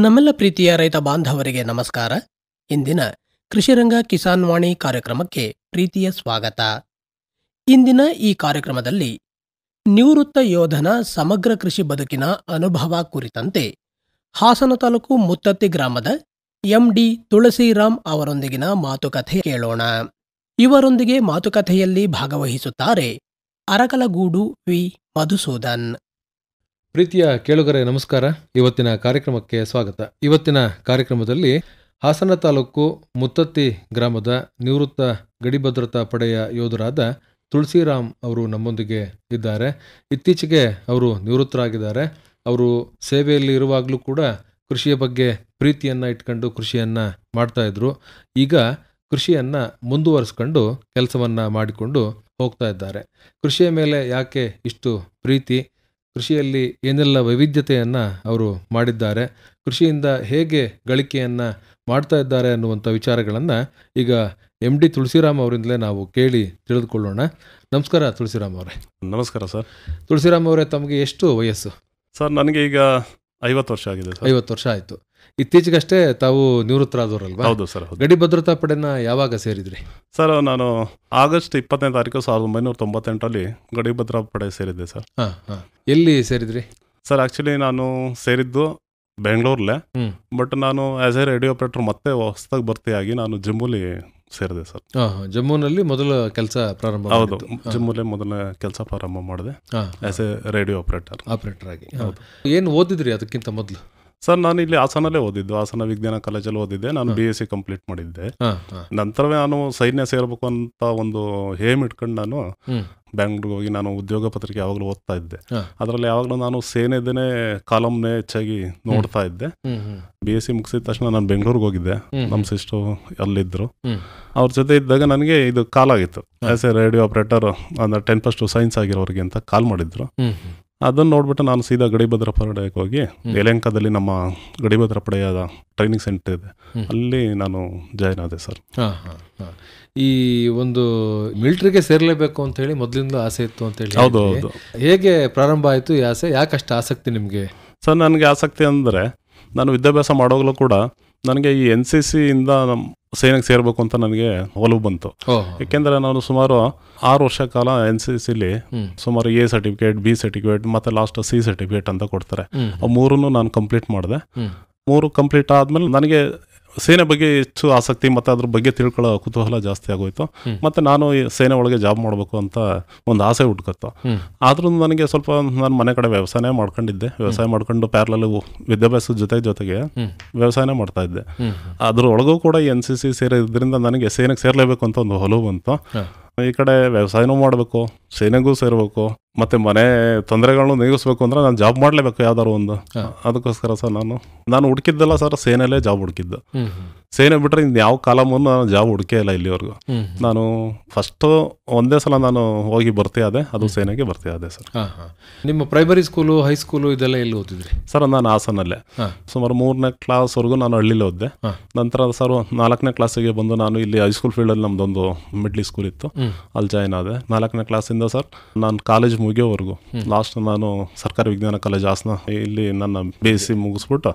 ನಮ್ಮೆಲ್ಲ ಪ್ರೀತಿಯ ರೈತ ಬಾಂಧವರಿಗೆ ನಮಸ್ಕಾರ. ಇಂದಿನ ಕೃಷಿರಂಗ ಕಿಸಾನ್ ವಾಣಿ ಕಾರ್ಯಕ್ರಮಕ್ಕೆ ಪ್ರೀತಿಯ ಸ್ವಾಗತ. ಇಂದಿನ ಈ ಕಾರ್ಯಕ್ರಮದಲ್ಲಿ ನಿವೃತ್ತ ಯೋಧನ ಸಮಗ್ರ ಕೃಷಿ ಬದುಕಿನ ಅನುಭವ ಕುರಿತಂತೆ ಹಾಸನ ತಾಲೂಕು ಮುತ್ತತ್ತಿ ಗ್ರಾಮದ ಎಂಡಿ ತುಳಸಿರಾಮ್ ಅವರೊಂದಿಗಿನ ಮಾತುಕತೆ ಕೇಳೋಣ. ಇವರೊಂದಿಗೆ ಮಾತುಕತೆಯಲ್ಲಿ ಭಾಗವಹಿಸುತ್ತಾರೆ ಅರಕಲಗೂಡು ವಿ ಮಧುಸೂದನ್. ಪ್ರೀತಿಯ ಕೇಳುಗರೆ ನಮಸ್ಕಾರ. ಇವತ್ತಿನ ಕಾರ್ಯಕ್ರಮಕ್ಕೆ ಸ್ವಾಗತ. ಇವತ್ತಿನ ಕಾರ್ಯಕ್ರಮದಲ್ಲಿ ಹಾಸನ ತಾಲೂಕು ಮುತ್ತತ್ತಿ ಗ್ರಾಮದ ನಿವೃತ್ತ ಗಡಿ ಭದ್ರತಾ ಪಡೆಯ ಯೋಧರಾದ ತುಳಸಿರಾಮ್ ಅವರು ನಮ್ಮೊಂದಿಗೆ ಇದ್ದಾರೆ. ಇತ್ತೀಚೆಗೆ ಅವರು ನಿವೃತ್ತರಾಗಿದ್ದಾರೆ. ಅವರು ಸೇವೆಯಲ್ಲಿ ಇರುವಾಗಲೂ ಕೂಡ ಕೃಷಿಯ ಬಗ್ಗೆ ಪ್ರೀತಿಯನ್ನು ಇಟ್ಕೊಂಡು ಕೃಷಿಯನ್ನು ಮಾಡ್ತಾ ಇದ್ರು. ಈಗ ಕೃಷಿಯನ್ನು ಮುಂದುವರಿಸ್ಕೊಂಡು ಕೆಲಸವನ್ನು ಮಾಡಿಕೊಂಡು ಹೋಗ್ತಾ ಇದ್ದಾರೆ. ಕೃಷಿಯ ಮೇಲೆ ಯಾಕೆ ಇಷ್ಟು ಪ್ರೀತಿ, ಕೃಷಿಯಲ್ಲಿ ಏನೆಲ್ಲ ವೈವಿಧ್ಯತೆಯನ್ನು ಅವರು ಮಾಡಿದ್ದಾರೆ, ಕೃಷಿಯಿಂದ ಹೇಗೆ ಗಳಿಕೆಯನ್ನು ಮಾಡ್ತಾ ಇದ್ದಾರೆ ಅನ್ನುವಂಥ ವಿಚಾರಗಳನ್ನು ಈಗ MD ತುಳಸಿರಾಮ್ ಅವರಿಂದಲೇ ನಾವು ಕೇಳಿ ತಿಳಿದುಕೊಳ್ಳೋಣ. ನಮಸ್ಕಾರ ತುಳಸಿರಾಮ್ ಅವರೇ. ನಮಸ್ಕಾರ ಸರ್. ತುಳಸಿರಾಮ್ ಅವರೇ, ತಮಗೆ ಎಷ್ಟು ವಯಸ್ಸು? ಸರ್, ನನಗೆ ಈಗ 50 ವರ್ಷ ಆಗಿದೆ ಸರ್. 50 ವರ್ಷ ಆಯಿತು. ಇತ್ತೀಚೆಗಷ್ಟೇ ತಾವು ನಿವೃತ್ತರಾದವರಲ್ವಾ? ಹೌದು ಸರ್. ಗಡಿ ಭದ್ರತಾ ಪಡೆನ ಯಾವಾಗ ಸೇರಿದ್ರಿ? ಸರ್, ನಾನು ಆಗಸ್ಟ್ 20ನೇ ತಾರೀಕು 1998ರಲ್ಲಿ ಗಡಿ ಭದ್ರತಾ ಪಡೆ ಸೇರಿದ್ದೆ ಸರ್. ಎಲ್ಲಿ ಸೇರಿದ್ರಿ? ಸರ್, ಆ್ಯಕ್ಚುಲಿ ನಾನು ಸೇರಿದ್ದು ಬೆಂಗಳೂರಲ್ಲೇ. ಬಟ್ ನಾನು ಆ್ಯಸ್ ಎ ರೇಡಿಯೋ ಆಪರೇಟರ್ ಮತ್ತೆ ಹೊಸದಾಗಿ ಭರ್ತಿಯಾಗಿ ನಾನು ಜಮ್ಮುಲಿ ಸೇರಿದೆ ಸರ್. ಜಮ್ಮುನಲ್ಲಿ ಮೊದಲ ಕೆಲಸ ಪ್ರಾರಂಭ? ಹೌದು, ಜಮ್ಮುಲೇ ಮೊದಲ ಕೆಲಸ ಪ್ರಾರಂಭ ಮಾಡಿದೆ ಆ್ಯಸ್ ಎ ರೇಡಿಯೋ ಆಪರೇಟರ್ ಆಗಿ. ಏನು ಓದಿದ್ರಿ ಅದಕ್ಕಿಂತ ಮೊದಲು? ಸರ್, ನಾನು ಇಲ್ಲಿ ಹಾಸನಲ್ಲೇ ಓದಿದ್ದು, ಹಾಸನ ವಿಜ್ಞಾನ ಕಾಲೇಜಲ್ಲಿ ಓದಿದ್ದೆ. ನಾನು BSc ಕಂಪ್ಲೀಟ್ ಮಾಡಿದ್ದೆ. ನಂತರವೇ ನಾನು ಸೈನ್ಯ ಸೇರಬೇಕು ಅಂತ ಒಂದು ಹೇಮ್ ಇಟ್ಕೊಂಡು ನಾನು ಬ್ಯಾಂಗ್ಳೂರ್ಗೆ ಹೋಗಿ ನಾನು ಉದ್ಯೋಗ ಪತ್ರಿಕೆ ಯಾವಾಗಲೂ ಓದ್ತಾ ಇದ್ದೆ. ಅದರಲ್ಲಿ ಯಾವಾಗಲೂ ನಾನು ಸೇನೆದೇನೆ ಕಾಲಮ್ನೇ ಹೆಚ್ಚಾಗಿ ನೋಡ್ತಾ ಇದ್ದೆ. BSc ಮುಗಿಸಿದ ತಕ್ಷಣ ನಾನು ಬೆಂಗಳೂರಿಗೆ ಹೋಗಿದ್ದೆ. ನಮ್ಮ ಸಿಸ್ಟರ್ ಅಲ್ಲಿದ್ದರು. ಅವ್ರ ಜೊತೆ ಇದ್ದಾಗ ನನಗೆ ಇದು ಕಾಲ್ ಆಗಿತ್ತು, ಆ್ಯಸ್ ಎ ರೇಡಿಯೋ ಆಪರೇಟರ್ ಅಂದರೆ 10+ ಸೈನ್ಸ್ ಆಗಿರೋರಿಗೆ ಅಂತ ಕಾಲ್ ಮಾಡಿದ್ರು. ಅದನ್ನು ನೋಡ್ಬಿಟ್ಟು ನಾನು ಸೀದಾ ಗಡಿ ಭದ್ರತಾ ಪಡೆಗೆ ಹೋಗಿ ಯಲಹಂಕದಲ್ಲಿ ನಮ್ಮ ಗಡಿ ಭದ್ರತಾ ಪಡೆಯ ಟ್ರೈನಿಂಗ್ ಸೆಂಟರ್ ಇದೆ, ಅಲ್ಲಿ ನಾನು ಜಾಯ್ನ್ ಆದೆ ಸರ್. ಈ ಒಂದು ಮಿಲಿಟರಿಗೆ ಸೇರಲೇಬೇಕು ಅಂತ ಹೇಳಿ ಮೊದಲಿಂದ ಆಸೆ ಇತ್ತು ಅಂತ ಹೇಳಿ? ಹೌದು ಹೌದು. ಹೇಗೆ ಪ್ರಾರಂಭ ಆಯಿತು ಈ ಆಸೆ? ಯಾಕಷ್ಟು ಆಸಕ್ತಿ ನಿಮಗೆ? ಸರ್, ನನಗೆ ಆಸಕ್ತಿ ಅಂದರೆ ನಾನು ವಿದ್ಯಾಭ್ಯಾಸ ಮಾಡೋಗಲೂ ಕೂಡ ನನಗೆ ಈ NCC ಇಂದ ನಮ್ಮ ಸೇನೆಗೆ ಸೇರಬೇಕು ಅಂತ ನನಗೆ ಒಲವು ಬಂತು. ಏಕೆಂದರೆ ನಾನು ಸುಮಾರು 6 ವರ್ಷ ಕಾಲ NCCಲಿ ಸುಮಾರು A ಸರ್ಟಿಫಿಕೇಟ್, B ಸರ್ಟಿಫಿಕೇಟ್ ಮತ್ತು ಲಾಸ್ಟ್ C ಸರ್ಟಿಫಿಕೇಟ್ ಅಂತ ಕೊಡ್ತಾರೆ. ಆ 3 ನಾನು ಕಂಪ್ಲೀಟ್ ಮಾಡಿದೆ. 3 ಕಂಪ್ಲೀಟ್ ಆದಮೇಲೆ ನನಗೆ ಸೇನೆ ಬಗ್ಗೆ ಹೆಚ್ಚು ಆಸಕ್ತಿ ಮತ್ತು ಅದ್ರ ಬಗ್ಗೆ ತಿಳ್ಕೊಳ್ಳೋ ಕುತೂಹಲ ಜಾಸ್ತಿ ಆಗೋಯ್ತು. ಮತ್ತು ನಾನು ಈ ಸೇನೆ ಒಳಗೆ ಜಾಬ್ ಮಾಡಬೇಕು ಅಂತ ಒಂದು ಆಸೆ ಹುಡ್ಕತ್ತು. ಆದ್ರೂ ನನಗೆ ಸ್ವಲ್ಪ ನಾನು ಮನೆ ಕಡೆ ವ್ಯವಸಾಯ ಮಾಡ್ಕೊಂಡಿದ್ದೆ. ವ್ಯವಸಾಯ ಮಾಡ್ಕೊಂಡು ಪ್ಯಾರಲಲ್ ವಿದ್ಯಾಭ್ಯಾಸದ ಜೊತೆಗೆ ವ್ಯವಸಾಯನೇ ಮಾಡ್ತಾ ಇದ್ದೆ. ಅದ್ರೊಳಗೂ ಕೂಡ ಈ NCC ಸೇರಿದ್ರಿಂದ ನನಗೆ ಸೇನೆಗೆ ಸೇರಲೇಬೇಕು ಅಂತ ಒಂದು ಒಲವು ಬಂತು. ಈ ಕಡೆ ವ್ಯವಸಾಯನೂ ಮಾಡಬೇಕು, ಸೇನೆಗೂ ಸೇರಬೇಕು, ಮತ್ತು ಮನೆ ತೊಂದರೆಗಳನ್ನು ನೀಗಿಸ್ಬೇಕು ಅಂದರೆ ನಾನು ಜಾಬ್ ಮಾಡಲೇಬೇಕು ಯಾವ್ದಾರು ಒಂದು. ಅದಕ್ಕೋಸ್ಕರ ಸರ್ ನಾನು ಹುಡುಕಿದ್ದೆಲ್ಲ ಸರ್ ಸೇನೆಯಲ್ಲೇ ಜಾಬ್ ಹುಡುಕಿದ್ದು. ಸೇನೆ ಬಿಟ್ಟರೆ ಇನ್ನು ಯಾವ ಕಾಲಮನ್ನು ನಾನು ಜಾಬ್ ಹುಡುಕೇ ಇಲ್ಲ ಇಲ್ಲಿವರೆಗೂ. ನಾನು ಫಸ್ಟು ಒಂದೇ ಸಲ ನಾನು ಹೋಗಿ ಭರ್ತಿ ಆದೆ, ಅದು ಸೇನೆಗೆ ಭರ್ತಿ ಆದೆ ಸರ್. ನಿಮ್ಮ ಪ್ರೈಮರಿ ಸ್ಕೂಲು, ಹೈಸ್ಕೂಲು ಇದೆಲ್ಲ ಎಲ್ಲಿ ಓದಿದ್ರಿ? ಸರ್, ನಾನು ಹಾಸನಲ್ಲೇ ಸುಮಾರು 3ನೇ ಕ್ಲಾಸ್ವರೆಗೂ ನಾನು ಹಳ್ಳಿಲಿ ಓದಿದೆ. ನಂತರ ಸರ್ 4ನೇ ಕ್ಲಾಸಿಗೆ ಬಂದು ನಾನು ಇಲ್ಲಿ ಹೈಸ್ಕೂಲ್ ಫೀಲ್ಡಲ್ಲಿ ನಮ್ಮದೊಂದು ಮಿಡ್ಲ್ ಸ್ಕೂಲ್ ಇತ್ತು, ಅಲ್ಲಿ ಜಾಯ್ನ್ ಆದೆ. 4ನೇ ಕ್ಲಾಸಿಂದ ಸರ್ ನಾನು ಕಾಲೇಜ್ ಮುಗಿಯೋವರೆಗೂ ಲಾಸ್ಟ್ ನಾನು ಸರ್ಕಾರಿ ವಿಜ್ಞಾನ ಕಾಲೇಜ್ ಹಾಸನ ಇಲ್ಲಿ ನನ್ನ BSc ಮುಗಿಸ್ಬಿಟ್ಟು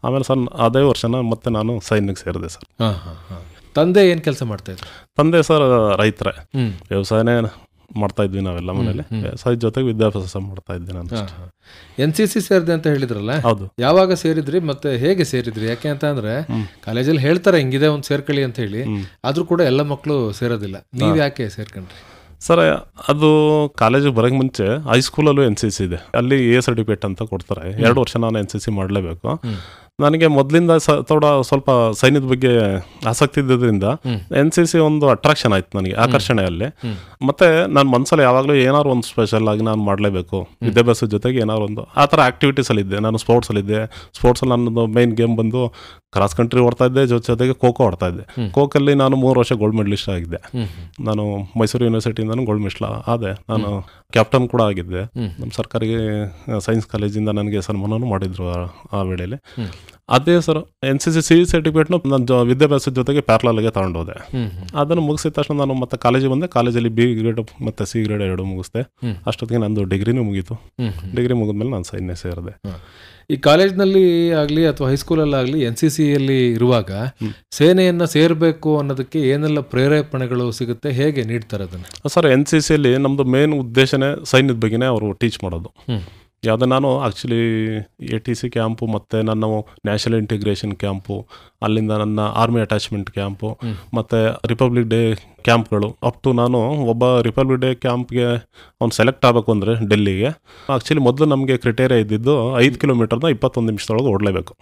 ಆಮೇಲೆ ಸರ್ ಅದೇ ವರ್ಷನ ಮತ್ತೆ ನಾನು ಸೈನ್ಯಕ್ಕೆ ಸೇರಿದೆ ಸರ್. ತಂದೆ ಏನು ಕೆಲಸ ಮಾಡ್ತಾ ಇದ್ರು? ತಂದೆ ಸರ್ ರೈತರೇ, ವ್ಯವಸಾಯನೇ ಮಾಡ್ತಾ ಇದ್ವಿ ನಾವೆಲ್ಲ ಮನೇಲಿ. ವ್ಯವಸಾಯದ ಜೊತೆಗೆ ವಿದ್ಯಾಭ್ಯಾಸ ಮಾಡ್ತಾ ಇದ್ದೆ ನಾನು. NCC ಸೇರಿದೆ ಅಂತ ಹೇಳಿದ್ರಲ್ಲ? ಹೌದು. ಯಾವಾಗ ಸೇರಿದ್ರಿ ಮತ್ತೆ ಹೇಗೆ ಸೇರಿದ್ರಿ? ಯಾಕೆ ಅಂತ ಅಂದ್ರೆ ಕಾಲೇಜಲ್ಲಿ ಹೇಳ್ತಾರೆ ಹಿಂಗಿದೆ ಒಂದು ಸೇರ್ಕೊಳ್ಳಿ ಅಂತ ಹೇಳಿ, ಆದ್ರೂ ಕೂಡ ಎಲ್ಲ ಮಕ್ಕಳು ಸೇರೋದಿಲ್ಲ. ನೀವ್ ಯಾಕೆ ಸೇರ್ಕೊಂಡ್ರಿ? ಸರ್, ಅದು ಕಾಲೇಜಿಗೆ ಬರೋಕ್ಕೆ ಮುಂಚೆ ಹೈಸ್ಕೂಲಲ್ಲೂ NCC ಇದೆ, ಅಲ್ಲಿ A ಸರ್ಟಿಫಿಕೇಟ್ ಅಂತ ಕೊಡ್ತಾರೆ. 2 ವರ್ಷ ನಾನು NCC ಮಾಡಲೇಬೇಕು. ನನಗೆ ಮೊದಲಿಂದ ಸ್ವಲ್ಪ ಸೈನ್ಯದ ಬಗ್ಗೆ ಆಸಕ್ತಿ ಇದ್ದಿದ್ದರಿಂದ NCC ಒಂದು ಅಟ್ರಾಕ್ಷನ್ ಆಯ್ತು ನನಗೆ, ಆಕರ್ಷಣೆ ಅಲ್ಲಿ. ಮತ್ತೆ ನನ್ನ ಮನಸ್ಸಲ್ಲಿ ಯಾವಾಗಲೂ ಏನಾದ್ರು ಒಂದು ಸ್ಪೆಷಲ್ ಆಗಿ ನಾನು ಮಾಡಲೇಬೇಕು, ವಿದ್ಯಾಭ್ಯಾಸದ ಜೊತೆಗೆ ಏನಾದ್ರು ಒಂದು ಆ ಥರ ಆ್ಯಕ್ಟಿವಿಟೀಸಲ್ಲಿದ್ದೆ. ನಾನು ಸ್ಪೋರ್ಟ್ಸಲ್ಲಿದ್ದೆ. ಸ್ಪೋರ್ಟ್ಸಲ್ಲಿ ನನ್ನದು ಮೈನ್ ಗೇಮ್ ಬಂದು ಕ್ರಾಸ್ ಕಂಟ್ರಿ ಓಡ್ತಾ ಇದ್ದೆ, ಜೊತೆಗೆ ಖೋಖೋ ಆಡ್ತಾ ಇದ್ದೆ. ಖೋಖೋಲ್ಲಿ ನಾನು 3 ವರ್ಷ ಗೋಲ್ಡ್ ಮೆಡಲಿಸ್ಟ್ ಆಗಿದ್ದೆ. ನಾನು ಮೈಸೂರು ಯೂನಿವರ್ಸಿಟಿಯಿಂದನೂ ಗೋಲ್ಡ್ ಮೆಡಲ್ ಆದೆ. ನಾನು ಕ್ಯಾಪ್ಟನ್ ಕೂಡ ಆಗಿದ್ದೆ. ನಮ್ಮ ಸರ್ಕಾರಿ ಸೈನ್ಸ್ ಕಾಲೇಜಿಂದ ನನಗೆ ಸನ್ಮಾನನೂ ಮಾಡಿದ್ರು ಆ ವೇಳೆಯಲ್ಲಿ. ಅದೇ ಸರ್ NCC C ಸರ್ಟಿಫಿಕೇಟ್ನು ನನ್ನ ವಿದ್ಯಾಭ್ಯಾಸದ ಜೊತೆಗೆ ಪ್ಯಾರಲಲ್ಗೆ ತಗೊಂಡೋದೆ. ಅದನ್ನು ಮುಗಿಸಿದ ತಕ್ಷಣ ನಾನು ಮತ್ತೆ ಕಾಲೇಜಿಗೆ ಬಂದೆ. ಕಾಲೇಜಲ್ಲಿ B ಗ್ರೇಡ್ ಮತ್ತು C ಗ್ರೇಡ್ 2 ಮುಗಿಸ್ದೆ. ಅಷ್ಟೊತ್ತಿಗೆ ನಂದು ಡಿಗ್ರಿನೂ ಮುಗೀತು. ಡಿಗ್ರಿ ಮುಗಿದ್ಮೇಲೆ ನಾನು ಸೈನ್ಯ ಸೇರಿದೆ. ಈ ಕಾಲೇಜ್ನಲ್ಲಿ ಆಗಲಿ ಅಥವಾ ಹೈಸ್ಕೂಲಲ್ಲಾಗಲಿ NCCಯಲ್ಲಿ ಇರುವಾಗ ಸೇನೆಯನ್ನು ಸೇರಬೇಕು ಅನ್ನೋದಕ್ಕೆ ಏನೆಲ್ಲ ಪ್ರೇರೇಪಣೆಗಳು ಸಿಗುತ್ತೆ, ಹೇಗೆ ನೀಡ್ತಾರೆ ಅದನ್ನು? ಸರ್, NCCಯಲ್ಲಿ ನಮ್ಮದು ಮೇನ್ ಉದ್ದೇಶನೇ ಸೈನ್ಯದ ಬಗ್ಗೆನೇ ಅವರು ಟೀಚ್ ಮಾಡೋದು. ಯಾವುದೇ ನಾನು ಆ್ಯಕ್ಚುಲಿ ATC ಕ್ಯಾಂಪು ಮತ್ತು ನನ್ನ ನ್ಯಾಷನಲ್ ಇಂಟಿಗ್ರೇಷನ್ ಕ್ಯಾಂಪು, ಅಲ್ಲಿಂದ ನನ್ನ ಆರ್ಮಿ ಅಟ್ಯಾಚ್ಮೆಂಟ್ ಕ್ಯಾಂಪು ಮತ್ತು ರಿಪಬ್ಲಿಕ್ ಡೇ ಕ್ಯಾಂಪ್ಗಳು ಅಪ್ ಟು ನಾನು ಒಬ್ಬ ರಿಪಬ್ಲಿಕ್ ಡೇ ಕ್ಯಾಂಪ್ಗೆ ಅವ್ನು ಸೆಲೆಕ್ಟ್ ಆಗಬೇಕು ಅಂದರೆ ಡೆಲ್ಲಿಗೆ ಆ್ಯಕ್ಚುಲಿ ಮೊದಲು ನಮಗೆ ಕ್ರಿಟೇರಿಯಾ ಇದ್ದಿದ್ದು 5 ಕಿಲೋಮೀಟರ್ನ 21 ನಿಮಿಷದೊಳಗೆ ಓಡಲೇಬೇಕು.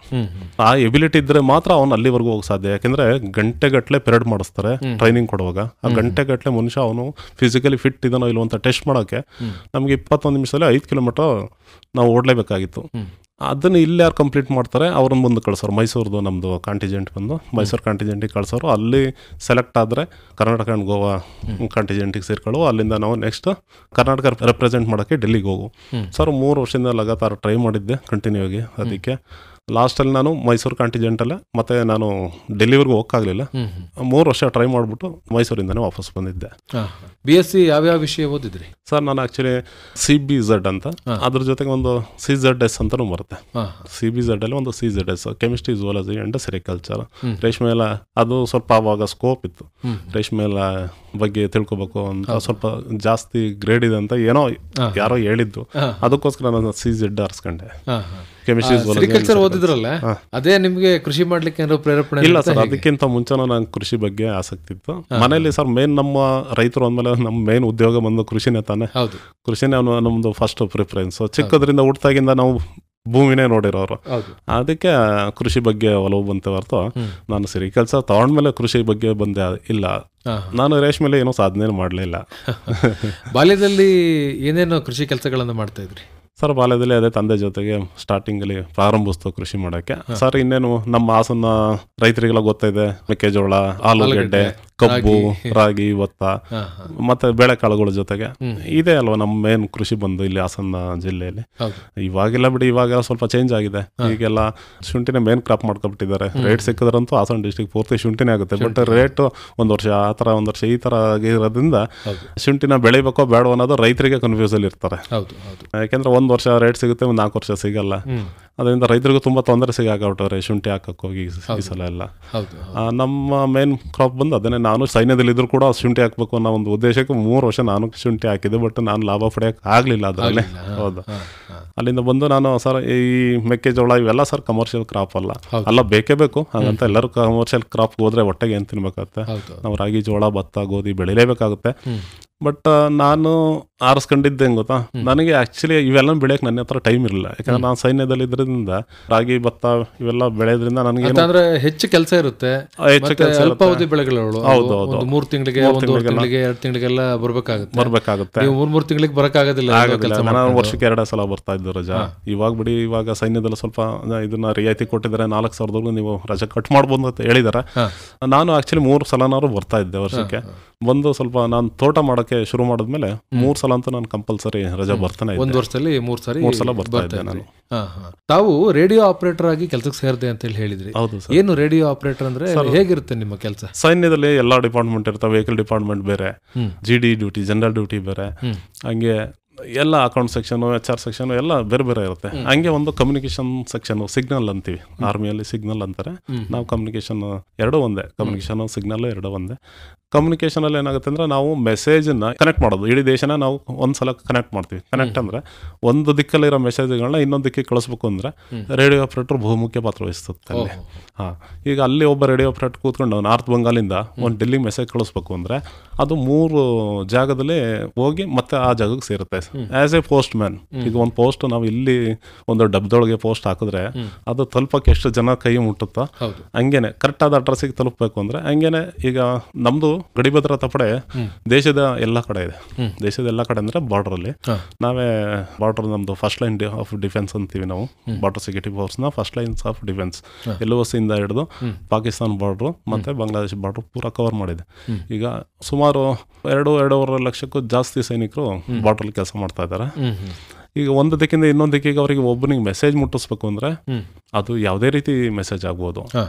ಆ ಎಬಿಲಿಟಿ ಇದ್ದರೆ ಮಾತ್ರ ಅವ್ನು ಅಲ್ಲಿವರೆಗೂ ಹೋಗಿ ಸಾಧ್ಯ. ಯಾಕೆಂದರೆ ಗಂಟೆಗಟ್ಟಲೆ ಪೆರೇಡ್ ಮಾಡಿಸ್ತಾರೆ ಟ್ರೈನಿಂಗ್ ಕೊಡುವಾಗ. ಆ ಗಂಟೆಗಟ್ಟಲೆ ಮನುಷ್ಯ ಅವನು ಫಿಸಿಕಲಿ ಫಿಟ್ ಇದನೋ ಇಲ್ವೋ ಅಂತ ಟೆಸ್ಟ್ ಮಾಡೋಕ್ಕೆ ನಮಗೆ 21 ನಿಮಿಷದಲ್ಲಿ 5 ಕಿಲೋಮೀಟರ್ ನಾವು ಓಡಲೇಬೇಕಾಗಿತ್ತು. ಅದನ್ನು ಇಲ್ಲಿ ಯಾರು ಕಂಪ್ಲೀಟ್ ಮಾಡ್ತಾರೆ ಅವ್ರನ್ನ ಮುಂದೆ ಕಳಿಸೋರು. ಮೈಸೂರದು ನಮ್ಮದು ಕಾಂಟಿಜೆಂಟ್ ಬಂದು ಮೈಸೂರು ಕಾಂಟಿಜೆಂಟಿಗೆ ಕಳಿಸೋರು. ಅಲ್ಲಿ ಸೆಲೆಕ್ಟ್ ಆದರೆ ಕರ್ನಾಟಕ ಆ್ಯಂಡ್ ಗೋವಾ ಕಾಂಟಿಜೆಂಟಿಗೆ ಸೇರ್ಕೊಳ್ಳೋ. ಅಲ್ಲಿಂದ ನಾವು ನೆಕ್ಸ್ಟ್ ಕರ್ನಾಟಕ ರೆಪ್ರೆಸೆಂಟ್ ಮಾಡೋಕ್ಕೆ ಡೆಲ್ಲಿಗೆ ಹೋಗು. ಸರ್ 3 ವರ್ಷದಿಂದ ಲಗಾತಾರ ಟ್ರೈ ಮಾಡಿದ್ದೆ ಕಂಟಿನ್ಯೂ ಆಗಿ. ಅದಕ್ಕೆ ಲಾಸ್ಟಲ್ಲಿ ನಾನು ಮೈಸೂರು ಕಾಂಟಿಜೆಂಟಲ್ಲೇ ಮತ್ತೆ ನಾನು ಡೆಲ್ಲಿವರೆಗೂ ಹೋಗೋಕ್ಕಾಗಲಿಲ್ಲ. 3 ವರ್ಷ ಟ್ರೈ ಮಾಡಿಬಿಟ್ಟು ಮೈಸೂರಿಂದನೇ ವಾಪಸ್ ಬಂದಿದ್ದೆ. BSc ಯಾವ್ಯಾವ ವಿಷಯ ಓದಿದ್ರಿ? ಸರ್, ನಾನು ಆ್ಯಕ್ಚುಲಿ CBZ ಅಂತ, ಅದ್ರ ಜೊತೆಗೆ ಒಂದು CZS ಅಂತಲೂ ಬರುತ್ತೆ. CBZ ಅಲ್ಲಿ ಒಂದು CZS chemistry, zoology and sericulture. ರೇಷ್ಮೆ ಎಲ್ಲ ಅದು ಸ್ವಲ್ಪ ಆವಾಗ ಸ್ಕೋಪ್ ಇತ್ತು. ರೇಷ್ಮೆ ಎಲ್ಲ ಬಗ್ಗೆ ತಿಳ್ಕೊಬೇಕು ಅಂತ ಸ್ವಲ್ಪ ಜಾಸ್ತಿ ಗ್ರೇಡ್ ಇದೆ ಅಂತ ಏನೋ ಯಾರೋ ಹೇಳಿದ್ದು. ಅದಕ್ಕೋಸ್ಕರ ನಾನು CZ ಆರಿಸ್ಕೊಂಡೆ. ಕೆಮಿಸ್ಟ್ರಿ, ಸೆರಿಕಲ್ಚರ್ ಓದಿದ್ರಲ್ಲ, ಅದೇ ನಿಮಗೆ ಕೃಷಿ ಮಾಡ್ಲಿಕ್ಕೆ ಏನಾದ್ರು ಪ್ರೇರೇಪಣೆ? ಇಲ್ಲ ಸರ್, ಅದಕ್ಕಿಂತ ಮುಂಚೆನೂ ನಂಗೆ ಕೃಷಿ ಬಗ್ಗೆ ಆಸಕ್ತಿ ಇತ್ತು. ಮನೇಲಿ ಸರ್ ಮೇನ್ ನಮ್ಮ ರೈತರು ಅಂದಮೇಲೆ ನಮ್ಮ ಮೇನ್ ಉದ್ಯೋಗ ಬಂದು ಕೃಷಿನೇ ತಾನೆ. ಕೃಷಿನೇ ನಮ್ಮದು ಫಸ್ಟ್ ಪ್ರಿಫರೆನ್ಸ್. ಚಿಕ್ಕದ್ರಿಂದ ಹುಟ್ಟಾಗಿಂದ ನಾವು ಭೂಮಿನೇ ನೋಡಿರೋರು. ಅದಕ್ಕೆ ಕೃಷಿ ಬಗ್ಗೆ ಒಲವು ಬಂತೆ ಹೊರತು ನಾನು ಸೆರಿಕಲ್ಚರ್ ತಗೊಂಡ್ಮೇಲೆ ಕೃಷಿ ಬಗ್ಗೆ ಬಂದೆ ಇಲ್ಲ. ನಾನು ರೇಷ್ಮೆಲೆ ಏನೋ ಸಾಧನೆ ಮಾಡಲಿಲ್ಲ. ಬಾಲ್ಯದಲ್ಲಿ ಏನೇನು ಕೃಷಿ ಕೆಲಸಗಳನ್ನು ಮಾಡ್ತಾ ಇದ್ರಿ? ಸರ್, ಬಾಲ್ಯದಲ್ಲಿ ಅದೇ ತಂದೆ ಜೊತೆಗೆ ಸ್ಟಾರ್ಟಿಂಗಲ್ಲಿ ಪ್ರಾರಂಭಿಸ್ತು ಕೃಷಿ ಮಾಡೋಕ್ಕೆ. ಸರ್, ಇನ್ನೇನು ನಮ್ಮ ಹಾಸನ ರೈತರಿಗೆಲ್ಲ ಗೊತ್ತಿದೆ, ಮೆಕ್ಕೆಜೋಳ, ಆಲೂಗೆಡ್ಡೆ, ಕಬ್ಬು, ರಾಗಿ, ಭತ್ತ ಮತ್ತೆ ಬೇಳೆಕಾಳುಗಳ ಜೊತೆಗೆ ಇದೆ ಅಲ್ವಾ ನಮ್ಮ ಮೇನ್ ಕೃಷಿ ಬಂದು ಇಲ್ಲಿ ಹಾಸನ ಜಿಲ್ಲೆಯಲ್ಲಿ. ಇವಾಗೆಲ್ಲ ಬಿಡಿ, ಇವಾಗ ಸ್ವಲ್ಪ ಚೇಂಜ್ ಆಗಿದೆ. ಈಗೆಲ್ಲ ಶುಂಠಿನೇ ಮೇನ್ ಕ್ರಾಪ್ ಮಾಡ್ಕೊಬಿಟ್ಟಿದ್ದಾರೆ. ರೇಟ್ ಸಿಕ್ಕಿದ್ರಂತೂ ಹಾಸನ ಡಿಸ್ಟ್ರಿಕ್ಟ್ ಪೂರ್ತಿ ಶುಂಠಿನೇ ಆಗುತ್ತೆ. ಬಟ್ ರೇಟ್ ಒಂದು ವರ್ಷ ಆ ಥರ, ಒಂದು ವರ್ಷ ಈ ಥರ ಆಗಿರೋದ್ರಿಂದ ಶುಂಠಿನ ಬೆಳಿಬೇಕೋ ಬೇಡೋ ಅನ್ನೋದು ರೈತರಿಗೆ ಕನ್ಫ್ಯೂಸಲ್ಲಿ ಇರ್ತಾರೆ. ಯಾಕೆಂದ್ರೆ 1 ವರ್ಷ ರೇಟ್ ಸಿಗುತ್ತೆ, ಒಂದು 4 ವರ್ಷ ಸಿಗಲ್ಲ. ಅದರಿಂದ ರೈತರಿಗೂ ತುಂಬ ತೊಂದರೆ ಸಿಗಾಕಬಿಟ್ಟವ್ರೆ ಶುಂಠಿ ಹಾಕಕ್ಕೆ ಹೋಗಿ ಈ ಸಲ ಎಲ್ಲ. ನಮ್ಮ ಮೇನ್ ಕ್ರಾಪ್ ಬಂದು ಅದನ್ನೇ. ನಾನು ಸೈನ್ಯದಲ್ಲಿದ್ದರೂ ಕೂಡ ಶುಂಠಿ ಹಾಕಬೇಕು ಅನ್ನೋ ಒಂದು ಉದ್ದೇಶಕ್ಕೆ 3 ವರ್ಷ ನಾನು ಶುಂಠಿ ಹಾಕಿದ್ದೆ. ಬಟ್ ನಾನು ಲಾಭ ಪಡೆಯೋಕೆ ಆಗಲಿಲ್ಲ ಅದರಲ್ಲಿ. ಹೌದು. ಅಲ್ಲಿಂದ ಬಂದು ನಾನು ಸರ್ ಈ ಮೆಕ್ಕೆಜೋಳ ಇವೆಲ್ಲ ಸರ್ ಕಮರ್ಷಿಯಲ್ ಕ್ರಾಪ್ ಅಲ್ಲ ಬೇಕೇ ಬೇಕು. ಹಾಗಂತ ಎಲ್ಲರೂ ಕಮರ್ಷಿಯಲ್ ಕ್ರಾಪ್ಗೆ ಹೋದ್ರೆ ಹೊಟ್ಟೆಗೆ ಏನು ತಿನ್ಬೇಕಾಗುತ್ತೆ. ನಾವು ರಾಗಿ, ಜೋಳ, ಭತ್ತ, ಗೋಧಿ ಬೆಳಿಲೇಬೇಕಾಗುತ್ತೆ. ಬಟ್ ನಾನು ಆರಿಸ್ಕೊಂಡಿದ್ದೆ ಹೆಂಗೆ ಗೊತ್ತಾ, ನನಗೆ ಆ್ಯಕ್ಚುಲಿ ಇವೆಲ್ಲ ಬೆಳೆಯೋಕೆ ನನ್ನ ಹತ್ರ ಟೈಮ್ ಇರಲಿಲ್ಲ. ಯಾಕಂದ್ರೆ ನಾನು ಸೈನ್ಯದಲ್ಲಿ ಇದ್ರಿಂದ ರಾಗಿ, ಭತ್ತ ಇವೆಲ್ಲ ಬೆಳೆಯೋದ್ರಿಂದ ನನಗೆ ಹೆಚ್ಚು ಕೆಲಸ ಇರುತ್ತೆ. ಅಲ್ಪಾವಧಿ ಬೆಳೆಗಳು 3 ತಿಂಗಳಿಗೆ, 1 ತಿಂಗಳಿಗೆ, 2 ತಿಂಗಳಿಗೆಲ್ಲ ಬರ್ಬೇಕಾಗುತ್ತೆ. 3 ತಿಂಗಳಿಗೆ ಬರೋಕ್ಕಾಗೋದಿಲ್ಲ. ನಾನು ವರ್ಷಕ್ಕೆ 2 ಸಲ ಬರ್ತಾ ಇದ್ದು ರಜಾ. ಇವಾಗ ಬಿಡಿ, ಇವಾಗ ಸೈನ್ಯದಲ್ಲಿ ಸ್ವಲ್ಪ ಇದನ್ನ ರಿಯಾಯಿತಿ ಕೊಟ್ಟಿದ್ದಾರೆ. 4,000 ನೀವು ರಜಾ ಕಟ್ ಮಾಡ್ಬೋದು ಅಂತ ಹೇಳಿದ್ದಾರೆ. ನಾನು ಆ್ಯಕ್ಚುಲಿ 3 ಸಲನಾದ್ರು ಬರ್ತಾ ಇದ್ದೆ ವರ್ಷಕ್ಕೆ. ಬಂದು ಸ್ವಲ್ಪ ನಾನು ತೋಟ ಮಾಡೋಕ್ಕೆ ಶುರು ಮಾಡಿದ್ಮೇಲೆ 3 ಸಲ ಅಂತೂ ನಾನು ಕಂಪಲ್ಸರಿ ರಜಾ ಬರ್ತಾನೆ ಇದ್ದೆ. 1 ವರ್ಷದಲ್ಲಿ 3 ಸಲ ಬರ್ತಾ ಇದ್ದೆ ನಾನು. ತಾವು ರೇಡಿಯೋ ಆಪರೇಟರ್ ಆಗಿ ಕೆಲಸಕ್ಕೆ ಸೇರಿದೆ ಅಂತ ಹೇಳಿದ್ರಿ. ಹೌದು ಸರ್. ಏನು ರೇಡಿಯೋ ಆಪರೇಟರ್ ಅಂದ್ರೆ ಹೇಗಿರುತ್ತೆ ನಿಮ್ಮ ಕೆಲಸ? ಸೈನ್ಯದಲ್ಲಿ ಎಲ್ಲಾ ಡಿಪಾರ್ಟ್ಮೆಂಟ್ ಇರ್ತವೆ. ವೆಹಿಕಲ್ ಡಿಪಾರ್ಟ್ಮೆಂಟ್ ಬೇರೆ, GD ಡ್ಯೂಟಿ, ಜನರಲ್ ಡ್ಯೂಟಿ ಬೇರೆ, ಹಂಗೆ ಎಲ್ಲ ಅಕೌಂಟ್ ಸೆಕ್ಷನು, HR ಸೆಕ್ಷನು ಎಲ್ಲ ಬೇರೆ ಬೇರೆ ಇರುತ್ತೆ. ಹಂಗೆ ಒಂದು ಕಮ್ಯುನಿಕೇಶನ್ ಸೆಕ್ಷನು, ಸಿಗ್ನಲ್ ಅಂತೀವಿ. ಆರ್ಮಿಯಲ್ಲಿ ಸಿಗ್ನಲ್ ಅಂತಾರೆ, ನಾವು ಕಮ್ಯುನಿಕೇಶನ್ ಎರಡೂ ಒಂದೇ. ಕಮ್ಯುನಿಕೇಶನ್, ಸಿಗ್ನಲ್ ಎರಡೂ ಒಂದೇ. ಕಮ್ಯುನಿಕೇಷನಲ್ಲಿ ಏನಾಗುತ್ತೆ ಅಂದರೆ ನಾವು ಮೆಸೇಜನ್ನು ಕನೆಕ್ಟ್ ಮಾಡೋದು. ಇಡೀ ದೇಶನ ನಾವು ಒಂದು ಸಲ ಕನೆಕ್ಟ್ ಮಾಡ್ತೀವಿ. ಕನೆಕ್ಟ್ ಅಂದರೆ ಒಂದು ದಿಕ್ಕಲ್ಲಿರೋ ಮೆಸೇಜ್ಗಳನ್ನ ಇನ್ನೊಂದು ದಿಕ್ಕಿಗೆ ಕಳಿಸ್ಬೇಕು ಅಂದರೆ ರೇಡಿಯೋ ಆಪ್ರೇಟರ್ ಬಹುಮುಖ್ಯ ಪಾತ್ರ ವಹಿಸುತ್ತೆ ಅಲ್ಲಿ. ಈಗ ಅಲ್ಲಿ ಒಬ್ಬ ರೇಡಿಯೋ ಆಪ್ರೇಟರ್ ಕೂತ್ಕೊಂಡು ನಾರ್ತ್ ಬೆಂಗಾಲಿಂದ ಒಂದು ಡೆಲ್ಲಿಗೆ ಮೆಸೇಜ್ ಕಳಿಸ್ಬೇಕು ಅಂದರೆ ಅದು 3 ಜಾಗದಲ್ಲಿ ಹೋಗಿ ಮತ್ತೆ ಆ ಜಾಗಕ್ಕೆ ಸೇರುತ್ತೆ. ಆ್ಯಸ್ ಎ ಪೋಸ್ಟ್ ಮ್ಯಾನ್, ಈಗ ಒಂದು ಪೋಸ್ಟ್ ನಾವು ಇಲ್ಲಿ ಒಂದು ಡಬ್ಬದೊಳಗೆ ಪೋಸ್ಟ್ ಹಾಕಿದ್ರೆ ಅದು ತಲುಪಕ್ಕೆ ಎಷ್ಟು ಜನ ಕೈ ಮುಟ್ಟುತ್ತೋ ಹಂಗೇನೆ ಕರೆಕ್ಟಾದ ಅಡ್ರೆಸ್ಸಿಗೆ ತಲುಪಬೇಕು ಅಂದರೆ ಹಂಗೇನೆ. ಈಗ ನಮ್ಮದು ಗಡಿ ಭದ್ರತಾ ಪಡೆ ದೇಶದ ಎಲ್ಲ ಕಡೆ ಇದೆ. ದೇಶದ ಎಲ್ಲ ಕಡೆ ಅಂದರೆ ಬಾರ್ಡ್ರಲ್ಲಿ ನಾವೇ ಬಾರ್ಡರ್, ನಮ್ಮದು ಫಸ್ಟ್ ಲೈನ್ ಆಫ್ ಡಿಫೆನ್ಸ್ ಅಂತೀವಿ ನಾವು. ಬಾರ್ಡರ್ ಸೆಕ್ಯೂರಿಟಿ ಫೋರ್ಸ್ನ first lines of defence LOC ಇಂದ ಹಿಡಿದು ಪಾಕಿಸ್ತಾನ ಬಾರ್ಡ್ರು ಮತ್ತು ಬಾಂಗ್ಲಾದೇಶ ಬಾರ್ಡ್ರು ಪೂರ ಕವರ್ ಮಾಡಿದೆ. ಈಗ ಸುಮಾರು 2-2.5 ಲಕ್ಷಕ್ಕೂ ಜಾಸ್ತಿ ಸೈನಿಕರು ಬಾರ್ಡ್ರಲ್ಲಿ ಕೆಲಸ ಮಾಡ್ತಾ ಇದ್ದಾರೆ. ಈಗ ಒಂದು ದಿಕ್ಕಿಂದ ಇನ್ನೊಂದು ದಿಕ್ಕಿಗೆ ಅವರಿಗೆ ಒಬ್ಬನಿಗೆ ಮೆಸೇಜ್ ಮುಟ್ಟಿಸ್ಬೇಕು ಅಂದರೆ ಅದು ಯಾವುದೇ ರೀತಿ ಮೆಸೇಜ್ ಆಗ್ಬೋದು.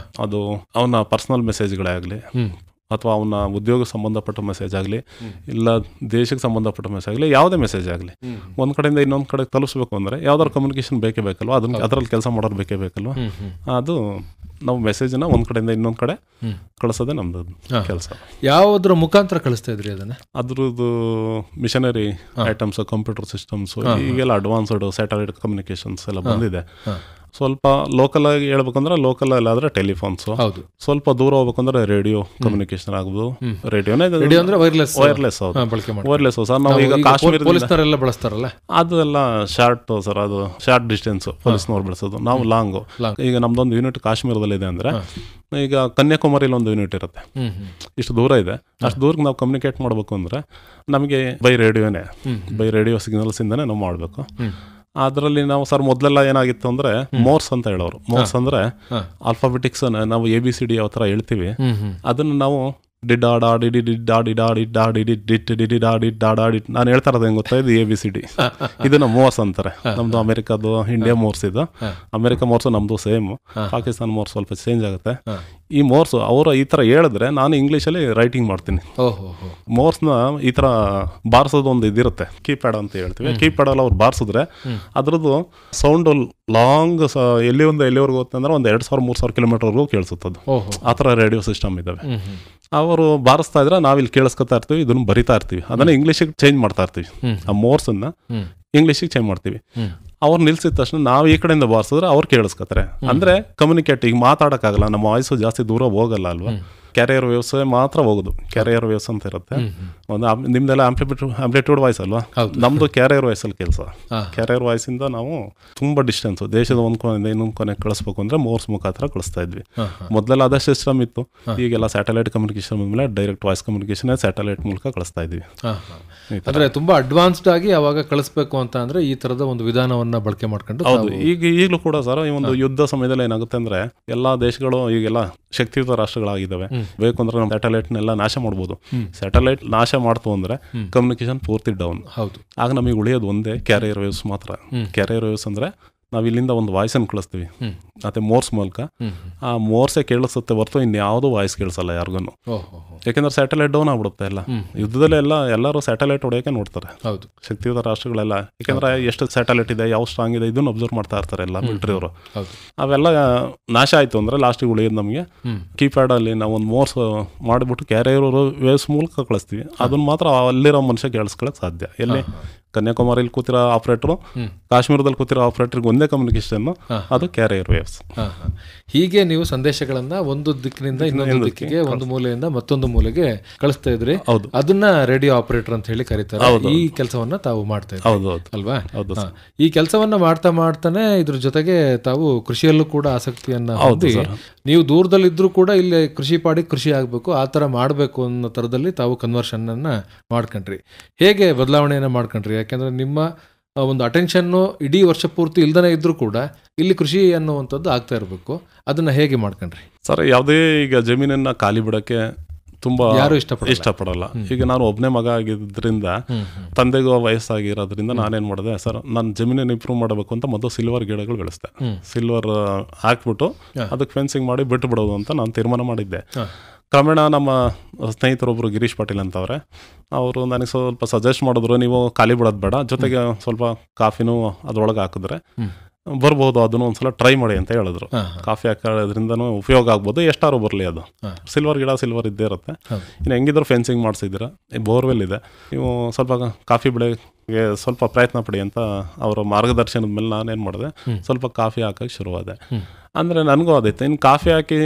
ಅದು ಅವನ ಪರ್ಸನಲ್ ಮೆಸೇಜ್ಗಳೇ ಆಗಲಿ, ಅಥವಾ ಅವನ ಉದ್ಯೋಗಕ್ಕೆ ಸಂಬಂಧಪಟ್ಟ ಮೆಸೇಜ್ ಆಗಲಿ, ಇಲ್ಲ ದೇಶಕ್ಕೆ ಸಂಬಂಧಪಟ್ಟ ಮೆಸೇಜ್ ಆಗಲಿ, ಯಾವುದೇ ಮೆಸೇಜ್ ಆಗಲಿ ಒಂದು ಕಡೆಯಿಂದ ಇನ್ನೊಂದು ಕಡೆ ತಲುಪಿಸ್ಬೇಕು ಅಂದರೆ ಯಾವ್ದಾದ್ರು ಕಮ್ಯುನಿಕೇಷನ್ ಬೇಕೇ ಬೇಕಲ್ವ, ಅದನ್ನ ಅದರಲ್ಲಿ ಕೆಲಸ ಮಾಡೋರು ಬೇಕೇ ಬೇಕಲ್ವ. ಅದು ನಾವು ಮೆಸೇಜನ್ನ ಒಂದು ಕಡೆಯಿಂದ ಇನ್ನೊಂದು ಕಡೆ ಕಳಿಸೋದೇ ನಮ್ದು ಕೆಲಸ. ಯಾವುದ್ರ ಮುಖಾಂತರ ಕಳಿಸ್ತಾ ಇದ್ರಿ ಅದನ್ನ? ಅದ್ರದ್ದು ಮಿಷನರಿ ಐಟಮ್ಸ್, ಕಂಪ್ಯೂಟರ್ ಸಿಸ್ಟಮ್ಸ್, ಈಗೆಲ್ಲ ಅಡ್ವಾನ್ಸ್ಡ್ ಸ್ಯಾಟಲೈಟ್ ಕಮ್ಯುನಿಕೇಶನ್ಸ್ ಎಲ್ಲ ಬಂದಿದೆ. ಸ್ವಲ್ಪ ಲೋಕಲ್ ಆಗಿ ಹೇಳ್ಬೇಕಂದ್ರೆ ಲೋಕಲ್ ಅಲ್ಲಾದ್ರೆ ಟೆಲಿಫೋನ್ಸ್, ಸ್ವಲ್ಪ ದೂರ ಹೋಗ್ಬೇಕಂದ್ರೆ ರೇಡಿಯೋ ಕಮ್ಯುನಿಕೇಶನ್ ಆಗ್ಬೋದು. ರೇಡಿಯೋನೇ ವೈರ್ಲೆಸ್ ಸರ್. ನಾವು ಈಗ ಕಾಶ್ಮೀರ ಬಳಸ್ತಾರಲ್ಲ, ಅದೆಲ್ಲ ಶಾರ್ಟ್ ಸರ್, ಅದು ಶಾರ್ಟ್ ಡಿಸ್ಟೆನ್ಸ್ ಪೊಲೀಸ್ನವ್ರು ಬಳಸೋದು. ನಾವು ಲಾಂಗು. ಈಗ ನಮ್ದೊಂದು ಯೂನಿಟ್ ಕಾಶ್ಮೀರದಲ್ಲಿದೆ ಅಂದ್ರೆ, ಈಗ ಕನ್ಯಾಕುಮಾರಿಲಿ ಒಂದು ಯೂನಿಟ್ ಇರುತ್ತೆ, ಇಷ್ಟು ದೂರ ಇದೆ, ಅಷ್ಟು ದೂರಕ್ಕೆ ನಾವು ಕಮ್ಯುನಿಕೇಟ್ ಮಾಡಬೇಕು ಅಂದ್ರೆ ನಮಗೆ ಬೈ ರೇಡಿಯೋ ಸಿಗ್ನಲ್ಸ್ ಇಂದಾನೆ ನಾವು ಮಾಡಬೇಕು. ಅದರಲ್ಲಿ ನಾವು ಸರ್ ಮೊದಲೆಲ್ಲ ಏನಾಗಿತ್ತು ಅಂದ್ರೆ ಮೋರ್ಸ್ ಅಂತ ಹೇಳೋರು. ಮೋರ್ಸ್ ಅಂದ್ರೆ ಆಲ್ಫಾಬೆಟಿಕ್ಸ್, ನಾವು ABCD ಯಾವ ಥರ ಹೇಳ್ತೀವಿ ಅದನ್ನು ನಾವು ನಾನು ಹೇಳ್ತಾ ಇರೋದು ಹೆಂಗ್ ಗೊತ್ತಾ, ಇದು ABCD, ಇದನ್ನ ಮೋರ್ಸ್ ಅಂತಾರೆ. ನಮ್ದು ಅಮೆರಿಕದ್ದು ಇಂಡಿಯಾ ಮೋರ್ಸ್, ಇದು ಅಮೆರಿಕ ಮೋರ್ಸ್, ನಮ್ದು ಸೇಮ್. ಪಾಕಿಸ್ತಾನ ಮೋರ್ಸ್ ಸ್ವಲ್ಪ ಚೇಂಜ್ ಆಗುತ್ತೆ. ಈ ಮೋರ್ಸ್ ಅವರು ಈ ತರ ಹೇಳಿದ್ರೆ ನಾನು ಇಂಗ್ಲೀಷಲ್ಲಿ ರೈಟಿಂಗ್ ಮಾಡ್ತೀನಿ. ಮೋರ್ಸ್ನ ಈ ತರ ಬಾರಿಸೋದು ಒಂದು ಇದಿರುತ್ತೆ, ಕೀಪ್ಯಾಡ್ ಅಂತ ಹೇಳ್ತೀವಿ. ಕೀಪ್ಯಾಡ್ ಅಲ್ಲಿ ಅವ್ರು ಬಾರಿಸಿದ್ರೆ ಅದ್ರದ್ದು ಸೌಂಡ್ ಲಾಂಗ್ ಎಲ್ಲಿವರೆಗೂ ಹೋಗುತ್ತೆ ಅಂದ್ರೆ ಒಂದು 2000-3000 ಕಿಲೋಮೀಟರ್ವರೆಗೂ ಕೇಳಿಸುತ್ತದು. ಆ ಥರ ರೇಡಿಯೋ ಸಿಸ್ಟಮ್ ಇದ್ದಾವೆ. ಅವರು ಬಾರಿಸ್ತಾ ಇದ್ರೆ ನಾವಿಲ್ಲಿ ಕೇಳಿಸ್ಕೊತಾ ಇರ್ತೀವಿ, ಇದನ್ನು ಬರಿತಾ ಇರ್ತೀವಿ, ಅದನ್ನ ಇಂಗ್ಲೀಷಿಗೆ ಚೇಂಜ್ ಮಾಡ್ತಾ ಇರ್ತೀವಿ. ಆ ಮೋರ್ಸನ್ನ ಇಂಗ್ಲೀಷಿಗೆ ಚೇಂಜ್ ಮಾಡ್ತೀವಿ. ಅವ್ರು ನಿಲ್ಸಿದ ತಕ್ಷಣ ನಾವು ಈ ಕಡೆಯಿಂದ ಬಾರಿಸಿದ್ರೆ ಅವ್ರು ಕೇಳಿಸ್ಕೊತಾರೆ. ಅಂದ್ರೆ ಕಮ್ಯುನಿಕೇಟ್, ಈಗ ಮಾತಾಡೋಕ್ಕಾಗಲ್ಲ, ನಮ್ಮ ವಾಯ್ಸು ಜಾಸ್ತಿ ದೂರ ಹೋಗಲ್ಲ ಅಲ್ವಾ. ಕ್ಯಾರಿಯರ್ ವೇವ್ಸ್ ಮಾತ್ರ ಹೋಗೋದು. ಕ್ಯಾರಿಯರ್ ವೇವ್ಸ್ ಅಂತ ಇರುತ್ತೆ. ಒಂದು ನಿಮ್ದೆಲ್ಲ ಆಂಪ್ಲಿಟ್ಯೂಡ್ ವಾಯ್ಸ್ ಅಲ್ವಾ, ನಮ್ದು ಕ್ಯಾರಿಯರ್ ವಾಯ್ಸ್ ಅಲ್ಲಿ ಕೆಲಸ. ಕ್ಯಾರಿಯರ್ ವಾಯ್ಸ್ ಇಂದ ನಾವು ತುಂಬಾ ಡಿಸ್ಟೆನ್ಸ್, ದೇಶದ ಒಂದು ಕೊನೆಯಿಂದ ಇನ್ನೊಂದು ಕೊನೆ ಕಳಿಸ್ಬೇಕು ಅಂದ್ರೆ ಮೋರ್ಸ್ ಮುಖಾಂತರ ಕಳಿಸ್ತಾ ಇದ್ವಿ. ಮೊದಲೆಲ್ಲ ಅದೇ ಸಿಸ್ಟಮ್ ಇತ್ತು. ಈಗೆಲ್ಲ ಸ್ಯಾಟಲೈಟ್ ಕಮ್ಯುನಿಕೇಶನ್ ಮೇಲೆ ಡೈರೆಕ್ಟ್ ವಾಯ್ಸ್ ಕಮ್ಯುನಿಕೇಶನ್ ಸ್ಯಾಟಲೈಟ್ ಮೂಲಕ ಕಳಿಸ್ತಾ ಇದ್ವಿ. ಅಂದ್ರೆ ತುಂಬಾ ಅಡ್ವಾನ್ಸ್ಡ್ ಆಗಿ ಅವಾಗ ಕಳಿಸ್ಬೇಕು ಅಂತ ಅಂದ್ರೆ ಈ ತರದ ಒಂದು ವಿಧಾನವನ್ನ ಬಳಕೆ ಮಾಡ್ಕೊಂಡು. ಹೌದು, ಈಗಲೂ ಕೂಡ ಸರ್ ಈ ಒಂದು ಯುದ್ಧ ಸಮಯದಲ್ಲಿ ಏನಾಗುತ್ತೆ ಅಂದ್ರೆ ಎಲ್ಲಾ ದೇಶಗಳು ಈಗೆಲ್ಲ ಶಕ್ತಿಯುತ ರಾಷ್ಟ್ರಗಳಾಗಿದ್ದಾವೆ. ಬೇಕು ಅಂದ್ರೆ ನಾವು ಸ್ಯಾಟಲೈಟ್ನೆಲ್ಲ ನಾಶ ಮಾಡ್ಬೋದು. ಸ್ಯಾಟಲೈಟ್ ನಾಶ ಮಾಡ್ತು ಅಂದ್ರೆ ಕಮ್ಯುನಿಕೇಶನ್ ಪೂರ್ತಿ ಡೌನ್. ಆಗ ನಮಗೆ ಉಳಿಯೋದು ಒಂದೇ ಕ್ಯಾರಿಯರ್ ವೇವ್ಸ್ ಮಾತ್ರ. ಕ್ಯಾರಿಯರ್ ವೇವ್ಸ್ ಅಂದ್ರೆ ನಾವು ಇಲ್ಲಿಂದ ಒಂದು ವಾಯ್ಸನ್ನು ಕಳಿಸ್ತೀವಿ ಮತ್ತೆ ಮೋರ್ಸ್ ಮೂಲಕ. ಆ ಮೋರ್ಸೇ ಕೇಳಿಸುತ್ತೆ ಹೊರತು ಇನ್ಯಾವುದೂ ವಾಯ್ಸ್ ಕೇಳಿಸಲ್ಲ ಯಾರಿಗೂ. ಯಾಕೆಂದ್ರೆ ಸ್ಯಾಟಲೈಟ್ ಡೌನ್ ಆಗ್ಬಿಡುತ್ತೆ. ಎಲ್ಲ ಯುದ್ಧದಲ್ಲಿ ಎಲ್ಲರೂ ಸ್ಯಾಟಲೈಟ್ ಹೊಡೆಯೋಕೆ ನೋಡ್ತಾರೆ, ಶಕ್ತಿಯುತ ರಾಷ್ಟ್ರಗಳೆಲ್ಲ. ಯಾಕೆಂದ್ರೆ ಎಷ್ಟು ಸ್ಯಾಟಲೈಟ್ ಇದೆ, ಯಾವ ಸ್ಟ್ರಾಂಗ್ ಇದೆ, ಇದನ್ನು ಅಬ್ಸರ್ವ್ ಮಾಡ್ತಾ ಇರ್ತಾರೆ ಎಲ್ಲ ಮಿಲಿಟರಿ ಅವರು. ಅವೆಲ್ಲ ನಾಶ ಆಯ್ತು ಅಂದ್ರೆ ಲಾಸ್ಟಿಗೆ ಉಳಿಯೋದು ನಮಗೆ ಕೀಪ್ಯಾಡ್ ಅಲ್ಲಿ ನಾವು ಒಂದು ಮೋರ್ಸ್ ಮಾಡಿಬಿಟ್ಟು ಕ್ಯಾರಿಯರ್ ವೇವ್ಸ್ ಮೂಲಕ ಕಳಿಸ್ತೀವಿ. ಅದನ್ನ ಮಾತ್ರ ಅಲ್ಲಿರೋ ಮನುಷ್ಯ ಕೇಳಿಸ್ಕೊಳ್ಳೋಕೆ ಸಾಧ್ಯ. ಎಲ್ಲಿ ಕನ್ಯಾಕುಮಾರಿಲಿ ಕೂತಿರೋ ಆಪರೇಟರ್, ಕಾಶ್ಮೀರದಲ್ಲಿ ಕೂತಿರೋ ಆಪರೇಟರ್ಗೆ ಒಂದೇ ಕಮ್ಯುನಿಕೇಶನ್, ಅದು ಕ್ಯಾರಿಯರ್ ವೇವ್ಸ್. ಹೀಗೆ ನೀವು ಸಂದೇಶಗಳನ್ನ ಒಂದು ದಿಕ್ಕಿನಿಂದ ಇನ್ನೊಂದು ದಿಕ್ಕಿಗೆ, ಒಂದು ಮೂಲೆಯಿಂದ ಮತ್ತೊಂದು ಮೂಲೆಗೆ ಕಳಿಸ್ತಾ ಇದ್ರಿ. ಅದನ್ನ ರೇಡಿಯೋ ಆಪರೇಟರ್ ಅಂತ ಹೇಳಿ ಕರೀತಾರೆ. ಈ ಕೆಲಸವನ್ನ ತಾವು ಮಾಡ್ತಾ ಇದ್ರಿ ಅಲ್ವಾ? ಈ ಕೆಲಸವನ್ನ ಮಾಡ್ತಾ ಮಾಡ್ತಾನೆ ಇದ್ರ ಜೊತೆಗೆ ತಾವು ಕೃಷಿಯಲ್ಲೂ ಕೂಡ ಆಸಕ್ತಿಯನ್ನ ಹೊಂದಿ, ನೀವು ದೂರದಲ್ಲಿದ್ರೂ ಕೂಡ ಇಲ್ಲಿ ಕೃಷಿ ಪಾಡಿ ಕೃಷಿ ಆಗ್ಬೇಕು, ಆ ತರ ಮಾಡ್ಬೇಕು ಅನ್ನೋ ತರದಲ್ಲಿ ತಾವು ಕನ್ವರ್ಷನ್ ಅನ್ನ ಮಾಡ್ಕೊಂಡ್ರಿ. ಹೇಗೆ ಬದಲಾವಣೆಯನ್ನ ಮಾಡ್ಕೊಂಡ್ರಿ? ಯಾಕೆಂದ್ರೆ ನಿಮ್ಮ ಒಂದು ಅಟೆನ್ಷನ್ನು ಇಡೀ ವರ್ಷ ಪೂರ್ತಿ ಇಲ್ದನೇ ಇದ್ರೂ ಕೂಡ ಇಲ್ಲಿ ಕೃಷಿ ಅನ್ನುವಂಥದ್ದು ಆಗ್ತಾ ಇರಬೇಕು. ಅದನ್ನ ಹೇಗೆ ಮಾಡ್ಕೊಂಡ್ರಿ ಸರ್? ಯಾವುದೇ ಈಗ ಜಮೀನನ್ನ ಖಾಲಿ ಬಿಡಕ್ಕೆ ತುಂಬಾ ಯಾರು ಇಷ್ಟಪಡಲ್ಲ. ಈಗ ನಾನು ಒಬ್ಬನೇ ಮಗ ಆಗಿದ್ದರಿಂದ, ತಂದೆಗೂ ವಯಸ್ಸಾಗಿರೋದ್ರಿಂದ ನಾನೇನ್ ಮಾಡಿದೆ ಸರ್, ನಾನು ಜಮೀನನ್ನು ಇಂಪ್ರೂವ್ ಮಾಡಬೇಕು ಅಂತ ಮೊದಲು ಸಿಲ್ವರ್ ಗಿಡಗಳು ಬೆಳೆಸ್ದೆ. ಸಿಲ್ವರ್ ಹಾಕ್ಬಿಟ್ಟು ಅದಕ್ಕೆ ಫೆನ್ಸಿಂಗ್ ಮಾಡಿ ಬಿಟ್ಟು ಬಿಡೋದು ಅಂತ ನಾನು ತೀರ್ಮಾನ ಮಾಡಿದ್ದೆ. ಕ್ರಮೇಣ ನಮ್ಮ ಸ್ನೇಹಿತರೊಬ್ಬರು ಗಿರೀಶ್ ಪಾಟೀಲ್ ಅಂತವ್ರೆ, ಅವರು ನನಗೆ ಸ್ವಲ್ಪ ಸಜೆಸ್ಟ್ ಮಾಡಿದ್ರು, ನೀವು ಖಾಲಿ ಬಿಡೋದು ಬೇಡ, ಜೊತೆಗೆ ಸ್ವಲ್ಪ ಕಾಫಿನೂ ಅದ್ರೊಳಗೆ ಹಾಕಿದ್ರೆ ಬರ್ಬೋದು, ಅದನ್ನು ಒಂದ್ಸಲ ಟ್ರೈ ಮಾಡಿ ಅಂತ ಹೇಳಿದ್ರು. ಕಾಫಿ ಹಾಕೋದ್ರಿಂದನೂ ಉಪಯೋಗ ಆಗ್ಬೋದು, ಎಷ್ಟಾರು ಬರಲಿ. ಅದು ಸಿಲ್ವರ್ ಗಿಡ ಸಿಲ್ವರ್ ಇದ್ದೇ ಇರುತ್ತೆ. ಇನ್ನು ಹೆಂಗಿದ್ರು ಫೆನ್ಸಿಂಗ್ ಮಾಡಿಸಿದ್ದೀರಾ, ಬೋರ್ವೆಲ್ ಇದೆ, ನೀವು ಸ್ವಲ್ಪ ಕಾಫಿ ಬೆಳೆಗೆ ಸ್ವಲ್ಪ ಪ್ರಯತ್ನ ಪಡಿ ಅಂತ ಅವರ ಮಾರ್ಗದರ್ಶನದ ಮೇಲೆ ನಾನೇನು ಮಾಡಿದೆ, ಸ್ವಲ್ಪ ಕಾಫಿ ಹಾಕಕ್ಕೆ ಶುರುವಾದೆ. ಅಂದರೆ ನನಗೂ ಅದಿತ್ತು, ಇನ್ನು ಕಾಫಿ ಹಾಕಿ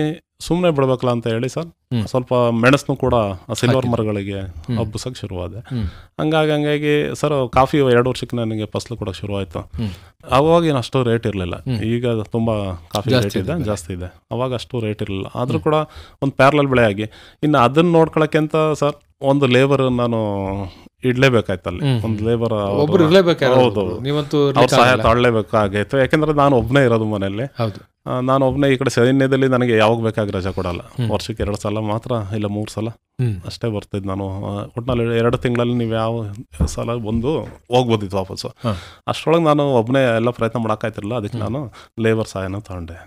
ಸುಮ್ಮನೆ ಬಿಡ್ಬೇಕಲ್ಲ ಅಂತ ಹೇಳಿ ಸರ್ ಸ್ವಲ್ಪ ಮೆಣಸನ್ನು ಕೂಡ ಸಿಲ್ವರ್ ಮರಗಳಿಗೆ ಹಬ್ಬಿಸೋಕೆ ಶುರುವಾದೆ. ಹಂಗಾಗಿ ಸರ್ ಕಾಫಿ 2 ವರ್ಷಕ್ಕೆ ನನಗೆ ಫಸಲು ಕೊಡೋಕೆ ಶುರುವಾಯಿತು. ಅವಾಗ ಏನು ಅಷ್ಟು ರೇಟ್ ಇರಲಿಲ್ಲ. ಈಗ ತುಂಬ ಕಾಫಿ ರೇಟ್ ಇದೆ, ಜಾಸ್ತಿ ಇದೆ. ಅವಾಗ ಅಷ್ಟು ರೇಟ್ ಇರಲಿಲ್ಲ. ಆದರೂ ಕೂಡ ಒಂದು ಪ್ಯಾರಲಲ್ ಬೆಳೆ ಆಗಿ ಇನ್ನು ಅದನ್ನು ನೋಡ್ಕೊಳಕ್ಕೆ ಅಂತ ಸರ್ ಒಂದು ಲೇಬರ್ ನಾನು ಇಡ್ಲೇಬೇಕಾಯ್ತಲ್ಲಿ. ಒಂದು ಲೇಬರ್ ಹೌದು, ಅವ್ರ ಸಹಾಯ ತಗೊಳ್ಳೇಬೇಕಾಗಿತ್ತು. ಯಾಕೆಂದ್ರೆ ನಾನು ಒಬ್ಬನೇ ಇರೋದು ಮನೆಯಲ್ಲಿ. ನಾನು ಒಬ್ಬನೇ ಈ ಕಡೆ ಸೈನ್ಯದಲ್ಲಿ ನನಗೆ ಯಾವಾಗ ಬೇಕಾಗಿ ರಜೆ ಕೊಡಲ್ಲ. ವರ್ಷಕ್ಕೆ 2 ಸಲ ಮಾತ್ರ, ಇಲ್ಲ 3 ಸಲ ಅಷ್ಟೇ ಬರ್ತಿದ್ದು ನಾನು. ಒಟ್ಟಿನಲ್ಲಿ 2 ತಿಂಗಳಲ್ಲಿ ನೀವು ಯಾವ ಸಲ ಬಂದು ಹೋಗ್ಬೋದಿತ್ತು ವಾಪಸ್ಸು. ಅಷ್ಟರೊಳಗೆ ನಾನು ಒಬ್ಬನೇ ಎಲ್ಲ ಪ್ರಯತ್ನ ಮಾಡೋಕ್ಕಾಯ್ತಿರಲಿಲ್ಲ. ಅದಕ್ಕೆ ನಾನು ಲೇಬರ್ ಸಹಾಯನ ತಗೊಂಡೆ.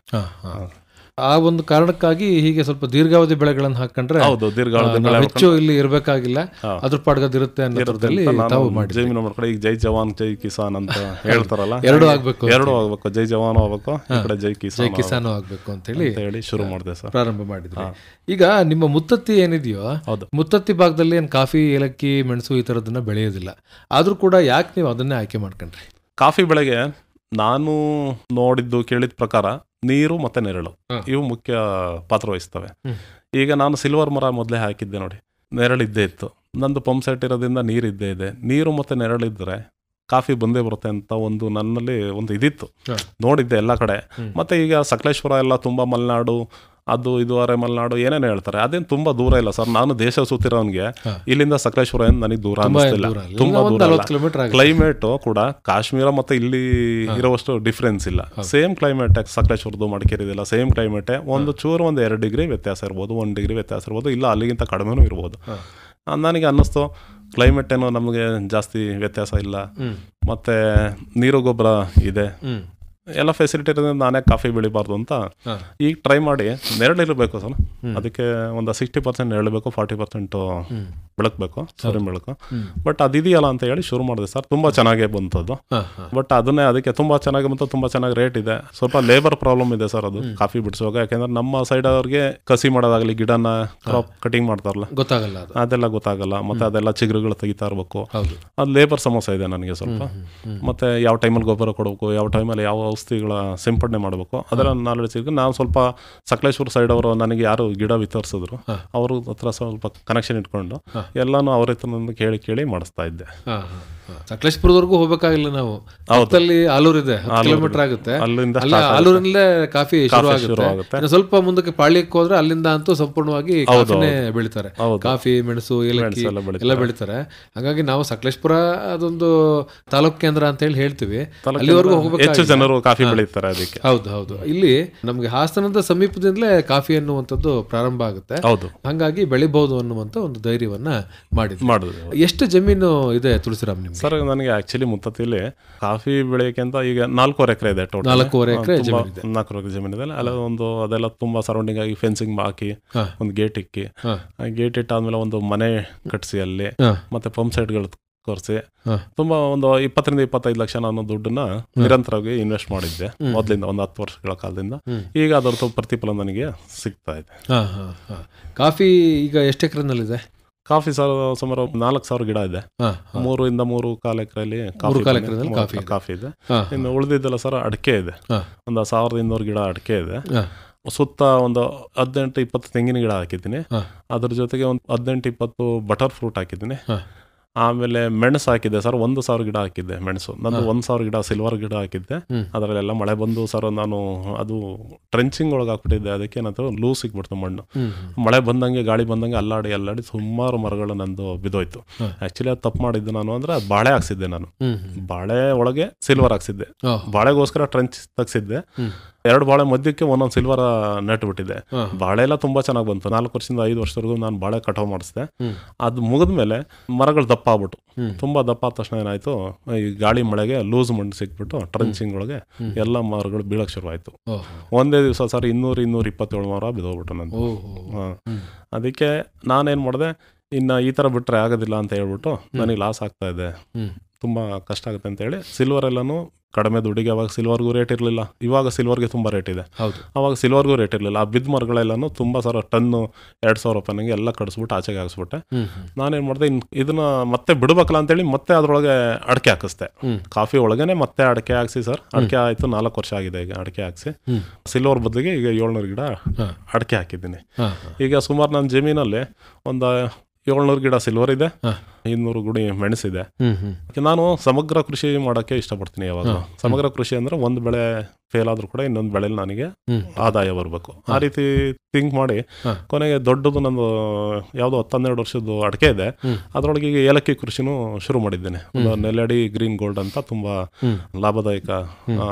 ಆ ಒಂದು ಕಾರಣಕ್ಕಾಗಿ ಹೀಗೆ ಸ್ವಲ್ಪ ದೀರ್ಘಾವಧಿ ಬೆಳೆಗಳನ್ನು ಹಾಕೊಂಡ್ರೆ ಹೌದು, ದೀರ್ಘಾವಧಿ ನಾವು ಹೆಚ್ಚು ಇಲ್ಲಿ ಇರಬೇಕಾಗಿಲ್ಲ, ಅದ್ರ ಪಾಡ್ಗದಿರುತ್ತೆ ಅನ್ನೋದ್ರಲ್ಲಿ ತಾವು ಮಾಡಿ ಜಮೀನು ಮಾಡ್ಕೊಂಡು ಈಗ ಜೈ ಜವಾನ್ ಜೈ ಕಿಸಾನ್ ಅಂತ ಹೇಳ್ತಾರಲ್ಲ, ಎರಡೂ ಆಗ್ಬೇಕು, ಜೈ ಜವಾನ್ ಆಗ್ಬೇಕು, ಈ ಕಡೆ ಜೈ ಕಿಸಾನು ಆಗ್ಬೇಕು ಅಂತ ಹೇಳಿ ಶುರು ಮಾಡಿದೆ ಸರ್, ಪ್ರಾರಂಭ ಮಾಡಿದ್ವಿ. ಈಗ ನಿಮ್ಮ ಮುತ್ತತ್ತಿ ಏನಿದೆಯೋ, ಮುತ್ತತ್ತಿ ಭಾಗದಲ್ಲಿ ಏನು ಕಾಫಿ, ಏಲಕ್ಕಿ, ಮೆಣಸು ಈ ತರದನ್ನ ಬೆಳೆಯೋದಿಲ್ಲ, ಆದ್ರೂ ಕೂಡ ಯಾಕೆ ನೀವು ಅದನ್ನೇ ಆಯ್ಕೆ ಮಾಡ್ಕೊಂಡ್ರಿ? ಕಾಫಿ ಬೆಳೆಗೆ ನಾನು ನೋಡಿದ್ದು ಕೇಳಿದ ಪ್ರಕಾರ ನೀರು ಮತ್ತೆ ನೆರಳು ಇವು ಮುಖ್ಯ ಪಾತ್ರ ವಹಿಸ್ತವೆ. ಈಗ ನಾನು ಸಿಲ್ವರ್ ಮರ ಮೊದಲೇ ಹಾಕಿದ್ದೆ ನೋಡಿ, ನೆರಳಿದ್ದೇ ಇತ್ತು. ನಂದು ಪಂಪ್ ಸೆಟ್ ಇರೋದ್ರಿಂದ ನೀರು ಇದ್ದೇ ಇದೆ. ನೀರು ಮತ್ತೆ ನೆರಳಿದ್ರೆ ಕಾಫಿ ಬಂದೇ ಬರುತ್ತೆ ಅಂತ ಒಂದು ನನ್ನಲ್ಲಿ ಒಂದು ಇದಿತ್ತು, ನೋಡಿದ್ದೆ ಎಲ್ಲ ಕಡೆ. ಮತ್ತೆ ಈಗ ಸಕಲೇಶ್ವರ ಎಲ್ಲ ತುಂಬಾ ಮಲೆನಾಡು, ಅದು ಇದು ಮಲೆನಾಡು ಏನೇನು ಹೇಳ್ತಾರೆ, ಅದೇನು ತುಂಬಾ ದೂರ ಇಲ್ಲ ಸರ್. ನಾನು ದೇಶ ಸುತ್ತಿರೋನ್ಗೆ ಇಲ್ಲಿಂದ ಸಕಲೇಶ್ವರ ಏನು ನನಗೆ ದೂರ ಅನಿಸ್ತಿಲ್ಲ, ತುಂಬಾ ದೂರ. ಕ್ಲೈಮೇಟು ಕೂಡ ಕಾಶ್ಮೀರ ಮತ್ತೆ ಇಲ್ಲಿ ಇರೋವಷ್ಟು ಡಿಫ್ರೆನ್ಸ್ ಇಲ್ಲ. ಸೇಮ್ ಕ್ಲೈಮೇಟ್, ಸಕಲೇಶ್ವರದ್ದು ಮಡಿಕೇರಿದೆಲ್ಲ ಸೇಮ್ ಕ್ಲೈಮೇಟೇ. ಒಂದು 2 ಡಿಗ್ರಿ ವ್ಯತ್ಯಾಸ ಇರ್ಬೋದು, 1 ಡಿಗ್ರಿ ವ್ಯತ್ಯಾಸ ಇರ್ಬೋದು, ಇಲ್ಲ ಅಲ್ಲಿಗಿಂತ ಕಡಿಮೆನೂ ಇರ್ಬೋದು. ನನಗೆ ಅನ್ನಿಸ್ತು ಕ್ಲೈಮೇಟ್ ಏನೋ ನಮಗೆ ಜಾಸ್ತಿ ವ್ಯತ್ಯಾಸ ಇಲ್ಲ, ಮತ್ತೆ ನೀರು ಗೊಬ್ಬರ ಇದೆ, ಎಲ್ಲ ಫೆಸಿಲಿಟಿ ಇರೋದ್ರಿಂದ ನಾನೇ ಕಾಫಿ ಬೆಳಿಬಾರ್ದು ಅಂತ ಈಗ ಟ್ರೈ ಮಾಡಿ ನೆರಳಿರಬೇಕು ಸರ್. ಅದಕ್ಕೆ ಒಂದು 60% ನೆರಳಬೇಕು, 40% ಬೆಳಕಬೇಕು, ಸೂರ್ಯನ ಬೆಳಕು. ಬಟ್ ಅದಿದೆಯಲ್ಲ ಅಂತ ಹೇಳಿ ಶುರು ಮಾಡಿದೆ ಸರ್. ತುಂಬಾ ಚೆನ್ನಾಗೇ ಬಂತದ್ದು. ಬಟ್ ಅದಕ್ಕೆ ತುಂಬಾ ಚೆನ್ನಾಗಿ ಬಂತು, ತುಂಬಾ ಚೆನ್ನಾಗಿ ರೇಟ್ ಇದೆ. ಸ್ವಲ್ಪ ಲೇಬರ್ ಪ್ರಾಬ್ಲಮ್ ಇದೆ ಸರ್ ಅದು ಕಾಫಿ ಬಿಡಿಸುವಾಗ. ಯಾಕೆಂದ್ರೆ ನಮ್ಮ ಸೈಡ್ ಅವ್ರಿಗೆ ಕಸಿ ಮಾಡೋದಾಗ್ಲಿ, ಗಿಡನ ಕ್ರಾಪ್ ಕಟಿಂಗ್ ಮಾಡ್ತಾರಲ್ಲ, ಗೊತ್ತಾಗಲ್ಲ, ಅದೆಲ್ಲ ಗೊತ್ತಾಗಲ್ಲ. ಮತ್ತೆ ಅದೆಲ್ಲ ಚಿಗುರುಗಳು ತೆಗಿತಾ ಇರ್ಬೇಕು, ಅದು ಲೇಬರ್ ಸಮಸ್ಯೆ ಇದೆ ನನಗೆ ಸ್ವಲ್ಪ. ಮತ್ತೆ ಯಾವ ಟೈಮಲ್ಲಿ ಗೊಬ್ಬರ ಕೊಡಬೇಕು, ಯಾವ ಟೈಮಲ್ಲಿ ಯಾವ ಔಷಧಿಗಳ ಸಿಂಪಡಣೆ ಮಾಡಬೇಕು, ಅದೆಲ್ಲ ನಾಲೆಡ್ಜ್ ಸಿಗುತ್ತೆ. ನಾವು ಸ್ವಲ್ಪ ಸಕಲೇಶ್ವರ ಸೈಡ್ ಅವರು ನನಗೆ ಯಾರು ಗಿಡ ವಿತರಿಸಿದ್ರು ಅವ್ರ ಹತ್ರ ಸ್ವಲ್ಪ ಕನೆಕ್ಷನ್ ಇಟ್ಕೊಂಡು ಎಲ್ಲಾನು ಅವ್ರ ಹತ್ರ ಕೇಳಿ ಮಾಡಿಸ್ತಾ ಇದ್ದೆ. ಸಕಲೇಶ್ಪುರದವರೆಗೂ ಹೋಗ್ಬೇಕಾಗಿಲ್ಲ ನಾವು, ಅಲ್ಲಿ ಆಲೂರು ಇದೆ, 10 ಕಿಲೋಮೀಟರ್ ಆಗುತ್ತೆ. ಆಲೂರಿನಲ್ಲೇ ಕಾಫಿ ಶುರು ಆಗುತ್ತೆ. ಸ್ವಲ್ಪ ಮುಂದಕ್ಕೆ ಪಾಳ್ಯಕ್ಕೆ ಹೋದ್ರೆ ಅಲ್ಲಿಂದ ಅಂತೂ ಸಂಪೂರ್ಣವಾಗಿ ಕಾಫಿನೇ ಬೆಳಿತಾರೆ. ಕಾಫಿ, ಮೆಣಸು, ಏಲಕ್ಕಿ ಎಲ್ಲ ಬೆಳಿತಾರೆ. ಹಾಗಾಗಿ ನಾವು ಸಕಲೇಶ್ಪುರ ಅದೊಂದು ತಾಲೂಕ್ ಕೇಂದ್ರ ಅಂತ ಹೇಳಿ ಹೇಳ್ತೀವಿ, ಅಲ್ಲಿವರೆಗೂ ಹೋಗ್ಬೇಕು, ಜನರು ಕಾಫಿ ಬೆಳೀತಾರೆ ಅದಕ್ಕೆ. ಹೌದು, ಇಲ್ಲಿ ನಮ್ಗೆ ಹಾಸನದ ಸಮೀಪದಿಂದಲೇ ಕಾಫಿ ಅನ್ನುವಂಥದ್ದು ಪ್ರಾರಂಭ ಆಗುತ್ತೆ. ಹಾಗಾಗಿ ಬೆಳಿಬಹುದು ಅನ್ನುವಂಥ ಒಂದು ಧೈರ್ಯವನ್ನ ಮಾಡಿದ್ರು. ಎಷ್ಟು ಜಮೀನು ಇದೆ ತುಳಸಿರಾಮ್ ನಿಮ್ಗೆ? ಸರ್ ನನಗೆ ಆಕ್ಚುಲಿ ಮುತ್ತತ್ತಿಲಿ ಕಾಫಿ ಬೆಳೆಯಕ್ಕೆ ಅಂತ ಈಗ 4.5 ಎಕರೆ ಇದೆ. ಟೋಟಲ್ 4.5 ಎಕರೆ 4 ಎಕರೆ ಜಮೀನಿದೆ. ಅದೆಲ್ಲ ತುಂಬಾ ಸರೌಂಡಿಂಗ್ ಆಗಿ ಫೆನ್ಸಿಂಗ್ ಹಾಕಿ ಒಂದು ಗೇಟ್ ಇಕ್ಕಿ, ಗೇಟ್ ಇಟ್ಟಾದ್ಮೇಲೆ ಒಂದು ಮನೆ ಕಟ್ಸಿ ಅಲ್ಲಿ, ಮತ್ತೆ ಪಂಪ್ ಸೆಟ್ಗಳು ಕೊರ್ಸಿ ತುಂಬಾ ಒಂದು 20-25 ಲಕ್ಷ ನಾನು ದುಡ್ಡನ್ನ ನಿರಂತರವಾಗಿ ಇನ್ವೆಸ್ಟ್ ಮಾಡಿದ್ದೆ ಮೊದಲಿಂದ, ಒಂದು 10 ವರ್ಷಗಳ ಕಾಲದಿಂದ. ಈಗ ಅದರ ಪ್ರತಿಫಲ ನನಗೆ ಸಿಗ್ತಾ ಇದೆ. ಕಾಫಿ ಈಗ ಎಷ್ಟು ಎಕರೆನಲ್ಲಿದೆ? ಕಾಫಿ ಸುಮಾರು 4,000 ಗಿಡ ಇದೆ. 3-3.25 ಎಕರೆಯಲ್ಲಿ ಕಾಫಿ ಇದೆ. ಇನ್ನು ಉಳಿದಿದ್ದೆಲ್ಲ ಸರ್ ಅಡಿಕೆ ಇದೆ, ಒಂದು 1,200 ಗಿಡ ಅಡಿಕೆ ಇದೆ. ಸುತ್ತ ಒಂದು 18-20 ತೆಂಗಿನ ಗಿಡ ಹಾಕಿದ್ದೀನಿ. ಅದ್ರ ಜೊತೆಗೆ ಒಂದು 18-20 ಬಟರ್ ಫ್ರೂಟ್ ಹಾಕಿದ್ದೀನಿ. ಆಮೇಲೆ ಮೆಣಸು ಹಾಕಿದ್ದೆ ಸರ್, 1,000 ಗಿಡ ಹಾಕಿದ್ದೆ ಮೆಣಸು. ನಂದು 1,000 ಗಿಡ ಸಿಲ್ವರ್ ಗಿಡ ಹಾಕಿದ್ದೆ. ಅದರಲ್ಲೆಲ್ಲ ಮಳೆ ಬಂದು ಸರ್ ನಾನು ಅದು ಟ್ರೆಂಚಿಂಗ್ ಒಳಗೆ ಹಾಕ್ಬಿಟ್ಟಿದ್ದೆ. ಅದಕ್ಕೆ ಏನಾದ್ರು ಲೂಸ್ ಸಿಕ್ಬಿಡ್ತು ಮಣ್ಣು. ಮಳೆ ಬಂದಂಗೆ, ಗಾಳಿ ಬಂದಂಗೆ ಅಲ್ಲಾಡಿ ಸುಮಾರು ಮರಗಳು ನಂದು ಬಿದ್ದೋಯ್ತು. ಆಕ್ಚುಲಿ ಅದು ತಪ್ಪು ಮಾಡಿದ್ದು ನಾನು ಅಂದ್ರೆ ಅದು ಬಾಳೆ ಹಾಕ್ಸಿದ್ದೆ. ನಾನು ಬಾಳೆ ಒಳಗೆ ಸಿಲ್ವರ್ ಹಾಕ್ಸಿದ್ದೆ. ಬಾಳೆಗೋಸ್ಕರ ಟ್ರೆಂಚ್ ತೆಗ್ಸಿದ್ದೆ. 2 ಬಾಳೆ ಮಧ್ಯಕ್ಕೆ ಒಂದೊಂದು ಸಿಲ್ವರ್ ನೆಟ್ ಬಿಟ್ಟಿದೆ. ಬಾಳೆ ಎಲ್ಲ ತುಂಬಾ ಚೆನ್ನಾಗಿ ಬಂತು. 4 ವರ್ಷದಿಂದ 5 ವರ್ಷದವರೆಗೂ ನಾನು ಬಾಳೆ ಕಟಾವ್ ಮಾಡಿಸಿದೆ. ಅದು ಮುಗಿದ್ಮೇಲೆ ಮರಗಳು ದಪ್ಪ ಆಗ್ಬಿಟ್ಟು, ತುಂಬಾ ದಪ್ಪ ಆದ ತಕ್ಷಣ ಏನಾಯ್ತು, ಈ ಗಾಳಿ ಮಳೆಗೆ ಲೂಸ್ ಮಣ್ಣು ಸಿಕ್ಬಿಟ್ಟು ಟ್ರೆಂಚಿಂಗ್ ಒಳಗೆ ಎಲ್ಲ ಮರಗಳು ಬೀಳಕ್ ಶುರು ಆಯ್ತು. ಒಂದೇ ದಿವಸ ಸರ್ 227 ಮರ ಬಿದ್ದೋಗ್ಬಿಟ್ಟು ನಂದು. ಅದಕ್ಕೆ ನಾನೇನ್ ಮಾಡಿದೆ, ಇನ್ನು ಈ ತರ ಬಿಟ್ರೆ ಆಗೋದಿಲ್ಲ ಅಂತ ಹೇಳ್ಬಿಟ್ಟು ನನಗೆ ಲಾಸ್ ಆಗ್ತಾ ಇದೆ, ತುಂಬಾ ಕಷ್ಟ ಆಗುತ್ತೆ ಅಂತ ಹೇಳಿ ಸಿಲ್ವರ್ ಎಲ್ಲಾನು ಕಡಿಮೆ ದುಡ್ಡಿಗೆ, ಅವಾಗ ಸಿಲ್ವರ್ಗೂ ರೇಟ್ ಇರಲಿಲ್ಲ. ಇವಾಗ ಸಿಲ್ವರ್ಗೆ ತುಂಬ ರೇಟ್ ಇದೆ. ಅವಾಗ ಸಿಲ್ವರ್ಗೂ ರೇಟ್ ಇರಲಿಲ್ಲ. ಆ ಬಿದ್ದ ಮರಗಳೆಲ್ಲನೂ ತುಂಬ ಸರ್ ಟನ್ನು 2,000 ರೂಪಾಯಿನಂಗೆ ಎಲ್ಲ ಕಡಿಸ್ಬಿಟ್ಟು ಆಚೆಗೆ ಹಾಕಿಸ್ಬಿಟ್ಟೆ. ನಾನೇನು ಮಾಡಿದೆ, ಇದನ್ನ ಮತ್ತೆ ಬಿಡ್ಬೇಕಲ್ಲ ಅಂತೇಳಿ ಮತ್ತೆ ಅದರೊಳಗೆ ಅಡಿಕೆ ಹಾಕಿಸ್ದೆ. ಕಾಫಿ ಒಳಗೇನೆ ಮತ್ತೆ ಅಡಿಕೆ ಹಾಕ್ಸಿ ಸರ್. ಅಡಿಕೆ ಆಯಿತು, 4 ವರ್ಷ ಆಗಿದೆ ಈಗ ಅಡಿಕೆ ಹಾಕ್ಸಿ. ಸಿಲ್ವರ್ ಬದಲಿಗೆ ಈಗ 700 ಗಿಡ ಅಡಿಕೆ ಹಾಕಿದ್ದೀನಿ. ಈಗ ಸುಮಾರು ನನ್ನ ಜಮೀನಲ್ಲಿ ಒಂದು 700 ಗಿಡ ಸಿಲ್ವರ್ ಇದೆ, 200 ಗುಡಿ ಮೆಣಸಿದೆ. ನಾನು ಸಮಗ್ರ ಕೃಷಿ ಮಾಡೋಕ್ಕೆ ಇಷ್ಟಪಡ್ತೀನಿ. ಯಾವಾಗ ಸಮಗ್ರ ಕೃಷಿ ಅಂದ್ರೆ ಒಂದು ಬೆಳೆ ಫೇಲ್ ಆದ್ರೂ ಕೂಡ ಇನ್ನೊಂದು ಬೆಳೆಯಲ್ಲಿ ನನಗೆ ಆದಾಯ ಬರಬೇಕು. ಆ ರೀತಿ ಥಿಂಕ್ ಮಾಡಿ ಕೊನೆಗೆ ದೊಡ್ಡದು ನಂದು ಯಾವುದೋ 10-12 ವರ್ಷದ್ದು ಅಡಿಕೆ ಇದೆ. ಅದರೊಳಗೆ ಈಗ ಏಲಕ್ಕಿ ಕೃಷಿನೂ ಶುರು ಮಾಡಿದ್ದೇನೆ. ನೆಲಡಿ ಗ್ರೀನ್ ಗೋಲ್ಡ್ ಅಂತ ತುಂಬಾ ಲಾಭದಾಯಕ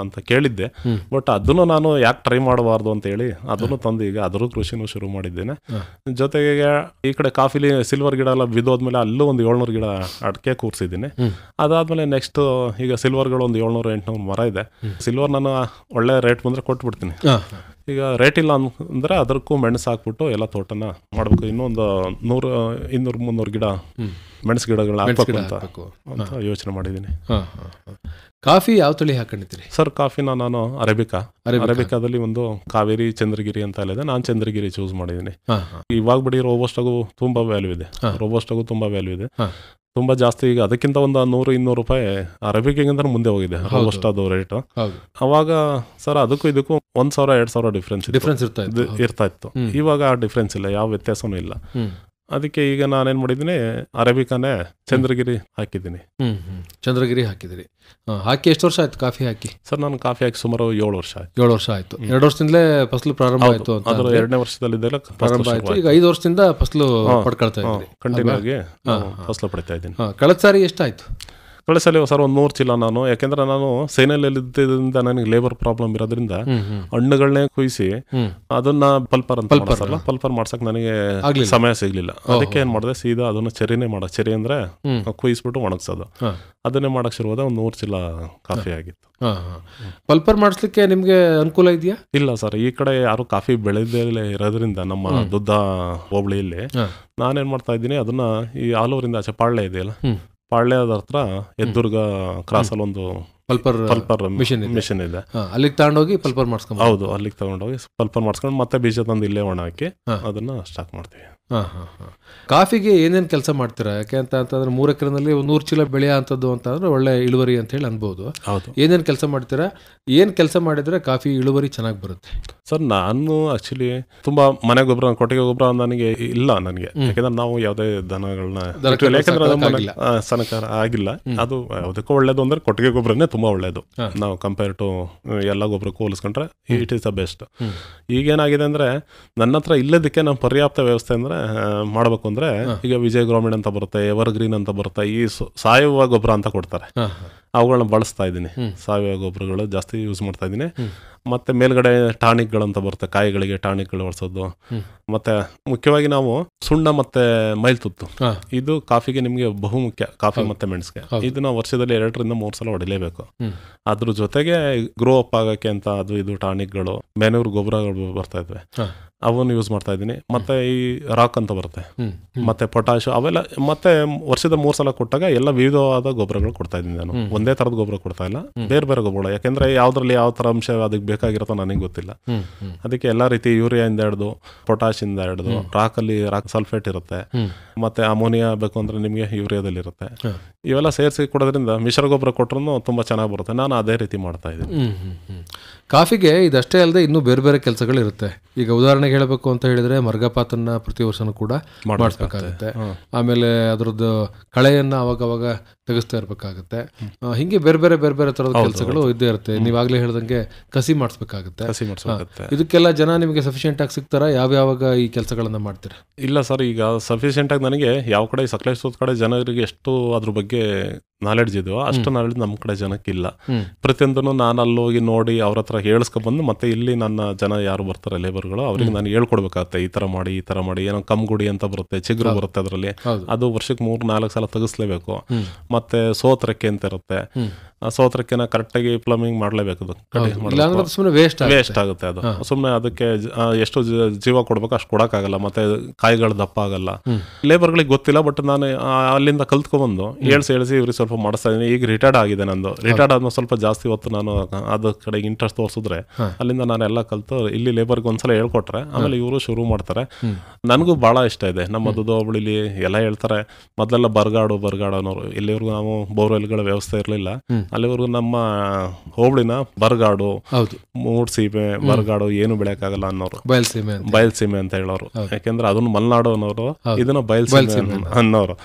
ಅಂತ ಕೇಳಿದ್ದೆ. ಬಟ್ ಅದನ್ನು ನಾನು ಯಾಕೆ ಟ್ರೈ ಮಾಡಬಾರ್ದು ಅಂತ ಹೇಳಿ ಅದನ್ನು ತಂದು ಈಗ ಅದ್ರ ಕೃಷಿನೂ ಶುರು ಮಾಡಿದ್ದೇನೆ. ಜೊತೆಗೆ ಈ ಕಡೆ ಕಾಫಿಲಿ ಸಿಲ್ವರ್ ಗಿಡ ಎಲ್ಲ ಬಿದ್ದೋದ್ಮೇಲೆ ಅಲ್ಲೂ ಒಂದು 700 ಗಿಡ ಅಡಿಕೆ ಕೂರಿಸಿದ್ದೀನಿ. ಅದಾದ್ಮೇಲೆ ನೆಕ್ಸ್ಟ್ ಈಗ ಸಿಲ್ವರ್ಗಳು ಒಂದು 700-800 ಮರ ಇದೆ. ಸಿಲ್ವರ್ ನಾನು ಒಳ್ಳೆ ರೇಟ್ ಬಂದ್ರೆ ಕೊಟ್ಬಿಡ್ತೀನಿ. ಈಗ ರೇಟ್ ಇಲ್ಲ ಅಂದರೆ ಅದಕ್ಕೂ ಮೆಣಸು ಹಾಕ್ಬಿಟ್ಟು ಎಲ್ಲ ತೋಟನ ಮಾಡಬೇಕು. ಇನ್ನೊಂದು 100-200-300 ಗಿಡ ಮೆಣಸು ಗಿಡಗಳನ್ನ ಹಾಕಬೇಕು ಅಂತ ಯೋಚನೆ ಮಾಡಿದ್ದೀನಿ. ಕಾಫಿ ಯಾವ ತಳಿ ಹಾಕೊಂಡಿದ್ದೀರಿ ಸರ್? ಕಾಫಿನ ನಾನು ಅರೇಬಿಕಾದಲ್ಲಿ ಒಂದು ಕಾವೇರಿ, ಚಂದ್ರಗಿರಿ ಅಂತ ಇದೆ. ನಾನು ಚಂದ್ರಗಿರಿ ಚೂಸ್ ಮಾಡಿದ್ದೀನಿ. ಇವಾಗ ಬಿಡಿ ರೋಬೋಸ್ಟಾಗೂ ತುಂಬಾ ವ್ಯಾಲ್ಯೂ ಇದೆ. ತುಂಬಾ ಜಾಸ್ತಿ. ಈಗ ಅದಕ್ಕಿಂತ ಒಂದು 100-200 ರೂಪಾಯಿ ಅರೇಬಿಕಾಗಿಂತ ಮುಂದೆ ಹೋಗಿದೆ ರೋಬೋಸ್ಟಾದು ರೇಟ್. ಅವಾಗ ಸರ್ ಅದಕ್ಕೂ ಇದಕ್ಕೂ 1,000-2,000 ಡಿಫ್ರೆನ್ಸ್ ಇರ್ತಾ ಇತ್ತು. ಇವಾಗ ಆ ಡಿಫ್ರೆನ್ಸ್ ಇಲ್ಲ, ಯಾವ ವ್ಯತ್ಯಾಸನೂ ಇಲ್ಲ. ಅದಕ್ಕೆ ಈಗ ನಾನೇನ್ ಮಾಡಿದ್ದೀನಿ, ಅರೇಬಿಕಾನೇ ಚಂದ್ರಗಿರಿ ಹಾಕಿದ್ದೀನಿ. ಚಂದ್ರಗಿರಿ ಹಾಕಿದಿರಿ. ಹಾಕಿ ಎಷ್ಟು ವರ್ಷ ಆಯ್ತು ಕಾಫಿ ಹಾಕಿ? ಸರ್ ನಾನು ಕಾಫಿ ಹಾಕಿ ಸುಮಾರು 7 ವರ್ಷ ಆಯ್ತು. 7 ವರ್ಷ ಆಯ್ತು. 2 ವರ್ಷದಿಂದಲೇ ಫಸಲು ಪ್ರಾರಂಭ ಆಯ್ತು ಅಂತ. ಅದರ 2ನೇ ವರ್ಷದಲ್ಲಿ ಪ್ರಾರಂಭ ಆಯ್ತು. ಈಗ 5 ವರ್ಷದಿಂದ ಫಸಲು ಪಡ್ಕೊಳ್ತಾ ಇದ್ದೀರಿ. ಕಂಟಿನ್ಯೂ ಆಗಿ ಫಸಲು ಪಡಿತಾ ಇದ್ದೀನಿ. ಕಳೆದ ಸಾರಿ ಎಷ್ಟಾಯ್ತು? ಕಳೆದ ಸಲ ಸರ್ ಒಂದು 100 ಚೀಲ. ನಾನು ಯಾಕೆಂದ್ರೆ ನಾನು ಸೇನೆಯಲ್ಲಿ ಇದ್ದಿದ್ದರಿಂದ ನನಗೆ ಲೇಬರ್ ಪ್ರಾಬ್ಲಮ್ ಇರೋದ್ರಿಂದ ಹಣ್ಣುಗಳನ್ನೇ ಕುಯ್ಸಿ ಅದನ್ನ ಪಲ್ಪರ್ ಮಾಡ್ಸಕ್ ನನಗೆ ಸಮಯ ಸಿಗ್ಲಿಲ್ಲ. ಅದಕ್ಕೆ ಏನ್ ಮಾಡಿದೆ, ಸೀದಾ ಅದನ್ನ ಚೆರಿ ಅಂದ್ರೆ ಕುಯ್ಸ್ಬಿಟ್ಟು ಒಣಗ್ಸೋದು, ಅದನ್ನೇ ಮಾಡಕ್ ಶುರುವಾದ. ಒಂದು 100 ಚೀಲ ಕಾಫಿ ಆಗಿತ್ತು. ಪಲ್ಪರ್ ಮಾಡಿಸ್ಲಿಕ್ಕೆ ನಿಮ್ಗೆ ಅನುಕೂಲ ಇದೆಯಾ? ಇಲ್ಲ ಸರ್, ಈ ಕಡೆ ಯಾರು ಕಾಫಿ ಬೆಳೆದೇ ಇರೋದ್ರಿಂದ ನಮ್ಮ ದುದ್ದ ಹೋಬಳಿಯಲ್ಲಿ ನಾನೇನ್ ಮಾಡ್ತಾ ಇದ್ದೀನಿ, ಅದನ್ನ ಈ ಆಲೂರಿಂದ ಆಚೆ ಪಾಳ್ಯ ಇದೆಯಲ್ಲ, ಪಾಳ್ಯದ ಹತ್ರ ಎದ್ದುರ್ಗ ಕ್ರಾಸ್ ಅಲ್ಲಿ ಒಂದು ಪಲ್ಪರ್ ಮಿಷನ್ ಇದೆ. ಅಲ್ಲಿಗೆ ತಗೊಂಡೋಗಿ ಪಲ್ಪರ್ ಮಾಡಿಸ್ಕೊಂಡು. ಹೌದು, ಅಲ್ಲಿಗೆ ತಗೊಂಡೋಗಿ ಪಲ್ಪರ್ ಮಾಡಿಸ್ಕೊಂಡು ಮತ್ತೆ ಬೀಜ ತಂದು ಇಲ್ಲೇ ಒಣ ಹಾಕಿ ಅದನ್ನ ಸ್ಟಾಕ್ ಮಾಡ್ತೀವಿ. ಕಾಫಿಗೆ ಏನೇನು ಕೆಲಸ ಮಾಡ್ತೀರಾ? ಯಾಕೆ ಅಂತಂದ್ರೆ 3 ಎಕರೆನಲ್ಲಿ 100 ಚೀಲ ಬೆಳೆಯ ಅಂತದ್ದು ಅಂತಂದ್ರೆ ಒಳ್ಳೆ ಇಳುವರಿ ಅಂತ ಹೇಳಿ ಅನ್ಬೋದು. ಏನೇನು ಕೆಲಸ ಮಾಡ್ತೀರಾ? ಏನ್ ಕೆಲಸ ಮಾಡಿದ್ರೆ ಕಾಫಿ ಇಳುವರಿ ಚೆನ್ನಾಗಿ ಬರುತ್ತೆ? ಸರ್ ನಾನು ಆಕ್ಚುಲಿ ತುಂಬಾ ಮನೆ ಗೊಬ್ಬರ, ಕೊಟ್ಟಿಗೆ ಗೊಬ್ಬರ ನನಗೆ ಇಲ್ಲ. ಯಾಕಂದ್ರೆ ನಾವು ಯಾವುದೇ ದನಗಳನ್ನ ಸನಕಾರ ಆಗಿಲ್ಲ. ಅದು ಯಾವುದಕ್ಕೂ ಒಳ್ಳೇದು ಅಂದ್ರೆ ಕೊಟ್ಟಿಗೆ ಗೊಬ್ಬರನೇ ತುಂಬಾ ಒಳ್ಳೇದು. ನಾವು ಕಂಪೇರ್ ಟು ಎಲ್ಲ ಗೊಬ್ಬರಕ್ಕೂ ಹೋಲಿಸ್ಕೊಂಡ್ರೆ ಇಟ್ ಈಸ್ ದ ಬೆಸ್ಟ್. ಈಗೇನಾಗಿದೆ ಅಂದ್ರೆ ನನ್ನ ಹತ್ರ ಇಲ್ಲದಕ್ಕೆ ನಮ್ಮ ಪರ್ಯಾಪ್ತ ವ್ಯವಸ್ಥೆ ಅಂದ್ರೆ ಮಾಡಬೇಕು ಅಂದ್ರೆ, ಈಗ ವಿಜಯ್ ಗ್ರಾಮೀಣ್ ಅಂತ ಬರುತ್ತೆ, ಎವರ್ ಗ್ರೀನ್ ಅಂತ ಬರುತ್ತೆ, ಈ ಸಾವಯವ ಗೊಬ್ಬರ ಅಂತ ಕೊಡ್ತಾರೆ, ಅವುಗಳನ್ನ ಬಳಸ್ತಾ ಇದ್ದೀನಿ. ಸಾವಯವ ಗೊಬ್ಬರಗಳು ಜಾಸ್ತಿ ಯೂಸ್ ಮಾಡ್ತಾ ಇದ್ದೀನಿ. ಮತ್ತೆ ಮೇಲ್ಗಡೆ ಟಾನಿಕ್ಗಳಂತ ಬರುತ್ತೆ, ಕಾಯಿಗಳಿಗೆ ಟಾನಿಕ್ಗಳು ಬಳಸೋದು. ಮತ್ತೆ ಮುಖ್ಯವಾಗಿ ನಾವು ಸುಣ್ಣ ಮತ್ತೆ ಮೈಲ್ತುತ್ತು, ಇದು ಕಾಫಿಗೆ ನಿಮ್ಗೆ ಬಹುಮುಖ್ಯ. ಕಾಫಿ ಮತ್ತೆ ಮೆಣಸಿಗೆ ಇದನ್ನ ವರ್ಷದಲ್ಲಿ 2-3 ಸಲ ಹೊಡಿಲೇಬೇಕು. ಅದ್ರ ಜೊತೆಗೆ ಗ್ರೋ ಅಪ್ ಆಗಕ್ಕೆ ಅಂತ ಅದು ಇದು ಟಾನಿಕ್ಗಳು, ಮ್ಯಾನ್ಯೂರ್ ಗೊಬ್ಬರಗಳು ಬರ್ತಾ ಇದ್ವಿ, ಅವನ್ನ ಯೂಸ್ ಮಾಡ್ತಾ ಇದ್ದೀನಿ. ಮತ್ತೆ ಈ ರಾಕ್ ಅಂತ ಬರುತ್ತೆ, ಮತ್ತೆ ಪೊಟ್ಯಾಶ್, ಅವೆಲ್ಲ ಮತ್ತೆ ವರ್ಷದ 3 ಸಲ ಕೊಟ್ಟಾಗ ಎಲ್ಲ ವಿವಿಧವಾದ ಗೊಬ್ಬರಗಳು ಕೊಡ್ತಾ ಇದ್ದೀನಿ. ನಾನು ಒಂದೇ ತರದ ಗೊಬ್ಬರ ಕೊಡ್ತಾ ಇಲ್ಲ, ಬೇರೆ ಬೇರೆ ಗೊಬ್ಬರ. ಯಾಕೆಂದ್ರೆ ಯಾವ್ದ್ರಲ್ಲಿ ಯಾವ ತರ ಅಂಶ ಅದಕ್ಕೆ ಬೇಕಾಗಿರುತ್ತೋ ನನಗೆ ಗೊತ್ತಿಲ್ಲ. ಅದಕ್ಕೆ ಎಲ್ಲಾ ರೀತಿ ಯೂರಿಯಾ ಇಂದ ಹಿಡಿದು ಪೊಟ್ಯಾಶ್ ಇಂದ ಹಿಡಿದು ರಾಕ್ ಸಲ್ಫೇಟ್ ಇರುತ್ತೆ, ಮತ್ತೆ ಅಮೋನಿಯಾ ಬೇಕು ಅಂದ್ರೆ ನಿಮ್ಗೆ ಯೂರಿಯಾದಲ್ಲಿ ಇರುತ್ತೆ. ಇವೆಲ್ಲ ಸೇರಿಸಿ ಕೊಡೋದ್ರಿಂದ ಮಿಶ್ರ ಗೊಬ್ಬರ ಕೊಟ್ಟರು ತುಂಬಾ ಚೆನ್ನಾಗಿ ಬರುತ್ತೆ. ನಾನು ಅದೇ ರೀತಿ ಮಾಡ್ತಾ ಇದ್ದೀನಿ. ಕಾಫಿಗೆ ಇದಷ್ಟೇ ಅಲ್ಲದೆ ಇನ್ನೂ ಬೇರೆ ಬೇರೆ ಕೆಲಸಗಳು ಇರುತ್ತೆ. ಈಗ ಉದಾಹರಣೆಗೆ ಹೇಳಬೇಕು ಅಂತ ಹೇಳಿದ್ರೆ ಮರ್ಗಪಾತನ್ನ ಪ್ರತಿ ವರ್ಷನೂ ಕೂಡ ಮಾಡಿಸ್ಬೇಕಾಗುತ್ತೆ. ಆಮೇಲೆ ಅದರದ್ದು ಕಳೆಯನ್ನ ಅವಾಗವಾಗ ತೆಗೆಸ್ತಾ ಇರ್ಬೇಕಾಗುತ್ತೆ. ಹಿಂಗೆ ಬೇರೆ ಬೇರೆ ತರದ ಕೆಲಸಗಳು ಇದ್ದೇ ಇರುತ್ತೆ. ನೀವಾಗ್ಲೇ ಹೇಳ್ದಂಗೆ ಕಸಿ ಮಾಡಿಸ್ಬೇಕಾಗುತ್ತೆ. ಇದಕ್ಕೆಲ್ಲ ಜನ ನಿಮಗೆ ಸಫಿಶಿಯೆಂಟ್ ಆಗಿ ಸಿಗ್ತಾರ? ಯಾವ್ಯಾವಾಗ ಈ ಕೆಲಸಗಳನ್ನ ಮಾಡ್ತೀರಾ? ಇಲ್ಲ ಸರ್, ಈಗ ಸಫಿಶಿಯೆಂಟ್ ಆಗಿ ನನಗೆ ಯಾವ ಕಡೆ ಸಕಲೇಶ್ವರದ ಕಡೆ ಜನರಿಗೆ ಎಷ್ಟು ಅದ್ರ ಬಗ್ಗೆ ನಾಲೆಡ್ಜ್ ಇದೆಯೋ ಅಷ್ಟು ನಾಲೆಡ್ಜ್ ನಮ್ಮ ಕಡೆ ಜನಕ್ಕಿಲ್ಲ. ಪ್ರತಿಯೊಂದನ್ನು ನಾನು ಅಲ್ಲೋಗಿ ನೋಡಿ ಅವ್ರ ಹತ್ರ ಹೇಳ್ಸ್ಕೊಬಂದು ಮತ್ತೆ ಇಲ್ಲಿ ನನ್ನ ಜನ ಯಾರು ಬರ್ತಾರೆ ಲೇಬರ್ಗಳು ಅವ್ರಿಗೆ ನಾನು ಹೇಳ್ಕೊಡ್ಬೇಕಾಗತ್ತೆ. ಈ ತರ ಮಾಡಿ ಏನೋ ಕಮ್ಗುಡಿ ಅಂತ ಬರುತ್ತೆ, ಚಿಗುರು ಬರುತ್ತೆ, ಅದರಲ್ಲಿ ಅದು ವರ್ಷಕ್ಕೆ 3-4 ಸಲ ತೆಗಿಸ್ಲೇಬೇಕು. ಮತ್ತೆ ಸೋತ್ರಕ್ಕೆ ಅಂತ ಇರುತ್ತೆ, ಆ ಸೋತ್ರಕ್ಕೆನ ಕರೆಕ್ಟಾಗಿ ಪ್ಲಂಬಿಂಗ್ ಮಾಡಲೇಬೇಕು. ವೇಸ್ಟ್ ಆಗುತ್ತೆ ಅದು. ಸುಮ್ಮನೆ ಅದಕ್ಕೆ ಎಷ್ಟು ಜೀವ ಕೊಡ್ಬೇಕು ಅಷ್ಟು ಕೊಡೋಕ್ಕಾಗಲ್ಲ, ಮತ್ತೆ ಕಾಯಿಗಳು ದಪ್ಪ ಆಗಲ್ಲ. ಲೇಬರ್ಗಳಿಗೆ ಗೊತ್ತಿಲ್ಲ. ಬಟ್ ನಾನು ಅಲ್ಲಿಂದ ಕಲ್ತ್ಕೊಂಡ್ಬಂದು ಹೇಳ್ಸಿ ಇವ್ರಿಗೆ ಸ್ವಲ್ಪ ಮಾಡಿಸ್ತಾ ಇದ್ದೀನಿ. ಈಗ ರಿಟೈರ್ಡ್ ಆಗಿದೆ ನಂದು. ರಿಟೈರ್ಡ್ ಆದ್ಮೇಲೆ ಸ್ವಲ್ಪ ಜಾಸ್ತಿ ಹೊತ್ತು ನಾನು ಅದ್ರ ಕಡೆಗೆ ಇಂಟ್ರೆಸ್ಟ್ ತೋರಿಸಿದ್ರೆ ಅಲ್ಲಿಂದ ನಾನು ಎಲ್ಲ ಕಲ್ತು ಇಲ್ಲಿ ಲೇಬರ್ಗೆ ಒಂದ್ಸಲ ಹೇಳ್ಕೊಟ್ರೆ ಆಮೇಲೆ ಇವರು ಶುರು ಮಾಡ್ತಾರೆ. ನನಗೂ ಬಹಳ ಇಷ್ಟ ಇದೆ. ನಮ್ಮ ದುದ್ದ ಹೋಬಳಿಲಿ ಎಲ್ಲ ಹೇಳ್ತಾರೆ, ಮೊದಲೆಲ್ಲ ಬರಗಾಡು ಅನ್ನೋರು. ಇಲ್ಲಿವರೆಗೂ ನಾವು ಬೋರ್ವೆಲ್ಗಳ ವ್ಯವಸ್ಥೆ ಇರಲಿಲ್ಲ. ಅಲ್ಲಿವರೆಗೂ ನಮ್ಮ ಹೋಬಳಿನ ಬರಗಾಡು, ಮೂಡ್ಸೀಮೆ, ಬರಗಾಡು ಏನು ಬೆಳೆಯಕ್ಕಾಗಲ್ಲ ಅನ್ನೋರು, ಬಯಲ್ಸೀಮೆ ಅಂತ ಹೇಳೋರು. ಯಾಕೆಂದ್ರೆ ಅದನ್ನ ಮಲೆನಾಡು ಅನ್ನೋರು, ಇದನ್ನ ಬಯಲ್ಸೀಮೆ ಅನ್ನೋರು.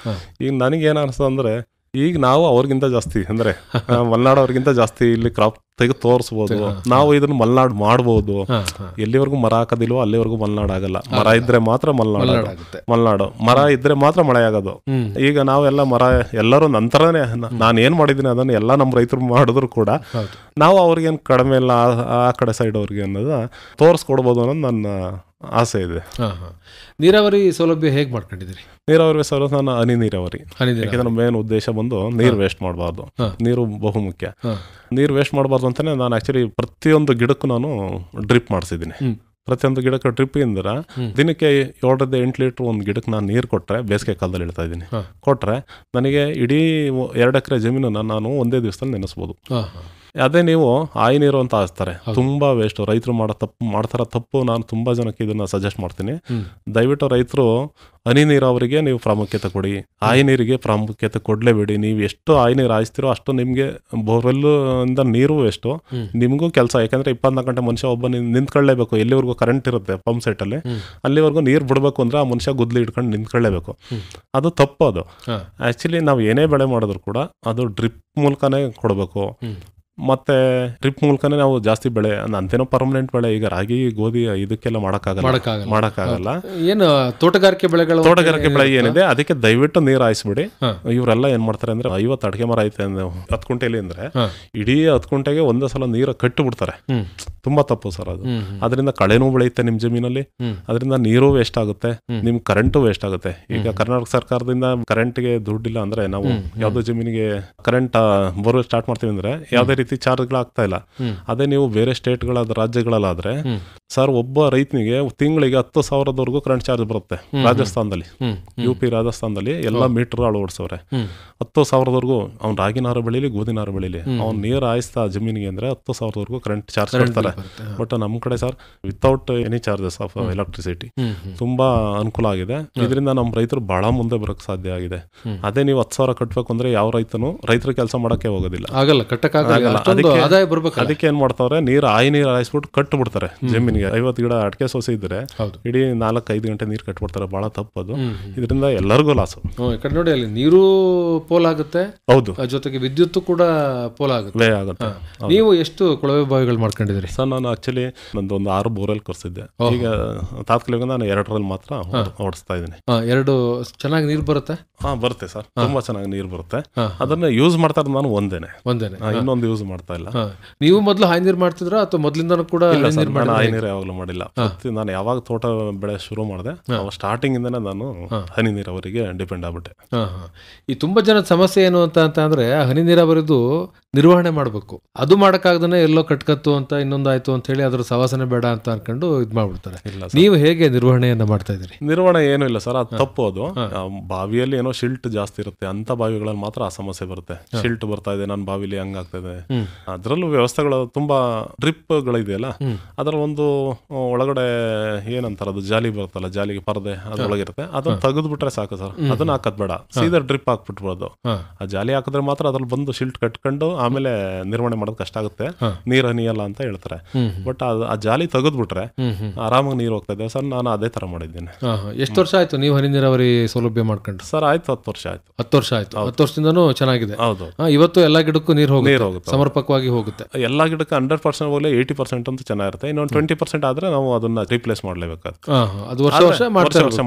ಈಗ ನನಗೇನ ಅನ್ಸ್ತದೆ ಅಂದ್ರೆ, ಈಗ ನಾವು ಅವ್ರಿಗಿಂತ ಜಾಸ್ತಿ ಅಂದ್ರೆ ಮಲೆನಾಡು ಅವ್ರಿಗಿಂತ ಜಾಸ್ತಿ ಇಲ್ಲಿ ಕ್ರಾಪ್ ತೆಗೆದು ತೋರಿಸ್ಬೋದು. ನಾವು ಇದನ್ನ ಮಲೆನಾಡು ಮಾಡ್ಬೋದು. ಎಲ್ಲಿವರೆಗೂ ಮರ ಹಾಕೋದಿಲ್ವೋ ಅಲ್ಲಿವರೆಗೂ ಮಲೆನಾಡು ಆಗಲ್ಲ. ಮರ ಇದ್ರೆ ಮಾತ್ರ ಮಲೆನಾಡು, ಮರ ಇದ್ರೆ ಮಾತ್ರ ಮಳೆ ಆಗೋದು. ಈಗ ನಾವೆಲ್ಲ ಮರ ಎಲ್ಲರೂ ನಂತರನೇ ನಾನು ಏನ್ ಮಾಡಿದೀನಿ ಅದನ್ನ ಎಲ್ಲ ನಮ್ಮ ರೈತರು ಮಾಡಿದ್ರು ಕೂಡ ನಾವು ಅವ್ರಿಗೇನು ಕಡಿಮೆ ಇಲ್ಲ ಆ ಕಡೆ ಸೈಡ್ ಅವ್ರಿಗೆ ಅನ್ನೋದು ತೋರಿಸ್ಕೊಡ್ಬೋದು ಅನ್ನೋದು ನನ್ನ ಆಸೆ ಇದೆ. ನೀರಾವರಿ ಸೌಲಭ್ಯ ಹೇಗೆ ಮಾಡ್ಕೊಂಡಿದ್ದೀರಿ? ನೀರಾವರಿ ಬೇಸಾಯ ನಾನು ಹನಿ ನೀರಾವರಿ. ಯಾಕೆಂದ್ರೆ ಮೇನ್ ಉದ್ದೇಶ ಬಂದು ನೀರು ವೇಸ್ಟ್ ಮಾಡಬಾರ್ದು, ನೀರು ಬಹುಮುಖ್ಯ. ನೀರು ವೇಸ್ಟ್ ಮಾಡಬಾರ್ದು ಅಂತಾನೆ ನಾನು ಆಕ್ಚುಲಿ ಪ್ರತಿಯೊಂದು ಗಿಡಕ್ಕೂ ನಾನು ಡ್ರಿಪ್ ಮಾಡಿಸಿದ್ದೀನಿ. ಪ್ರತಿಯೊಂದು ಗಿಡಕ್ಕೆ ಡ್ರಿಪ್ ಇಂದ ದಿನಕ್ಕೆ 7-8 ಲೀಟರ್ ಒಂದು ಗಿಡಕ್ಕೆ ನಾನು ನೀರು ಕೊಟ್ಟರೆ, ಬೇಸಿಗೆ ಕಾಲದಲ್ಲಿ ಹೇಳ್ತಾ ಇದ್ದೀನಿ, ಕೊಟ್ಟರೆ ನನಗೆ ಇಡೀ 2 ಎಕರೆ ಜಮೀನನ್ನು ನಾನು ಒಂದೇ ದಿವಸದಲ್ಲಿ ನೆನೆಸ್ಬೋದು. ಅದೇ ನೀವು ಆಯಿ ನೀರು ಅಂತ ಹಾಸ್ತಾರೆ, ತುಂಬಾ ವೇಸ್ಟ್. ರೈತರು ಮಾಡ್ತಾರ ತಪ್ಪು. ನಾನು ತುಂಬಾ ಜನಕ್ಕೆ ಇದನ್ನ ಸಜೆಸ್ಟ್ ಮಾಡ್ತೀನಿ, ದಯವಿಟ್ಟು ರೈತರು ಹನಿ ನೀರಾವರಿಗೆ ನೀವು ಪ್ರಾಮುಖ್ಯತೆ ಕೊಡಿ, ಆಯಿ ನೀರಿಗೆ ಪ್ರಾಮುಖ್ಯತೆ ಕೊಡ್ಲೇಬೇಡಿ. ನೀವು ಎಷ್ಟು ಆಯಿ ನೀರು ಹಾಯಿಸ್ತಿರೋ ಅಷ್ಟು ನಿಮ್ಗೆ ಬೋರ್ವೆಲ್ ಇಂದ ನೀರು ವೇಸ್ಟು, ನಿಮಗೂ ಕೆಲಸ. ಯಾಕಂದ್ರೆ 24 ಗಂಟೆ ಮನುಷ್ಯ ಒಬ್ಬ ನಿಂತ್ಕೊಳ್ಳೇಬೇಕು. ಎಲ್ಲಿವರೆಗೂ ಕರೆಂಟ್ ಇರುತ್ತೆ ಪಂಪ್ ಸೆಟ್ ಅಲ್ಲಿ, ಅಲ್ಲಿವರೆಗೂ ನೀರು ಬಿಡಬೇಕು ಅಂದ್ರೆ ಆ ಮನುಷ್ಯ ಗುದ್ಲಿ ಇಟ್ಕೊಂಡು ನಿಂತ್ಕೊಳ್ಳೇಬೇಕು. ಅದು ತಪ್ಪು. ಅದು ಆಕ್ಚುಲಿ ನಾವು ಏನೇ ಬೆಳೆ ಮಾಡಿದ್ರು ಕೂಡ ಅದು ಡ್ರಿಪ್ ಮೂಲಕನೇ ಕೊಡಬೇಕು. ಮತ್ತೆ ಡ್ರಿಪ್ ಮೂಲಕನೇ ನಾವು ಜಾಸ್ತಿ ಬೆಳೆ ಅಂತೇನೋ ಪರ್ಮನೆಂಟ್ ಬೆಳೆ ಈಗ ರಾಗಿ ಗೋಧಿ ಇದಕ್ಕೆಲ್ಲ ಮಾಡಕ್ಕಾಗಲ್ಲ. ಏನು ತೋಟಗಾರಿಕೆ ಬೆಳೆ ಏನಿದೆ ಅದಕ್ಕೆ ದಯವಿಟ್ಟು ನೀರು ಹಾಯಿಸ್ಬಿಡಿ. ಇವರೆಲ್ಲ ಏನ್ ಮಾಡ್ತಾರೆ ಅಂದ್ರೆ 50 ಅಡಿಕೆ ಮರ ಐತೆ 10 ಕುಂಟೆಲಿ ಅಂದ್ರೆ ಇಡೀ 10 ಕುಂಟೆಗೆ ಒಂದೇ ಸಲ ನೀರು ಕಟ್ಟಿ ಬಿಡ್ತಾರೆ. ತುಂಬಾ ತಪ್ಪು ಸರ್ ಅದು. ಅದರಿಂದ ಕಳೆನೂ ಬೆಳೆಯುತ್ತೆ ನಿಮ್ ಜಮೀನಲ್ಲಿ, ಅದರಿಂದ ನೀರು ವೇಸ್ಟ್ ಆಗುತ್ತೆ, ನಿಮ್ ಕರೆಂಟು ವೇಸ್ಟ್ ಆಗುತ್ತೆ. ಈಗ ಕರ್ನಾಟಕ ಸರ್ಕಾರದಿಂದ ಕರೆಂಟ್ಗೆ ದುಡ್ಡಿಲ್ಲ ಅಂದ್ರೆ ನಾವು ಯಾವ್ದೋ ಜಮೀನಿಗೆ ಕರೆಂಟ್ ಬರೋ ಸ್ಟಾರ್ಟ್ ಮಾಡ್ತೀವಿ ಅಂದ್ರೆ ಯಾವ್ದೇ ರೀತಿ ಚಾರ್ಜ್ಗಳಾಗ್ತಾ ಇಲ್ಲ. ಅದೇ ನೀವು ಬೇರೆ ಸ್ಟೇಟ್ಗಳಾದ ರಾಜ್ಯಗಳಲ್ಲಾದ್ರೆ ಸರ್ ಒಬ್ಬ ರೈತನಿಗೆ ತಿಂಗಳಿಗೆ 10,000 ಕರೆಂಟ್ ಚಾರ್ಜ್ ಬರುತ್ತೆ. ರಾಜಸ್ಥಾನದಲ್ಲಿ, UP ರಾಜಸ್ಥಾನದಲ್ಲಿ ಎಲ್ಲ ಮೀಟರ್ ಅಳವಡಿಸವ್ರೆ. 10,000 ಅವ್ನು ರಾಗಿ ನಾರು ಬೆಳೀಲಿ ಗೋಧಿ ನಾರು ಬೆಳೀಲಿ, ಅವ್ನು ನೀರು ಹಾಯಿಸ್ತಾ ಜಮೀನಿಗೆ ಅಂದ್ರೆ 10,000 ಕರೆಂಟ್ ಚಾರ್ಜ್ ಕೊಡ್ತಾರೆ. ಬಟ್ ನಮ್ ಕಡೆ sir without any charges of electricity ತುಂಬಾ ಅನುಕೂಲ ಆಗಿದೆ. ಇದರಿಂದ ನಮ್ಮ ರೈತರು ಬಹಳ ಮುಂದೆ ಬರಕ್ ಸಾಧ್ಯ ಆಗಿದೆ. ಅದೇ ನೀವು 10,000 ಕಟ್ಬೇಕು ಅಂದ್ರೆ ಯಾವ ರೈತರ ಕೆಲಸ ಮಾಡಕ್ಕೆ ಹೋಗೋದಿಲ್ಲ, ಆಗಲ್ಲ, ಕಟ್ಟಕ್ಕಾಗಲ್ಲ. ಅದಕ್ಕೆ ಏನ್ ಮಾಡ್ತಾವ್ರೆ, ಆಯಿ ನೀರು ಹಾಯಿಸ್ಬಿಟ್ಟು ಕಟ್ಟು ಬಿಡ್ತಾರೆ ಜಮೀನಿಗೆ. 50 ಗಿಡ ಅಡಿಕೆ ಸೊಸೆ ಇದ್ರೆ ಇಡೀ 4-5 ಗಂಟೆ ನೀರು ಕಟ್ಬಿಡ್ತಾರೆ. ಬಹಳ ತಪ್ಪದು. ಇದರಿಂದ ಎಲ್ಲರಿಗೂ ಲಾಸು. ನೋಡಿ, ಅಲ್ಲಿ ನೀರು ಪೋಲ್ ಆಗುತ್ತೆ, ಹೌದು, ಜೊತೆಗೆ ವಿದ್ಯುತ್ ಕೂಡ ಪೋಲ್ ಆಗುತ್ತೆ. ನೀವು ಎಷ್ಟು ಕೊಳವೆ ಬಾವಿಗಳು ಮಾಡ್ಕೊಂಡಿದ್ರಿ ಸರ್? ನಾನು ಆಕ್ಚುಲಿ ಒಂದು 6 ಬೋರ್ವೆಲ್ ಕೊರ್ಸಿದ್ದೆ. ಈಗ ತಾತ್ಕಾಲಿಕ ನಾನು 2ರಲ್ಲಿ ಮಾತ್ರ ಓಡಿಸ್ತಾ ಇದ್ದೀನಿ. 2 ಚೆನ್ನಾಗಿ ನೀರು ಬರುತ್ತೆ? ಬರುತ್ತೆ ಸರ್, ತುಂಬಾ ಚೆನ್ನಾಗಿ ನೀರು ಬರುತ್ತೆ. ಅದನ್ನ ಯೂಸ್ ಮಾಡ್ತಾರೆ. ನಾನು ಒಂದೇನೆ ಇನ್ನೊಂದು ಯೂಸ್ ಮಾಡ್ತಾ ಇಲ್ಲ. ನೀವು ಮೊದಲು ಹಾಯಿ ನೀರು ಮಾಡ್ತಿದ್ರ ಅಥವಾ ಮೊದಲಿಂದ ಕೂಡ? ಹಾಯಿ ನೀರು ಯಾವಾಗಲೂ ಮಾಡಿಲ್ಲ. ನಾನು ಯಾವಾಗ ತೋಟ ಬೆಳೆ ಶುರು ಮಾಡಿದೆ ಸ್ಟಾರ್ಟಿಂಗ್ ಇಂದಾನೆ ನಾನು ಹನಿ ನೀರಾವರಿಗೆ ಡಿಪೆಂಡ್ ಆಗ್ಬಿಟ್ಟೆ. ಈ ತುಂಬಾ ಜನದ ಸಮಸ್ಯೆ ಏನು ಅಂತ ಅಂದ್ರೆ ಹನಿ ನೀರಾವರಿದು ನಿರ್ವಹಣೆ ಮಾಡ್ಬೇಕು, ಅದು ಮಾಡಕ್ಕಾಗ್ದೇ ಎಲ್ಲೋ ಕಟ್ಕತ್ತು ಅಂತ ಇನ್ನೊಂದಾಯ್ತು ಅಂತ ಹೇಳಿ ಅದ್ರ ಸವಾಸನೆ ಬೇಡ ಅಂತ ಅನ್ಕೊಂಡು ಇದ್ ಮಾಡ್ಬಿಡ್ತಾರೆ. ನೀವು ಹೇಗೆ ನಿರ್ವಹಣೆಯನ್ನ ಮಾಡ್ತಾ ಇದ್ದೀರಿ? ನಿರ್ವಹಣೆ ಏನು ಇಲ್ಲ ಸರ್, ಅದು ತಪ್ಪು. ಅದು ಬಾವಿಯಲ್ಲಿ ಏನೋ ಶಿಲ್ಟ್ ಜಾಸ್ತಿ ಇರುತ್ತೆ, ಅಂತ ಬಾವಿಗಳಲ್ಲಿ ಮಾತ್ರ ಆ ಸಮಸ್ಯೆ ಬರುತ್ತೆ. ಶಿಲ್ಟ್ ಬರ್ತಾ ಇದೆ ನನ್ನ ಬಾವಿಲಿ, ಹಂಗಾಗ್ತಾ ಇದೆ. ಅದ್ರಲ್ಲೂ ವ್ಯವಸ್ಥೆಗಳು ತುಂಬಾ ಡ್ರಿಪ್ ಗಳಿದೆಯಲ್ಲ, ಅದ್ರಲ್ಲಿ ಒಂದು ಒಳಗಡೆ ಏನಂತಾರ ಅದು ಜಾಲಿ ಬರುತ್ತಲ್ಲ, ಜಾಲಿಗೆ ಪರದೆ ಅದ್ರೊಳಗಿರುತ್ತೆ, ಅದನ್ನ ತೆಗೆದ್ಬಿಟ್ರೆ ಸಾಕು ಸರ್. ಅದನ್ನ ಹಾಕದ್ ಬೇಡ, ಸೀದಾ ಡ್ರಿಪ್ ಹಾಕ್ಬಿಟ್ಬೋದು. ಆ ಜಾಲಿ ಹಾಕಿದ್ರೆ ಮಾತ್ರ ಅದ್ರಲ್ಲಿ ಬಂದು ಶಿಲ್ಟ್ ಕಟ್ಕೊಂಡು ಆಮೇಲೆ ನಿರ್ವಹಣೆ ಮಾಡೋದು ಕಷ್ಟ ಆಗುತ್ತೆ, ನೀರ್ ಹನಿಯಲ್ಲ ಅಂತ ಹೇಳ್ತಾರೆ. ಬಟ್ ಆ ಜಾಲಿ ತೆಗೆದ್ಬಿಟ್ರೆ ಆರಾಮಾಗಿ ನೀರು ಹೋಗ್ತಾ ಇದೆ ಸರ್. ನಾನು ಅದೇ ತರ ಮಾಡಿದ್ದೇನೆ. ಎಷ್ಟು ವರ್ಷ ಆಯ್ತು ನೀವು ಹನಿ ನೀರಾವರಿ ಸೌಲಭ್ಯ ಮಾಡ್ಕೊಂಡು? ಸರ್ ಆಯ್ತು 10 ವರ್ಷ ಆಯ್ತು. 10 ವರ್ಷ ಆಯ್ತು. 10 ವರ್ಷದಿಂದನೂ ಚೆನ್ನಾಗಿದೆ. ಹೌದು. ಇವತ್ತು ಎಲ್ಲಾ ಗಿಡಕ್ಕೂ ನೀರು ಹೋಗುತ್ತೆ, ಸಮರ್ಪಕವಾಗಿ ಹೋಗುತ್ತೆ. ಎಲ್ಲಾ ಗಿಡಕ್ಕೆ 100% ಹೋಗಲಿ 80% ಅಂತ ಚೆನ್ನಾಗಿರುತ್ತೆ. ಇನ್ನೊಂದು 20% ಆದ್ರೆ ನಾವು ಅದನ್ನ ರಿಪ್ಲೇಸ್ ಮಾಡ್ಲೇಬೇಕಾದ್ರೆ ಅದು ವರ್ಷ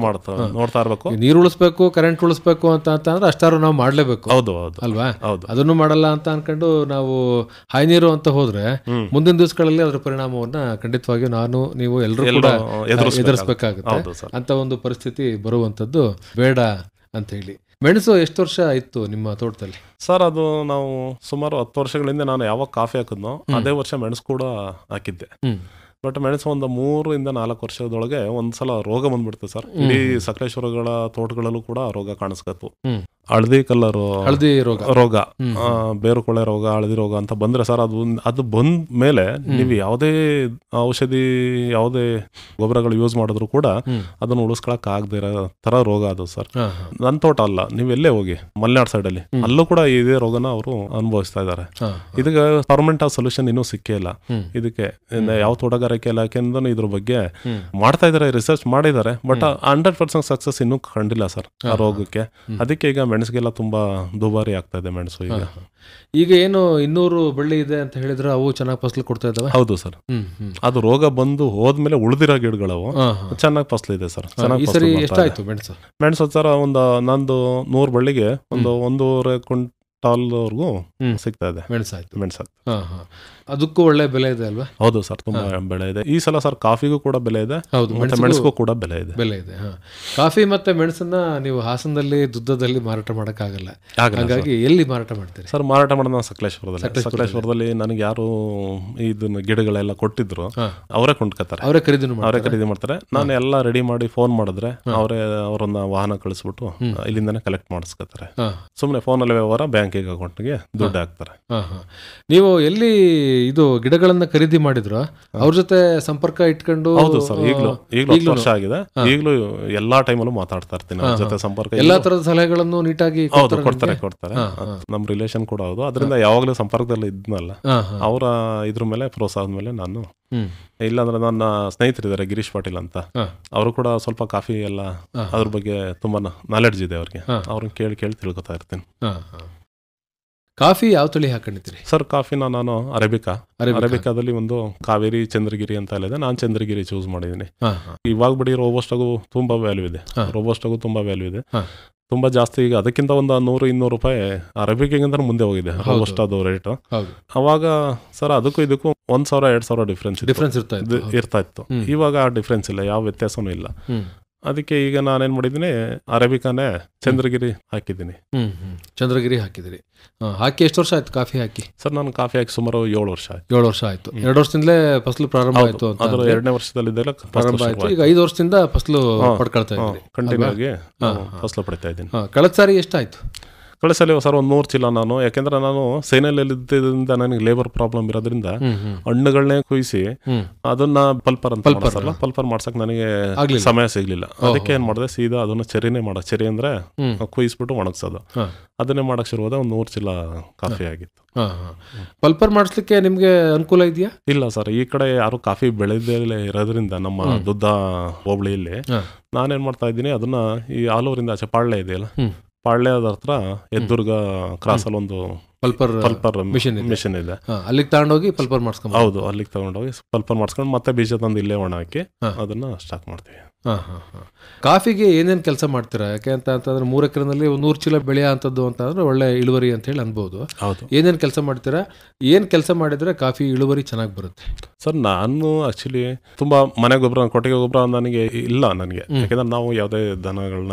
ನೋಡ್ತಾ ಇರ್ಬೇಕು. ನೀರು ಉಳಿಸ್ಬೇಕು, ಕರೆಂಟ್ ಉಳಿಸ್ಬೇಕು ಅಂತ ಅಂದ್ರೆ ಅಷ್ಟಾರು ನಾವು ಮಾಡ್ಲೇಬೇಕು. ಹೌದು ಅಲ್ವಾ? ಅದನ್ನು ಮಾಡಲ್ಲ ಅಂತ ಅನ್ಕೊಂಡು ನಾವು ಹಾಯಿ ನೀರು ಅಂತ ಹೋದ್ರೆ ಮುಂದಿನ ದಿವಸಗಳಲ್ಲಿ ಅದರ ಪರಿಣಾಮವನ್ನ ಖಂಡಿತವಾಗಿಯೂ ನಾನು ನೀವು ಎಲ್ಲರೂ ಕೂಡ ಎದುರಿಸಬೇಕಾಗುತ್ತೆ. ಅಂತ ಒಂದು ಪರಿಸ್ಥಿತಿ ಬರುವಂತದ್ದು ಬೇಡ ಅಂತ ಹೇಳಿ. ಮೆಣಸು ಎಷ್ಟು ವರ್ಷ ಇತ್ತು ನಿಮ್ಮ ತೋಟದಲ್ಲಿ? ಸರ್ ಅದು ನಾವು ಸುಮಾರು 10 ವರ್ಷಗಳಿಂದ ನಾನು ಯಾವಾಗ ಕಾಫಿ ಹಾಕಿದ್ನೋ ಅದೇ ವರ್ಷ ಮೆಣಸು ಕೂಡ ಹಾಕಿದ್ದೆ. ಬಟ್ ಮೆಣಸು ಒಂದು 3-4 ವರ್ಷದೊಳಗೆ ಒಂದ್ಸಲ ರೋಗ ಬಂದ್ಬಿಡ್ತು ಸರ್. ಇಡೀ ಸಕಲೇಶ್ವರಗಳ ತೋಟಗಳಲ್ಲೂ ಕೂಡ ರೋಗ ಕಾಣಿಸ್ಕತ್ತು. ಹಳದಿ ರೋಗ, ಬೇರುಕೊಳೆ ರೋಗ, ಹಳದಿ ರೋಗ ಅಂತ ಬಂದ್ರೆ ಸರ್ ಅದು ಬಂದ ಮೇಲೆ ನೀವು ಯಾವುದೇ ಔಷಧಿ ಯಾವುದೇ ಗೊಬ್ಬರಗಳು ಯೂಸ್ ಮಾಡಿದ್ರು ಕೂಡ ಅದನ್ನು ಉಳಿಸ್ಕೊಳಕ್ ಆಗದೆ ಇರೋ ತರ ರೋಗ ಅದು ಸರ್. ನನ್ನ ತೋಟ ಅಲ್ಲ, ನೀವೆಲ್ಲೇ ಹೋಗಿ ಮಲೆನಾಡು ಸೈಡ್ ಅಲ್ಲಿ ಅಲ್ಲೂ ಕೂಡ ಇದೇ ರೋಗನ ಅವರು ಅನುಭವಿಸ್ತಾ ಇದ್ದಾರೆ. ಇದಕ್ಕೆ ಪರ್ಮನೆಂಟ್ ಆಗಿ ಸೊಲ್ಯೂಷನ್ ಇನ್ನೂ ಸಿಕ್ಕೇ ಇಲ್ಲ. ಇದಕ್ಕೆ ಯಾವ ತೋಟಗಾರಿಕೆ ಇಲಾಖೆಯಿಂದ ಇದ್ರ ಬಗ್ಗೆ ಮಾಡ್ತಾ ಇದಾರೆ, ರಿಸರ್ಚ್ ಮಾಡಿದ್ದಾರೆ. ಬಟ್ 100% ಸಕ್ಸಸ್ ಇನ್ನೂ ಕಂಡಿಲ್ಲ ಸರ್ ಆ ರೋಗಕ್ಕೆ. ಅದಕ್ಕೆ ಈಗ ಮೆಣಸಿಗೆಲ್ಲ ತುಂಬಾ ದುಬಾರಿ ಆಗ್ತಾ ಇದೆ ಮೆಣಸು. ಈಗ ಏನು 200 ಬಳ್ಳಿ ಇದೆ ಅಂತ ಹೇಳಿದ್ರೆ ಅವು ಚೆನ್ನಾಗಿ ಫಸಲು ಕೊಡ್ತಾ ಇದಾವೆ? ಹೌದು ಸರ್. ಅದು ರೋಗ ಬಂದು ಹೋದ್ಮೇಲೆ ಉಳಿದಿರೋ ಗಿಡಗಳವು ಚೆನ್ನಾಗಿ ಫಸಲು ಇದೆ ಸರ್. ಎಷ್ಟಾಯ್ತು ಮೆಣಸು? ಸರ್ ನಂದು 100 ಬಳ್ಳಿಗೆ ಒಂದು 1.5 ಕ್ವಿಂಟಾಲ್ವರೆಗೂ ಸಿಗ್ತಾ ಇದೆ ಮೆಣಸಾಯ್ತು. ಅದಕ್ಕೂ ಒಳ್ಳೆ ಬೆಲೆ ಇದೆ ಅಲ್ವಾ? ಹೌದು ಸರ್, ತುಂಬಾ ಬೆಲೆ ಇದೆ ಈ ಸಲ ಸರ್. ಕಾಫಿಗೂ ಕೂಡ ಬೆಲೆ ಇದೆ, ಮತ್ತೆ ಮೆಣಸಿಗೂ ಕೂಡ ಬೆಲೆ ಇದೆ. ಕಾಫಿ ಮತ್ತೆ ಮೆಣಸನ್ನ ನೀವು ಹಾಸನದಲ್ಲಿ ದುದ್ದದಲ್ಲಿ ಮಾರಾಟ ಮಾಡಕ್ಕಾಗಲ್ಲ, ಹಾಗಾಗಿ ಎಲ್ಲಿ ಮಾರಾಟ ಮಾಡ್ತೀರಿ ಸರ್? ಮಾರಾಟ ಮಾಡೋದು ಸಕಲೇಶ್ವರದಲ್ಲಿ ನನಗೆ ಯಾರು ಇದನ್ನ ಗಿಡಗಳೆಲ್ಲ ಕೊಟ್ಟಿದ್ರು ಅವರೇ ಕೊಂಡ್ಕೊತಾರೆ, ಅವರೇ ಖರೀದಿ ಮಾಡ್ತಾರೆ. ನಾನು ಎಲ್ಲ ರೆಡಿ ಮಾಡಿ ಫೋನ್ ಮಾಡಿದ್ರೆ ಅವರನ್ನ ವಾಹನ ಕಳಿಸ್ಬಿಟ್ಟು ಇಲ್ಲಿಂದಾನೆ ಕಲೆಕ್ಟ್ ಮಾಡಿಸ್ಕೊತಾರೆ. ಸುಮ್ಮನೆ ಫೋನಲ್ಲಿ ವ್ಯವಹಾರ, ಬ್ಯಾಂಕಿಗೆ ಅಕೌಂಟ್ಗೆ ದುಡ್ಡು ಹಾಕ್ತಾರೆ. ನೀವು ಎಲ್ಲಿ ಇದು ಗಿಡಗಳನ್ನ ಖರೀದಿ ಮಾಡಿದ್ರು ಅವ್ರ ಜೊತೆ ಸಂಪರ್ಕ ಇಟ್ಕೊಂಡು? ಹೌದು ಸರ್, ಈಗಲೂ ವರ್ಷ ಆಗಿದೆ. ಈಗಲೂ ಎಲ್ಲಾ ಟೈಮಲ್ಲೂ ಮಾತಾಡ್ತಾ ಇರ್ತೀನಿ ಅವ್ರ ಜೊತೆ. ಸಂಪರ್ಕ, ಎಲ್ಲಾ ತರದ ಸಲಹೆಗಳನ್ನು ನೀಟಾಗಿ ಕೊಡ್ತಾರೆ. ನಮ್ ರಿಲೇಷನ್ ಕೂಡ ಹೌದು. ಅದರಿಂದ ಯಾವಾಗಲೂ ಸಂಪರ್ಕದಲ್ಲಿ ಇದ್ನಲ್ಲ, ಅವರ ಇದ್ರ ಮೇಲೆ ಪ್ರೋತ್ಸಾಹದ ಮೇಲೆ ನಾನು, ಇಲ್ಲಾಂದ್ರೆ ನನ್ನ ಸ್ನೇಹಿತರಿದ್ದಾರೆ ಗಿರೀಶ್ ಪಾಟೀಲ್ ಅಂತ, ಅವರು ಕೂಡ ಸ್ವಲ್ಪ ಕಾಫಿ ಎಲ್ಲ ಅದ್ರ ಬಗ್ಗೆ ತುಂಬಾ ನಾಲೆಡ್ಜ್ ಇದೆ ಅವ್ರಿಗೆ. ಅವ್ರನ್ನ ಕೇಳಿ ತಿಳ್ಕೊತಾ ಇರ್ತೀನಿ. ಕಾಫಿ ಯಾವ ತಳಿ ಹಾಕೊಂಡಿದ್ದೀರಿ ಸರ್? ಕಾಫಿನ ನಾನು ಅರೇಬಿಕಾದಲ್ಲಿ ಒಂದು ಕಾವೇರಿ, ಚಂದ್ರಗಿರಿ ಅಂತ ಇದೆ. ನಾನು ಚಂದ್ರಗಿರಿ ಚೂಸ್ ಮಾಡಿದ್ದೀನಿ. ಇವಾಗ ಬಿಡಿ ರೋಬೋಸ್ಟಾಗೂ ತುಂಬಾ ವ್ಯಾಲ್ಯೂ ಇದೆ, ತುಂಬಾ ಜಾಸ್ತಿ. ಈಗ ಅದಕ್ಕಿಂತ ಒಂದು 100-200 ರೂಪಾಯಿ ಅರೇಬಿಕಾಗಿಂತ ಮುಂದೆ ಹೋಗಿದೆ ರೋಬೋಸ್ಟಾದು ರೇಟ್. ಅವಾಗ ಸರ್ ಅದಕ್ಕೂ ಇದಕ್ಕೂ 1,000-2,000 ಡಿಫ್ರೆನ್ಸ್ ಇರ್ತಾ ಇತ್ತು. ಇವಾಗ ಆ ಡಿಫ್ರೆನ್ಸ್ ಇಲ್ಲ, ಯಾವ ವ್ಯತ್ಯಾಸನೂ ಇಲ್ಲ. ಅದಕ್ಕೆ ಈಗ ನಾನೇನ್ ಮಾಡಿದ್ದೀನಿ, ಅರೇಬಿಕಾನೇ ಚಂದ್ರಗಿರಿ ಹಾಕಿದ್ದೀನಿ. ಚಂದ್ರಗಿರಿ ಹಾಕಿದಿರಿ. ಹಾಕಿ ಎಷ್ಟು ವರ್ಷ ಆಯ್ತು ಕಾಫಿ ಹಾಕಿ? ಸರ್ ನಾನು ಕಾಫಿ ಹಾಕಿ ಸುಮಾರು 7 ವರ್ಷ ಆಯ್ತು. 7 ವರ್ಷ ಆಯ್ತು. 2 ವರ್ಷದಿಂದಲೇ ಫಸಲು ಪ್ರಾರಂಭ ಆಯ್ತು. ಅದ್ರ 2ನೇ ವರ್ಷದಲ್ಲಿ ಪ್ರಾರಂಭ ಆಯ್ತು. ಈಗ 5 ವರ್ಷದಿಂದ ಫಸಲು ಪಡ್ಕೊಳ್ತಾ ಇದ್ದೀರಿ. ಕಂಟಿನ್ಯೂ ಆಗಿ ಫಸಲು ಪಡಿತಾ ಇದ್ದೀನಿ. ಕಳೆದ ಸಾರಿ ಎಷ್ಟಾಯ್ತು? ಕಳೆದ ಸಲ ಸರ್ 100 ಚೀಲ ನಾನು, ಯಾಕೆಂದ್ರೆ ನಾನು ಸೇನೆಯಲ್ಲಿ ಇದ್ದಿದ್ದರಿಂದ ನನಗೆ ಲೇಬರ್ ಪ್ರಾಬ್ಲಮ್ ಇರೋದ್ರಿಂದ ಹಣ್ಣುಗಳನ್ನೇ ಕುಯಿಸಿ ಅದನ್ನ ಪಲ್ಪರ್ ಮಾಡ್ಸಕ್ ನನಗೆ ಸಮಯ ಸಿಗ್ಲಿಲ್ಲ. ಅದಕ್ಕೆ ಏನ್ ಮಾಡಿದೆ, ಸೀದಾ ಅದನ್ನ ಚೆರಿ ಅಂದ್ರೆ ಕುಯಿಸ್ಬಿಟ್ಟು ಒಣಗ್ಸೋದು, ಅದನ್ನೇ ಮಾಡಕ್ ಶುರುವಾದ. 100 ಚೀಲ ಕಾಫಿ ಆಗಿತ್ತು. ಪಲ್ಪರ್ ಮಾಡಿಸ್ಲಿಕ್ಕೆ ನಿಮ್ಗೆ ಅನುಕೂಲ ಇದೆಯಾ? ಇಲ್ಲ ಸರ್, ಈ ಕಡೆ ಯಾರು ಕಾಫಿ ಬೆಳೆದೇ ಇರೋದ್ರಿಂದ ನಮ್ಮ ದುದ್ದ ಹೋಬಳಿಯಲ್ಲಿ ನಾನೇನ್ ಮಾಡ್ತಾ ಇದ್ದೀನಿ, ಅದನ್ನ ಈ ಆಲೂರಿಂದ ಆಚೆ ಪಾಳ್ಯ ಇದೆಯಲ್ಲ, ಪಾಳ್ಯದ ಹತ್ರ ಎದ್ದುರ್ಗ ಕ್ರಾಸ್ ಅಲ್ಲಿ ಒಂದು ಪಲ್ಪರ್ ಮಿಷನ್ ಇದೆ. ಅಲ್ಲಿಗೆ ತಗೊಂಡೋಗಿ ಪಲ್ಪರ್ ಮಾಡಿಸ್ಕೊಂಡು? ಹೌದು, ಅಲ್ಲಿಗೆ ತಗೊಂಡೋಗಿ ಪಲ್ಪರ್ ಮಾಡಿಸ್ಕೊಂಡು ಮತ್ತೆ ಬೀಜ ತಂದು ಇಲ್ಲೇ ಒಣ ಹಾಕಿ ಅದನ್ನ ಸ್ಟಾಕ್ ಮಾಡ್ತೀವಿ. ಕಾಫಿಗೆ ಏನೇನು ಕೆಲಸ ಮಾಡ್ತೀರಾ? ಯಾಕೆ ಅಂತಂದ್ರೆ 3 ಎಕರೆನಲ್ಲಿ 100 ಚೀಲ ಬೆಳೆಯ ಅಂತದ್ದು ಅಂತಂದ್ರೆ ಒಳ್ಳೆ ಇಳುವರಿ ಅಂತ ಹೇಳಿ ಅನ್ಬೋದು. ಏನೇನು ಕೆಲಸ ಮಾಡ್ತೀರಾ? ಏನ್ ಕೆಲಸ ಮಾಡಿದ್ರೆ ಕಾಫಿ ಇಳುವರಿ ಚೆನ್ನಾಗಿ ಬರುತ್ತೆ? ಸರ್ ನಾನು ಆಕ್ಚುಲಿ ತುಂಬಾ ಮನೆ ಗೊಬ್ಬರ, ಕೊಟ್ಟಿಗೆ ಗೊಬ್ಬರ ನನಗೆ ಇಲ್ಲ. ಯಾಕಂದ್ರೆ ನಾವು ಯಾವುದೇ ದನಗಳನ್ನ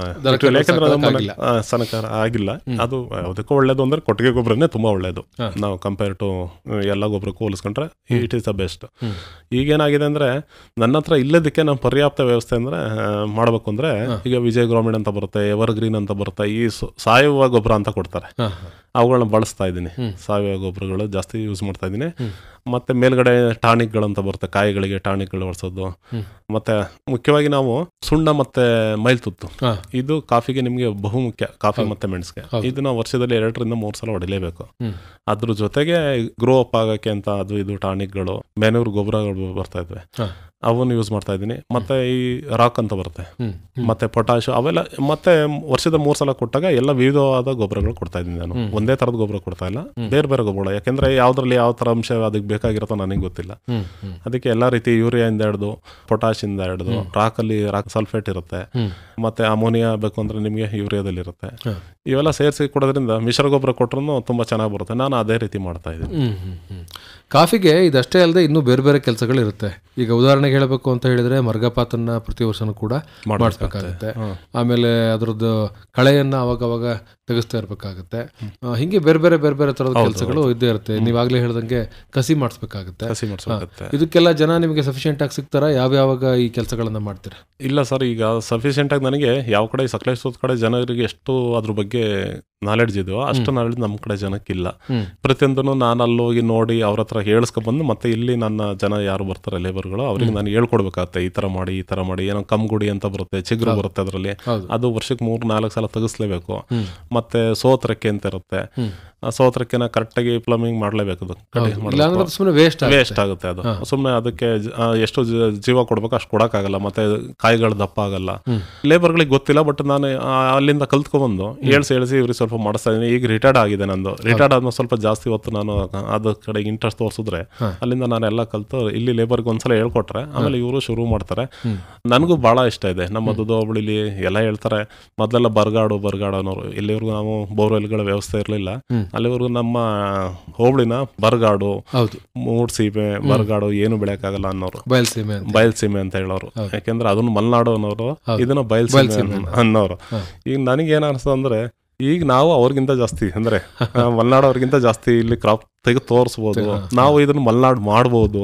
ಸನಕಾರ ಆಗಿಲ್ಲ. ಅದು ಯಾವುದಕ್ಕೂ ಒಳ್ಳೇದು ಅಂದ್ರೆ ಕೊಟ್ಟಿಗೆ ಗೊಬ್ಬರನೇ ತುಂಬಾ ಒಳ್ಳೇದು. ನಾವು ಕಂಪೇರ್ ಟು ಎಲ್ಲ ಗೊಬ್ಬರಕ್ಕೂ ಹೋಲಿಸ್ಕೊಂಡ್ರೆ ಇಟ್ ಈಸ್ ದ ಬೆಸ್ಟ್. ಈಗೇನಾಗಿದೆ ಅಂದ್ರೆ ನನ್ನ ಹತ್ರ ಇಲ್ಲದಕ್ಕೆ ನಾವು ಪರ್ಯಾಪ್ತ ವ್ಯವಸ್ಥೆ ಅಂದ್ರೆ ಮಾಡಬೇಕು ಅಂದ್ರೆ, ಈಗ ವಿಜಯ ಗ್ರಾಮೀಣ್ ಅಂತ ಬರುತ್ತೆ, ಎವರ್ ಗ್ರೀನ್ ಅಂತ ಬರುತ್ತೆ, ಈ ಸಾವಯವ ಗೊಬ್ಬರ ಅಂತ ಕೊಡ್ತಾರೆ, ಅವುಗಳನ್ನ ಬಳಸ್ತಾ ಇದ್ದೀನಿ. ಸಾವಯವ ಗೊಬ್ಬರಗಳು ಜಾಸ್ತಿ ಯೂಸ್ ಮಾಡ್ತಾ ಇದ್ದೀನಿ. ಮತ್ತೆ ಮೇಲ್ಗಡೆ ಟಾನಿಕ್ಗಳಂತ ಬರುತ್ತೆ, ಕಾಯಿಗಳಿಗೆ ಟಾನಿಕ್ಗಳು ಬಳಸೋದು. ಮತ್ತೆ ಮುಖ್ಯವಾಗಿ ನಾವು ಸುಣ್ಣ ಮತ್ತೆ ಮೈಲ್ತುತ್ತು, ಇದು ಕಾಫಿಗೆ ನಿಮ್ಗೆ ಬಹುಮುಖ್ಯ. ಕಾಫಿ ಮತ್ತೆ ಮೆಣಸಿಗೆ ಇದನ್ನ ವರ್ಷದಲ್ಲಿ 2-3 ಸಲ ಹೊಡಿಲೇಬೇಕು. ಅದ್ರ ಜೊತೆಗೆ ಗ್ರೋ ಅಪ್ ಆಗಕ್ಕೆ ಅಂತ ಅದು ಇದು ಟಾನಿಕ್ಗಳು, ಮ್ಯಾನ್ಯೂರ್ ಗೊಬ್ಬರಗಳು ಬರ್ತಾ ಇದ್ವಿ, ಅವನ್ನ ಯೂಸ್ ಮಾಡ್ತಾ ಇದ್ದೀನಿ. ಮತ್ತೆ ಈ ರಾಕ್ ಅಂತ ಬರುತ್ತೆ, ಮತ್ತೆ ಪೊಟ್ಯಾಶ್, ಅವೆಲ್ಲ ಮತ್ತೆ ವರ್ಷದ 3 ಸಲ ಕೊಟ್ಟಾಗ ಎಲ್ಲ ವಿವಿಧವಾದ ಗೊಬ್ಬರಗಳು ಕೊಡ್ತಾ ಇದ್ದೀನಿ. ನಾನು ಒಂದೇ ತರದ ಗೊಬ್ಬರ ಕೊಡ್ತಾ ಇಲ್ಲ, ಬೇರೆ ಬೇರೆ ಗೊಬ್ಬರ. ಯಾಕೆಂದ್ರೆ ಯಾವ್ದ್ರಲ್ಲಿ ಯಾವ ತರ ಅಂಶ ಅದಕ್ಕೆ ಬೇಕಾಗಿರುತ್ತೋ ನನಗೆ ಗೊತ್ತಿಲ್ಲ. ಅದಕ್ಕೆ ಎಲ್ಲಾ ರೀತಿ ಯೂರಿಯಾದಿಂದ ಹಿಡಿದು ಪೊಟ್ಯಾಶ್ ಇಂದ ಹಿಡಿದು, ರಾಕ್ ಸಲ್ಫೇಟ್ ಇರುತ್ತೆ, ಮತ್ತೆ ಅಮೋನಿಯಾ ಬೇಕು ಅಂದ್ರೆ ನಿಮ್ಗೆ ಯೂರಿಯಾದಲ್ಲಿ ಇರುತ್ತೆ. ಇವೆಲ್ಲ ಸೇರಿಸಿ ಕೊಡೋದ್ರಿಂದ ಮಿಶ್ರ ಗೊಬ್ಬರ ಕೊಟ್ಟರು ತುಂಬಾ ಚೆನ್ನಾಗಿ ಬರುತ್ತೆ. ನಾನು ಅದೇ ರೀತಿ ಮಾಡ್ತಾ ಇದ್ದೀನಿ. ಕಾಫಿಗೆ ಇದಷ್ಟೇ ಅಲ್ಲದೆ ಇನ್ನೂ ಬೇರೆ ಬೇರೆ ಕೆಲಸಗಳು ಇರುತ್ತೆ. ಈಗ ಉದಾಹರಣೆಗೆ ಹೇಳಬೇಕು ಅಂತ ಹೇಳಿದ್ರೆ ಮರ್ಗಪಾತನ್ನ ಪ್ರತಿ ವರ್ಷನೂ ಕೂಡ ಮಾಡಿಸ್ಬೇಕಾಗುತ್ತೆ. ಆಮೇಲೆ ಅದರದ್ದು ಕಳೆಯನ್ನ ಅವಾಗ ತೆಗೆಸ್ತಾ ಇರ್ಬೇಕಾಗುತ್ತೆ. ಹಿಂಗೆ ಬೇರೆ ಬೇರೆ ತರದ ಕೆಲಸಗಳು ಇದ್ದೇ ಇರುತ್ತೆ. ನೀವಾಗ್ಲೇ ಹೇಳ್ದಂಗೆ ಕಸಿ ಮಾಡಿಸ್ಬೇಕಾಗುತ್ತೆ. ಇದಕ್ಕೆಲ್ಲ ಜನ ನಿಮಗೆ ಸಫಿಶಿಯೆಂಟ್ ಆಗಿ ಸಿಗ್ತಾರ? ಯಾವಾಗ ಈ ಕೆಲಸಗಳನ್ನ ಮಾಡ್ತೀರಾ? ಇಲ್ಲ ಸರ್, ಈಗ ಸಫಿಶಿಯೆಂಟ್ ಆಗಿ ನನಗೆ ಯಾವ ಕಡೆ ಸಕಲೇಶ್ವರದ ಕಡೆ ಜನರಿಗೆ ಎಷ್ಟು ಅದ್ರ ಬಗ್ಗೆ ನಾಲೆಡ್ಜ್ ಇದೆಯೋ ಅಷ್ಟು ನಾಲೆಡ್ಜ್ ನಮ್ಮ ಕಡೆ ಜನಕ್ಕಿಲ್ಲ. ಪ್ರತಿಯೊಂದನ್ನು ನಾನು ಅಲ್ಲಿ ಹೋಗಿ ನೋಡಿ ಅವ್ರ ಹತ್ರ ಹೇಳಿಸ್ಕೊಂಡ್ಬಂದು ಮತ್ತೆ ಇಲ್ಲಿ ನನ್ನ ಜನ ಯಾರು ಬರ್ತಾರೆ ಲೇಬರ್ಗಳು ಅವ್ರಿಗೆ ನಾನು ಹೇಳ್ಕೊಡ್ಬೇಕಾಗತ್ತೆ. ಈ ತರ ಮಾಡಿ ಏನೋ ಕಮ್ಗುಡಿ ಅಂತ ಬರುತ್ತೆ, ಚಿಗುರು ಬರುತ್ತೆ, ಅದರಲ್ಲಿ ಅದು ವರ್ಷಕ್ಕೆ 3-4 ಸಲ ತೆಗಿಸ್ಲೇಬೇಕು. ಮತ್ತೆ ಸೋತ್ರಕ್ಕೆ ಅಂತ ಇರುತ್ತೆ, ಆ ಸೋತ್ರಕ್ಕೆನ ಕರೆಕ್ಟಾಗಿ ಪ್ಲಂಬಿಂಗ್ ಮಾಡಲೇಬೇಕು. ವೇಸ್ಟ್ ಆಗುತ್ತೆ ಅದು. ಸುಮ್ಮನೆ ಅದಕ್ಕೆ ಎಷ್ಟು ಜೀವ ಕೊಡ್ಬೇಕು ಅಷ್ಟು ಕೊಡಕ್ಕಾಗಲ್ಲ, ಮತ್ತೆ ಕಾಯಿಗಳು ದಪ್ಪ ಆಗಲ್ಲ. ಲೇಬರ್ಗಳಿಗೆ ಗೊತ್ತಿಲ್ಲ, ಬಟ್ ನಾನು ಅಲ್ಲಿಂದ ಕಲ್ತ್ಕೊಂಡ್ಬಂದು ಹೇಳ್ಸಿ ಇವ್ರಿಗೆ ಸ್ವಲ್ಪ ಮಾಡಿಸ್ತಾ ಇದ್ದೀನಿ. ಈಗ ರಿಟೈರ್ಡ್ ಆಗಿದೆ ನಂದು. ರಿಟೈರ್ಡ್ ಆದ್ಮೇಲೆ ಸ್ವಲ್ಪ ಜಾಸ್ತಿ ಹೊತ್ತು ನಾನು ಅದ್ರ ಕಡೆ ಇಂಟ್ರೆಸ್ಟ್ ತೋರಿಸಿದ್ರೆ ಅಲ್ಲಿಂದ ನಾನೆಲ್ಲ ಕಲ್ತು ಇಲ್ಲಿ ಲೇಬರ್ಗೆ ಒಂದ್ಸಲ ಹೇಳ್ಕೊಟ್ರೆ ಆಮೇಲೆ ಇವರು ಶುರು ಮಾಡ್ತಾರೆ. ನನಗೂ ಬಹಳ ಇಷ್ಟ ಇದೆ. ನಮ್ಮ ಹೋಬಳಿಲಿ ಎಲ್ಲ ಹೇಳ್ತಾರೆ ಮೊದಲೆಲ್ಲ ಬರಗಾಡು ಅನ್ನೋರು, ಇಲ್ಲಿವರೆಗೂ ನಾವು ಬೋರ್ವೆಲ್ಗಳ ವ್ಯವಸ್ಥೆ ಇರಲಿಲ್ಲ, ಅಲ್ಲಿವರೆಗೂ ನಮ್ಮ ಹೋಬಳಿನ ಬರಗಾಡು, ಹೌದು, ಮೂಡ್ಸೀಮೆ, ಬರಗಾಡು ಏನು ಬೆಳೆಯಕ್ಕಾಗಲ್ಲ ಅನ್ನೋರು, ಬಯಲ್ಸೀಮೆ ಅಂತ ಹೇಳೋರು. ಯಾಕೆಂದ್ರೆ ಅದನ್ನು ಮಲೆನಾಡು ಅನ್ನೋರು, ಇದನ್ನ ಬಯಲ್ಸೀಮೆ ಅನ್ನೋರು. ಈಗ ನನಗೇನು ಅನಿಸ್ತು ಅಂದ್ರೆ, ಈಗ ನಾವು ಅವ್ರಿಗಿಂತ ಜಾಸ್ತಿ ಅಂದ್ರೆ ಮಲೆನಾಡು ಅವ್ರಿಗಿಂತ ಜಾಸ್ತಿ ಇಲ್ಲಿ ಕ್ರಾಪ್ ತೆಗೆದು ತೋರಿಸ್ಬೋದು. ನಾವು ಇದನ್ನ ಮಲೆನಾಡು ಮಾಡ್ಬೋದು.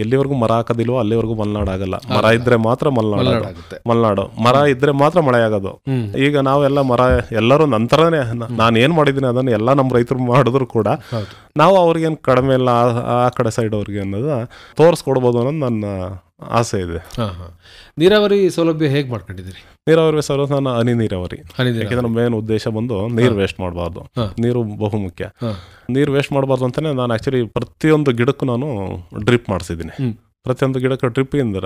ಎಲ್ಲಿವರೆಗೂ ಮರ ಹಾಕೋದಿಲ್ವೋ ಅಲ್ಲಿವರೆಗೂ ಮಲೆನಾಡು ಆಗಲ್ಲ. ಮರ ಇದ್ರೆ ಮಾತ್ರ ಮಲೆನಾಡು, ಮರ ಇದ್ರೆ ಮಾತ್ರ ಮಳೆ ಆಗೋದು. ಈಗ ನಾವೆಲ್ಲ ಮರ ಎಲ್ಲರೂ ನಂತರನೇ ನಾನು ಏನ್ ಮಾಡಿದೀನಿ ಅದನ್ನ ಎಲ್ಲ ನಮ್ಮ ರೈತರು ಮಾಡಿದ್ರು ಕೂಡ ನಾವು ಅವ್ರಿಗೇನು ಕಡಿಮೆ ಇಲ್ಲ ಆ ಕಡೆ ಸೈಡ್ ಅವ್ರಿಗೆ ಅನ್ನೋದು ತೋರಿಸ್ಕೊಡ್ಬೋದು ಅನ್ನೋದು ನನ್ನ ಆಸೆ ಇದೆ. ನೀರಾವರಿ ಸೌಲಭ್ಯ ಹೇಗೆ ಮಾಡ್ಕೊಂಡಿದ್ದೀರಿ? ನೀರಾವರಿ ಸೌಲಭ್ಯ ನಾನು ಹನಿ ನೀರಾವರಿ. ಯಾಕೆಂದ್ರೆ ಮೇನ್ ಉದ್ದೇಶ ಬಂದು ನೀರು ವೇಸ್ಟ್ ಮಾಡಬಾರ್ದು. ನೀರು ಬಹುಮುಖ್ಯ. ನೀರು ವೇಸ್ಟ್ ಮಾಡಬಾರ್ದು ಅಂತಾನೆ ನಾನು ಆಕ್ಚುಲಿ ಪ್ರತಿಯೊಂದು ಗಿಡಕ್ಕೂ ನಾನು ಡ್ರಿಪ್ ಮಾಡಿಸಿದ್ದೀನಿ. ಪ್ರತಿಯೊಂದು ಗಿಡಕ್ಕೆ ಡ್ರಿಪ್ ಇಂದ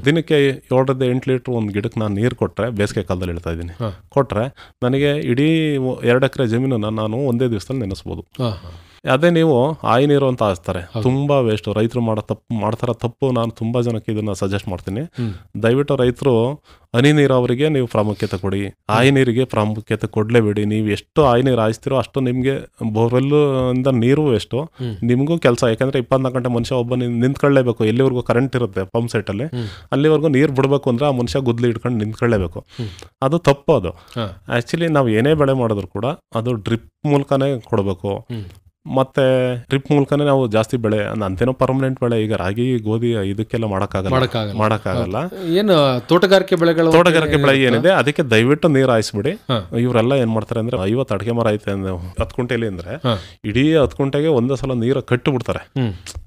ದಿನಕ್ಕೆ 7ರಿಂದ 8 ಲೀಟರ್ ಒಂದು ಗಿಡಕ್ಕೆ ನಾನು ನೀರು ಕೊಟ್ಟರೆ, ಬೇಸಿಗೆ ಕಾಲದಲ್ಲಿ ಹೇಳ್ತಾ ಇದ್ದೀನಿ, ಕೊಟ್ಟರೆ ನನಗೆ ಇಡೀ 2 ಎಕರೆ ಜಮೀನನ್ನು ನಾನು ಒಂದೇ ದಿವಸದಲ್ಲಿ ನೆನೆಸ್ಬೋದು. ಅದೇ ನೀವು ಆಯಿ ನೀರು ಅಂತ ಹಾಸ್ತಾರೆ, ತುಂಬಾ ವೇಸ್ಟ್. ರೈತರು ಮಾಡ್ತಾರ ತಪ್ಪು. ನಾನು ತುಂಬಾ ಜನಕ್ಕೆ ಇದನ್ನ ಸಜೆಸ್ಟ್ ಮಾಡ್ತೀನಿ, ದಯವಿಟ್ಟು ರೈತರು ಹನಿ ನೀರಾವರಿಗೆ ನೀವು ಪ್ರಾಮುಖ್ಯತೆ ಕೊಡಿ, ಆಯಿ ನೀರಿಗೆ ಪ್ರಾಮುಖ್ಯತೆ ಕೊಡ್ಲೇಬೇಡಿ. ನೀವು ಎಷ್ಟು ಆಯಿ ನೀರು ಹಾಯಿಸ್ತಿರೋ ಅಷ್ಟು ನಿಮ್ಗೆ ಬೋರ್ವೆಲ್ ಇಂದ ನೀರು ವೇಸ್ಟು, ನಿಮ್ಗೂ ಕೆಲಸ. ಯಾಕಂದ್ರೆ 24 ಗಂಟೆ ಮನುಷ್ಯ ಒಬ್ಬ ನಿಂತ್ಕೊಳ್ಳೇಬೇಕು. ಎಲ್ಲಿವರೆಗೂ ಕರೆಂಟ್ ಇರುತ್ತೆ ಪಂಪ್ ಸೆಟ್ ಅಲ್ಲಿ, ಅಲ್ಲಿವರೆಗೂ ನೀರು ಬಿಡಬೇಕು ಅಂದ್ರೆ ಆ ಮನುಷ್ಯ ಗುದ್ಲಿ ಇಟ್ಕೊಂಡು ನಿಂತ್ಕೊಳ್ಳೇಬೇಕು. ಅದು ತಪ್ಪು. ಅದು ಆಕ್ಚುಲಿ ನಾವು ಏನೇ ಬೆಳೆ ಮಾಡಿದ್ರು ಕೂಡ ಅದು ಡ್ರಿಪ್ ಮೂಲಕನೇ ಕೊಡಬೇಕು. ಮತ್ತೆ ಡ್ರಿಪ್ ಮೂಲಕನೇ ನಾವು ಜಾಸ್ತಿ ಬೆಳೆ ಅಂತೇನೋ ಪರ್ಮನೆಂಟ್ ಬೆಳೆ ಈಗ ರಾಗಿ, ಗೋಧಿ ಇದಕ್ಕೆಲ್ಲ ಮಾಡಕ್ಕಾಗಲ್ಲ. ಏನು ತೋಟಗಾರಿಕೆ ಬೆಳೆ ಏನಿದೆ ಅದಕ್ಕೆ ದಯವಿಟ್ಟು ನೀರು ಹಾಯಿಸ್ಬಿಡಿ. ಇವರೆಲ್ಲ ಏನ್ ಮಾಡ್ತಾರೆ ಅಂದ್ರೆ 50 ಅಡಿಕೆ ಮರ ಐತೆ 10 ಕುಂಟೆಲಿ ಅಂದ್ರೆ ಇಡೀ 10 ಕುಂಟೆಗೆ ಒಂದೇ ಸಲ ನೀರು ಕಟ್ಟಿ ಬಿಡ್ತಾರೆ.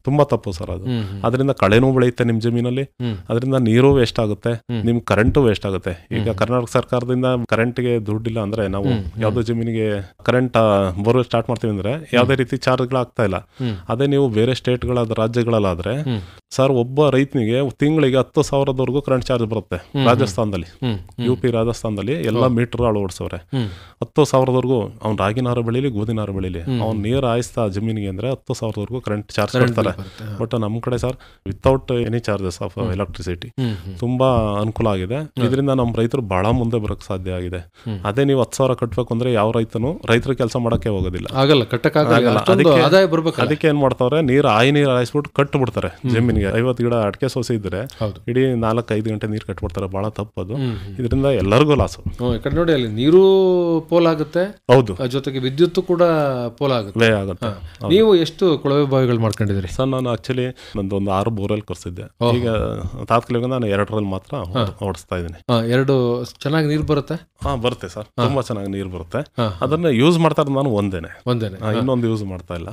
ತುಂಬಾ ತಪ್ಪು ಸರ್ ಅದು. ಅದರಿಂದ ಕಳೆನೂ ಬೆಳೆಯುತ್ತೆ ನಿಮ್ ಜಮೀನಲ್ಲಿ, ಅದರಿಂದ ನೀರು ವೇಸ್ಟ್ ಆಗುತ್ತೆ, ನಿಮ್ ಕರೆಂಟು ವೇಸ್ಟ್ ಆಗುತ್ತೆ. ಈಗ ಕರ್ನಾಟಕ ಸರ್ಕಾರದಿಂದ ಕರೆಂಟ್ಗೆ ದುಡ್ಡಿಲ್ಲ ಅಂದ್ರೆ ನಾವು ಯಾವ್ದೋ ಜಮೀನಿಗೆ ಕರೆಂಟ್ ಬೋರ್ವೆಲ್ ಸ್ಟಾರ್ಟ್ ಮಾಡ್ತೀವಿ ಅಂದ್ರೆ ಯಾವ್ದೇ ರೀತಿ ಚಾರ್ಜ್ಗಳಾಗ್ತಾ ಇಲ್ಲ. ಅದೇ ನೀವು ಬೇರೆ ಸ್ಟೇಟ್ಗಳಾದ ರಾಜ್ಯಗಳಲ್ಲಾದ್ರೆ ಸರ್ ಒಬ್ಬ ರೈತನಿಗೆ ತಿಂಗಳಿಗೆ 10,000 ಕರೆಂಟ್ ಚಾರ್ಜ್ ಬರುತ್ತೆ. ರಾಜಸ್ಥಾನದಲ್ಲಿ, UP ರಾಜಸ್ಥಾನದಲ್ಲಿ ಎಲ್ಲ ಮೀಟರ್ ಅಳವಡಿಸವ್ರೆ. 10,000 ಅವ್ನು ರಾಗಿ ನಾರು ಬೆಳೀಲಿ, ಗೋಧಿ ನಾರು ಬೆಳೀಲಿ, ಅವ್ನು ನೀರು ಹಾಯಿಸ್ತಾ ಜಮೀನಿಗೆ ಅಂದ್ರೆ 10,000 ಕರೆಂಟ್ ಚಾರ್ಜ್ ಕೊಡ್ತಾರೆ. ಬಟ್ ನಮ್ ಕಡೆ sir without any charges of electricity ತುಂಬಾ ಅನುಕೂಲ ಆಗಿದೆ. ಇದರಿಂದ ನಮ್ಮ ರೈತರು ಬಹಳ ಮುಂದೆ ಬರಕ್ ಸಾಧ್ಯ ಆಗಿದೆ. ಅದೇ ನೀವು 10,000 ಕಟ್ಬೇಕು ಅಂದ್ರೆ ಯಾವ ರೈತರು ಕೆಲಸ ಮಾಡಕ್ಕೆ ಹೋಗೋದಿಲ್ಲ, ಆಗಲ್ಲ, ಕಟ್ಟಕ್ಕಾಗಲ್ಲ. ಅದಕ್ಕೆ ಏನ್ ಮಾಡ್ತಾವ್ರೆ, ಆಯಿ ನೀರು ಹಾಯಿಸ್ಬಿಟ್ಟು ಕಟ್ಟು ಬಿಡ್ತಾರೆ ಜಮೀನಿಗೆ. 50 ಗಿಡ ಅಡಿಕೆ ಸೋಸಿ ಇದ್ರೆ ಇಡೀ 4-5 ಗಂಟೆ ನೀರು ಕಟ್ಬಿಡ್ತಾರೆ. ಬಹಳ ತಪ್ಪದು. ಇದರಿಂದ ಎಲ್ಲರಿಗೂ ಲಾಸು. ನೋಡಿ, ಅಲ್ಲಿ ನೀರು ಪೋಲ್ ಆಗುತ್ತೆ, ಹೌದು, ಜೊತೆಗೆ ವಿದ್ಯುತ್ ಕೂಡ ಪೋಲ್ ಆಗುತ್ತೆ. ನೀವು ಎಷ್ಟು ಕೊಳವೆ ಬಾವಿಗಳು ಮಾಡ್ಕೊಂಡಿದ್ರಿ? ಸರ್ ನಾನು ಆಕ್ಚುಲಿ ನಂದು ಒಂದು 6 ಬೋರ್ವೆಲ್ ಕರ್ಸಿದ್ದೆ. ಈಗ ತಾತ್ಕಾಲಿಕ ನಾನು 2ರಲ್ಲಿ ಮಾತ್ರ ಓಡಿಸ್ತಾ ಇದ್ದೀನಿ. 2 ಚೆನ್ನಾಗಿ ನೀರು ಬರುತ್ತೆ? ಬರುತ್ತೆ ಸರ್, ತುಂಬಾ ಚೆನ್ನಾಗಿ ನೀರು ಬರುತ್ತೆ. ಅದನ್ನ ಯೂಸ್ ಮಾಡ್ತಾ ಇರೋದು ನಾನು ಒಂದೇನೆ, ಇನ್ನೊಂದು ಯೂಸ್ ಮಾಡ್ತಾ ಇಲ್ಲ.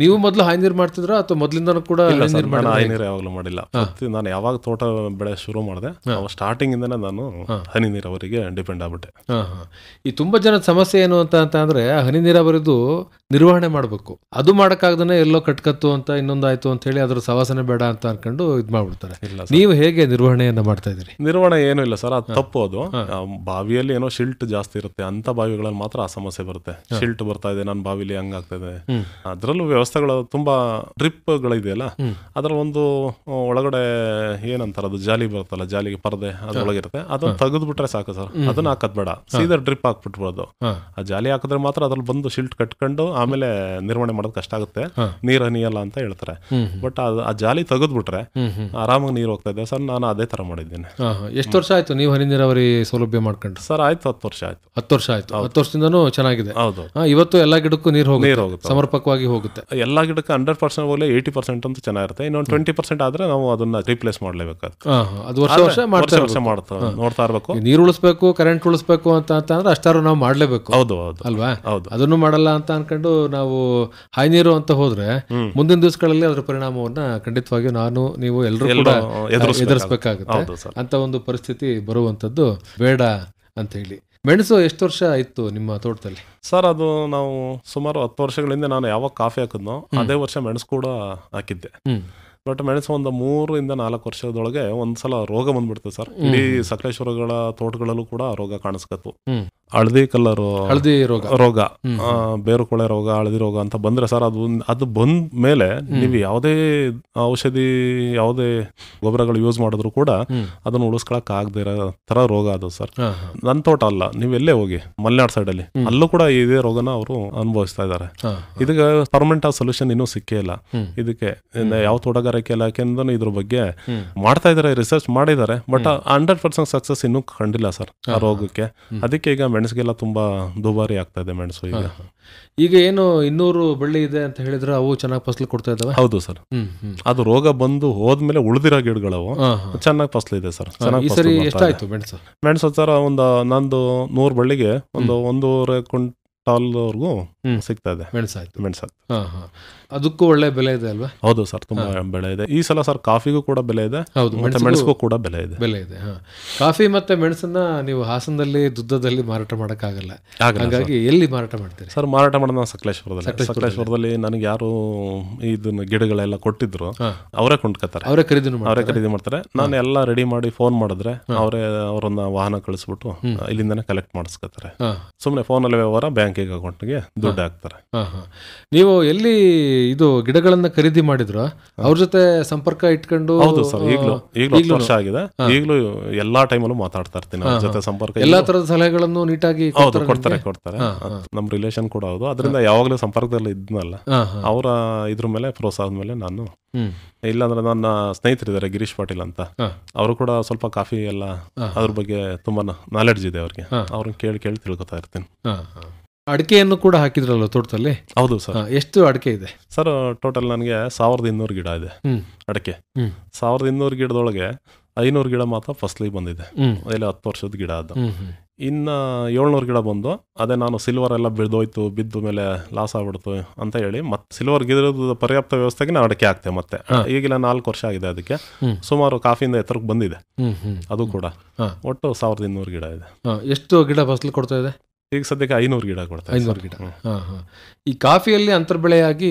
ನೀವು ಮೊದಲು ಹಾಯಿ ನೀರು ಮಾಡ್ತಿದ್ರ ಅಥವಾ ಮೊದಲಿಂದನೂ ಕೂಡ? ಹಾಯಿ ನೀರು ಯಾವಾಗಲೂ ಮಾಡಿಲ್ಲ. ನಾನು ಯಾವಾಗ ತೋಟ ಬೆಳೆ ಶುರು ಮಾಡಿದೆ ಸ್ಟಾರ್ಟಿಂಗ್ ಇಂದನೇ ನಾನು ಹನಿ ನೀರಾವರಿಗೆ ಡಿಪೆಂಡ್ ಆಗ್ಬಿಟ್ಟೆ. ಈ ತುಂಬಾ ಜನದ ಸಮಸ್ಯೆ ಏನು ಅಂತ ಅಂದ್ರೆ ಹನಿ ನೀರಾವರಿದು ನಿರ್ವಹಣೆ ಮಾಡಬೇಕು, ಅದು ಮಾಡಕ್ಕಾಗದೇ ಎಲ್ಲೋ ಕಟ್ಕತ್ತು ಅಂತ ಇನ್ನೊಂದಾಯ್ತು ಅಂತ ಹೇಳಿ ಅದ್ರ ಸವಾಸನೆ ಬೇಡ ಅಂತ ಅನ್ಕೊಂಡು ಇದ್ ಮಾಡ್ಬಿಡ್ತಾರೆ. ನೀವು ಹೇಗೆ ನಿರ್ವಹಣೆಯನ್ನ ಮಾಡ್ತಾ ಇದ್ದೀರಿ? ನಿರ್ವಹಣೆ ಏನು ಇಲ್ಲ ಸರ್, ಅದು ತಪ್ಪು. ಅದು ಬಾವಿಯಲ್ಲಿ ಏನೋ ಶಿಲ್ಟ್ ಜಾಸ್ತಿ ಇರುತ್ತೆ, ಅಂತ ಬಾವಿಗಳಲ್ಲಿ ಮಾತ್ರ ಆ ಸಮಸ್ಯೆ ಬರುತ್ತೆ. ಶಿಲ್ಟ್ ಬರ್ತಾ ಇದೆ ನನ್ನ ಬಾವಿಲಿ, ಹಂಗಾಗ್ತದೆ. ಅದ್ರಲ್ಲೂ ವ್ಯವಸ್ಥೆಗಳು ತುಂಬಾ ಡ್ರಿಪ್ ಗಳಿದೆಯಲ್ಲ, ಅದ್ರ ಒಂದು ಒಳಗಡೆ ಏನಂತಾರ ಅದು ಜಾಲಿ ಬರುತ್ತಲ್ಲ, ಜಾಲಿಗೆ ಪರದೆ ಅದ್ರೊಳಗಿರುತ್ತೆ, ಅದನ್ನ ತೆಗೆದು ಬಿಟ್ರೆ ಸಾಕು ಸರ್. ಅದನ್ನ ಹಾಕದ್ ಬೇಡ, ಸೀದಾ ಡ್ರಿಪ್ ಹಾಕ್ಬಿಟ್ಬಿಡೋದು. ಆ ಜಾಲಿ ಹಾಕಿದ್ರೆ ಮಾತ್ರ ಅದ್ರಲ್ಲಿ ಬಂದು ಶಿಲ್ಟ್ ಕಟ್ಕೊಂಡು ಆಮೇಲೆ ನಿರ್ವಹಣೆ ಮಾಡೋದು ಕಷ್ಟ ಆಗುತ್ತೆ, ನೀರ್ ಹನಿಯಲ್ಲ ಅಂತ ಹೇಳ್ತಾರೆ. ಬಟ್ ಆ ಜಾಲಿ ತೆಗೆದ್ಬಿಟ್ರೆ ಆರಾಮಾಗಿ ನೀರು ಹೋಗ್ತಾ ಇದೆ ಸರ್. ನಾನು ಅದೇ ತರ ಮಾಡಿದ್ದೀನಿ. ಎಷ್ಟು ವರ್ಷ ಆಯ್ತು ನೀವು ಹನಿ ನೀರಾವರಿ ಸೌಲಭ್ಯ ಮಾಡ್ಕೊಂಡ್ರೆ? ಸರ್ ಆಯ್ತು, 10 ವರ್ಷ ಆಯ್ತು. 10 ವರ್ಷ ಆಯ್ತು. 10 ವರ್ಷದಿಂದನೂ ಚೆನ್ನಾಗಿದೆ. ಹೌದು, ಇವತ್ತು ಎಲ್ಲಾ ಗಿಡಕ್ಕೂ ನೀರು ಹೋಗುತ್ತೆ, ಸಮರ್ಪಕವಾಗಿ ಹೋಗುತ್ತೆ. ಎಲ್ಲಾ ಗಿಡಕ್ಕೆ 100% ಹೋಗಲಿ, 80% ಅಂತೂ ಚೆನ್ನಾಗಿರುತ್ತೆ. ಇನ್ನೊಂದು 20% ಆದ್ರೆ ನಾವು ಅದನ್ನ ರಿಪ್ಲೇಸ್ ಮಾಡ್ಲೇಬೇಕಾದ್ರೆ ಅದು ವರ್ಷ ನೋಡ್ತಾ ಇರ್ಬೇಕು. ನೀರು ಉಳಿಸ್ಬೇಕು, ಕರೆಂಟ್ ಉಳಿಸ್ಬೇಕು ಅಂತ ಅಂದ್ರೆ ಅಷ್ಟಾರು ನಾವು ಮಾಡ್ಲೇಬೇಕು. ಹೌದು ಅಲ್ವಾ? ಅದನ್ನು ಮಾಡಲ್ಲ ಅಂತ ಅನ್ಕೊಂಡು ನಾವು ಹಾಯಿ ನೀರು ಅಂತ ಹೋದ್ರೆ ಮುಂದಿನ ದಿವಸಗಳಲ್ಲಿ ಅದರ ಪರಿಣಾಮವನ್ನ ಖಂಡಿತವಾಗಿಯೂ ನೀವು ಎಲ್ಲರೂ ಕೂಡ ಎದುರಿಸಬೇಕಾಗುತ್ತೆ. ಅಂತ ಒಂದು ಪರಿಸ್ಥಿತಿ ಬರುವಂತದ್ದು ಬೇಡ ಅಂತ ಹೇಳಿ. ಮೆಣಸು ಎಷ್ಟು ವರ್ಷ ಇತ್ತು ನಿಮ್ಮ ತೋಟದಲ್ಲಿ? ಸರ್ ಅದು ನಾವು ಸುಮಾರು 10 ವರ್ಷಗಳಿಂದ ನಾನು ಯಾವಾಗ ಕಾಫಿ ಹಾಕಿದ್ನೋ ಅದೇ ವರ್ಷ ಮೆಣಸು ಕೂಡ ಹಾಕಿದ್ದೆ. ಬಟ್ ಮೆಣಸು ಒಂದು 3-4 ವರ್ಷದೊಳಗೆ ಒಂದ್ಸಲ ರೋಗ ಬಂದ್ಬಿಡ್ತು ಸರ್. ಇಡೀ ಸಕಲೇಶ್ವರಗಳ ತೋಟಗಳಲ್ಲೂ ಕೂಡ ರೋಗ ಕಾಣಿಸ್ಕತ್ತು. ಹಳದಿ ಕಲರ್ ಹಳದಿ ರೋಗ, ಬೇರು ಕೊಳೆ ರೋಗ, ಹಳದಿ ರೋಗ ಅಂತ ಬಂದ್ರೆ ಸರ್ ಅದು ಬಂದ ಮೇಲೆ ನೀವು ಯಾವುದೇ ಔಷಧಿ ಯಾವುದೇ ಗೊಬ್ಬರಗಳು ಯೂಸ್ ಮಾಡಿದ್ರು ಕೂಡ ಅದನ್ನು ಉಳಿಸ್ಕೊಳಕ್ ಆಗದೆ ಇರೋ ತರ ರೋಗ ಅದು ಸರ್. ನನ್ನ ತೋಟ ಅಲ್ಲ, ನೀವು ಎಲ್ಲೇ ಹೋಗಿ ಮಲೆನಾಡು ಸೈಡ್ ಅಲ್ಲಿ ಅಲ್ಲೂ ಕೂಡ ಇದೇ ರೋಗನ ಅವರು ಅನುಭವಿಸ್ತಾ ಇದ್ದಾರೆ. ಇದಕ್ಕೆ ಪರ್ಮನೆಂಟ್ ಆಗಿ ಸೊಲ್ಯೂಷನ್ ಇನ್ನೂ ಸಿಕ್ಕೇ ಇಲ್ಲ. ಇದಕ್ಕೆ ಯಾವ ತೋಟಗಾರಿಕೆ ಇಲಾಖೆಯಿಂದ ಇದ್ರ ಬಗ್ಗೆ ಮಾಡ್ತಾ ಇದಾರೆ, ರಿಸರ್ಚ್ ಮಾಡಿದ್ದಾರೆ, ಬಟ್ 100% ಸಕ್ಸಸ್ ಇನ್ನೂ ಕಂಡಿಲ್ಲ ಸರ್ ಆ ರೋಗಕ್ಕೆ. ಅದಕ್ಕೆ ಈಗ ಮೆಣಸಿಗೆಲ್ಲ ತುಂಬಾ ದುಬಾರಿ ಆಗ್ತಾ ಇದೆ ಮೆಣಸು. ಈಗ ಏನು 200 ಬಳ್ಳಿ ಇದೆ ಅಂತ ಹೇಳಿದ್ರೆ ಅವು ಚೆನ್ನಾಗಿ ಫಸಲು ಕೊಡ್ತಾ ಇದಾವೆ? ಹೌದು ಸರ್. ಅದು ರೋಗ ಬಂದು ಹೋದ್ಮೇಲೆ ಉಳಿದಿರೋ ಗಿಡಗಳವು ಚೆನ್ನಾಗಿ ಫಸಲಿದೆ ಸರ್. ಎಷ್ಟಾಯ್ತು ಮೆಣಸು ಸರ್? ನಂದು 100 ಬಳ್ಳಿಗೆ ಒಂದು 1.5 ಕ್ವಿಂಟಾಲ್ವರೆಗೂ ಸಿಗ್ತಾ ಇದೆ ಮೆಣಸಾಯ್ತು. ಅದಕ್ಕೂ ಒಳ್ಳೆ ಬೆಲೆ ಇದೆ ಅಲ್ವಾ? ಹೌದು ಸರ್, ತುಂಬಾ ಬೆಲೆ ಇದೆ ಈ ಸಲ ಸರ್. ಕಾಫಿಗೂ ಕೂಡ ಬೆಲೆ ಇದೆ, ಮೆಣಸಿಗೂ ಕೂಡ ಬೆಲೆ ಇದೆ. ಕಾಫಿ ಮತ್ತೆ ಮೆಣಸನ್ನ ನೀವು ಹಾಸನದಲ್ಲಿ ದುದ್ದದಲ್ಲಿ ಮಾರಾಟ ಮಾಡಕ್ಕಾಗಲ್ಲ, ಹಾಗಾಗಿ ಎಲ್ಲಿ ಮಾರಾಟ ಮಾಡ್ತೀರಿ ಸರ್? ಮಾರಾಟ ಮಾಡೋದು ಸಕಲೇಶ್ವರದಲ್ಲಿ ನನಗೆ ಯಾರು ಇದನ್ನ ಗಿಡಗಳೆಲ್ಲ ಕೊಟ್ಟಿದ್ರು ಅವರೇ ಕೊಂಡ್ಕೊತಾರೆ, ಅವರೇ ಖರೀದಿ ಮಾಡ್ತಾರೆ. ನಾನು ಎಲ್ಲ ರೆಡಿ ಮಾಡಿ ಫೋನ್ ಮಾಡಿದ್ರೆ ಅವರನ್ನ ವಾಹನ ಕಳಿಸ್ಬಿಟ್ಟು ಇಲ್ಲಿಂದಾನೆ ಕಲೆಕ್ಟ್ ಮಾಡಿಸ್ಕೊತಾರೆ. ಸುಮ್ಮನೆ ಫೋನಲ್ಲಿ ವ್ಯವಹಾರ, ಬ್ಯಾಂಕಿಗೆ ಅಕೌಂಟ್ಗೆ ದುಡ್ಡು ಹಾಕ್ತಾರೆ. ನೀವು ಎಲ್ಲಿ ಇದು ಗಿಡಗಳನ್ನ ಖರೀದಿ ಮಾಡಿದ್ರು ಅವ್ರ ಜೊತೆ ಸಂಪರ್ಕ ಇಟ್ಕೊಂಡು? ಹೌದು ಸರ್, ಈಗಲೂ 10 ವರ್ಷ ಆಗಿದೆ. ಈಗಲೂ ಎಲ್ಲಾ ಟೈಮಲ್ಲೂ ಮಾತಾಡ್ತಾ ಇರ್ತೀನಿ ಅವ್ರ ಜೊತೆ. ಸಂಪರ್ಕ, ಎಲ್ಲಾ ತರದ ಸಲಹೆಗಳನ್ನು ನೀಟಾಗಿ ಕೊಡ್ತಾರೆ. ನಮ್ ರಿಲೇಷನ್ ಕೂಡ ಹೌದು. ಅದರಿಂದ ಯಾವಾಗ್ಲೂ ಸಂಪರ್ಕದಲ್ಲಿ ಇದ್ನಲ್ಲ, ಅವರ ಇದ್ರ ಮೇಲೆ ಪ್ರೋತ್ಸಾಹದ ಮೇಲೆ ನಾನು, ಇಲ್ಲಾಂದ್ರೆ ನನ್ನ ಸ್ನೇಹಿತರಿದ್ದಾರೆ ಗಿರೀಶ್ ಪಾಟೀಲ್ ಅಂತ, ಅವರು ಕೂಡ ಸ್ವಲ್ಪ ಕಾಫಿ ಎಲ್ಲ ಅದ್ರ ಬಗ್ಗೆ ತುಂಬಾ ನಾಲೆಡ್ಜ್ ಇದೆ ಅವ್ರಿಗೆ. ಅವ್ರನ್ನ ಕೇಳಿ ತಿಳ್ಕೊತಾ ಇರ್ತೀನಿ. ಅಡಿಕೆಯನ್ನು ಕೂಡ ಹಾಕಿದ್ರಲ್ಲ ತೋಟದಲ್ಲಿ? ಹೌದು ಸರ್. ಎಷ್ಟು ಅಡಿಕೆ ಇದೆ ಸರ್? ಟೋಟಲ್ ನನಗೆ 1200 ಗಿಡ ಇದೆ ಅಡಿಕೆ. 1200 ಗಿಡದೊಳಗೆ 500 ಗಿಡ ಮಾತ್ರ ಫಸಲಿಗೆ ಬಂದಿದೆ. ಅದೆಲ್ಲ 10 ವರ್ಷದ ಗಿಡ ಅದು. ಇನ್ನು 700 ಗಿಡ ಬಂದು ಅದೇ ನಾನು ಸಿಲ್ವರ್ ಎಲ್ಲ ಬಿದ್ದು ಮೇಲೆ ಲಾಸ್ ಆಗ್ಬಿಡ್ತು ಅಂತ ಹೇಳಿ ಮತ್ತೆ ಸಿಲ್ವರ್ ಗಿಡದ ಪರ್ಯಾಪ್ತ ವ್ಯವಸ್ಥೆಗೆ ನಾನು ಅಡಿಕೆ ಹಾಕ್ತೆ. ಮತ್ತೆ ಈಗಿಲ್ಲ 4 ವರ್ಷ ಆಗಿದೆ ಅದಕ್ಕೆ. ಸುಮಾರು ಕಾಫಿಯಿಂದ ಎತ್ತರಕ್ಕೆ ಬಂದಿದೆ ಅದು ಕೂಡ. ಒಟ್ಟು 1200 ಗಿಡ ಇದೆ. ಎಷ್ಟು ಗಿಡ ಫಸಲು ಕೊಡ್ತಾ ಇದೆ ಈಗ ಸದ್ಯಕ್ಕೆ? 500 ಗಿಡ ಕೊಡ್ತಾ. 500 ಗಿಡ. ಈ ಕಾಫಿಯಲ್ಲಿ ಅಂತರ್ಬೆಳೆಯಾಗಿ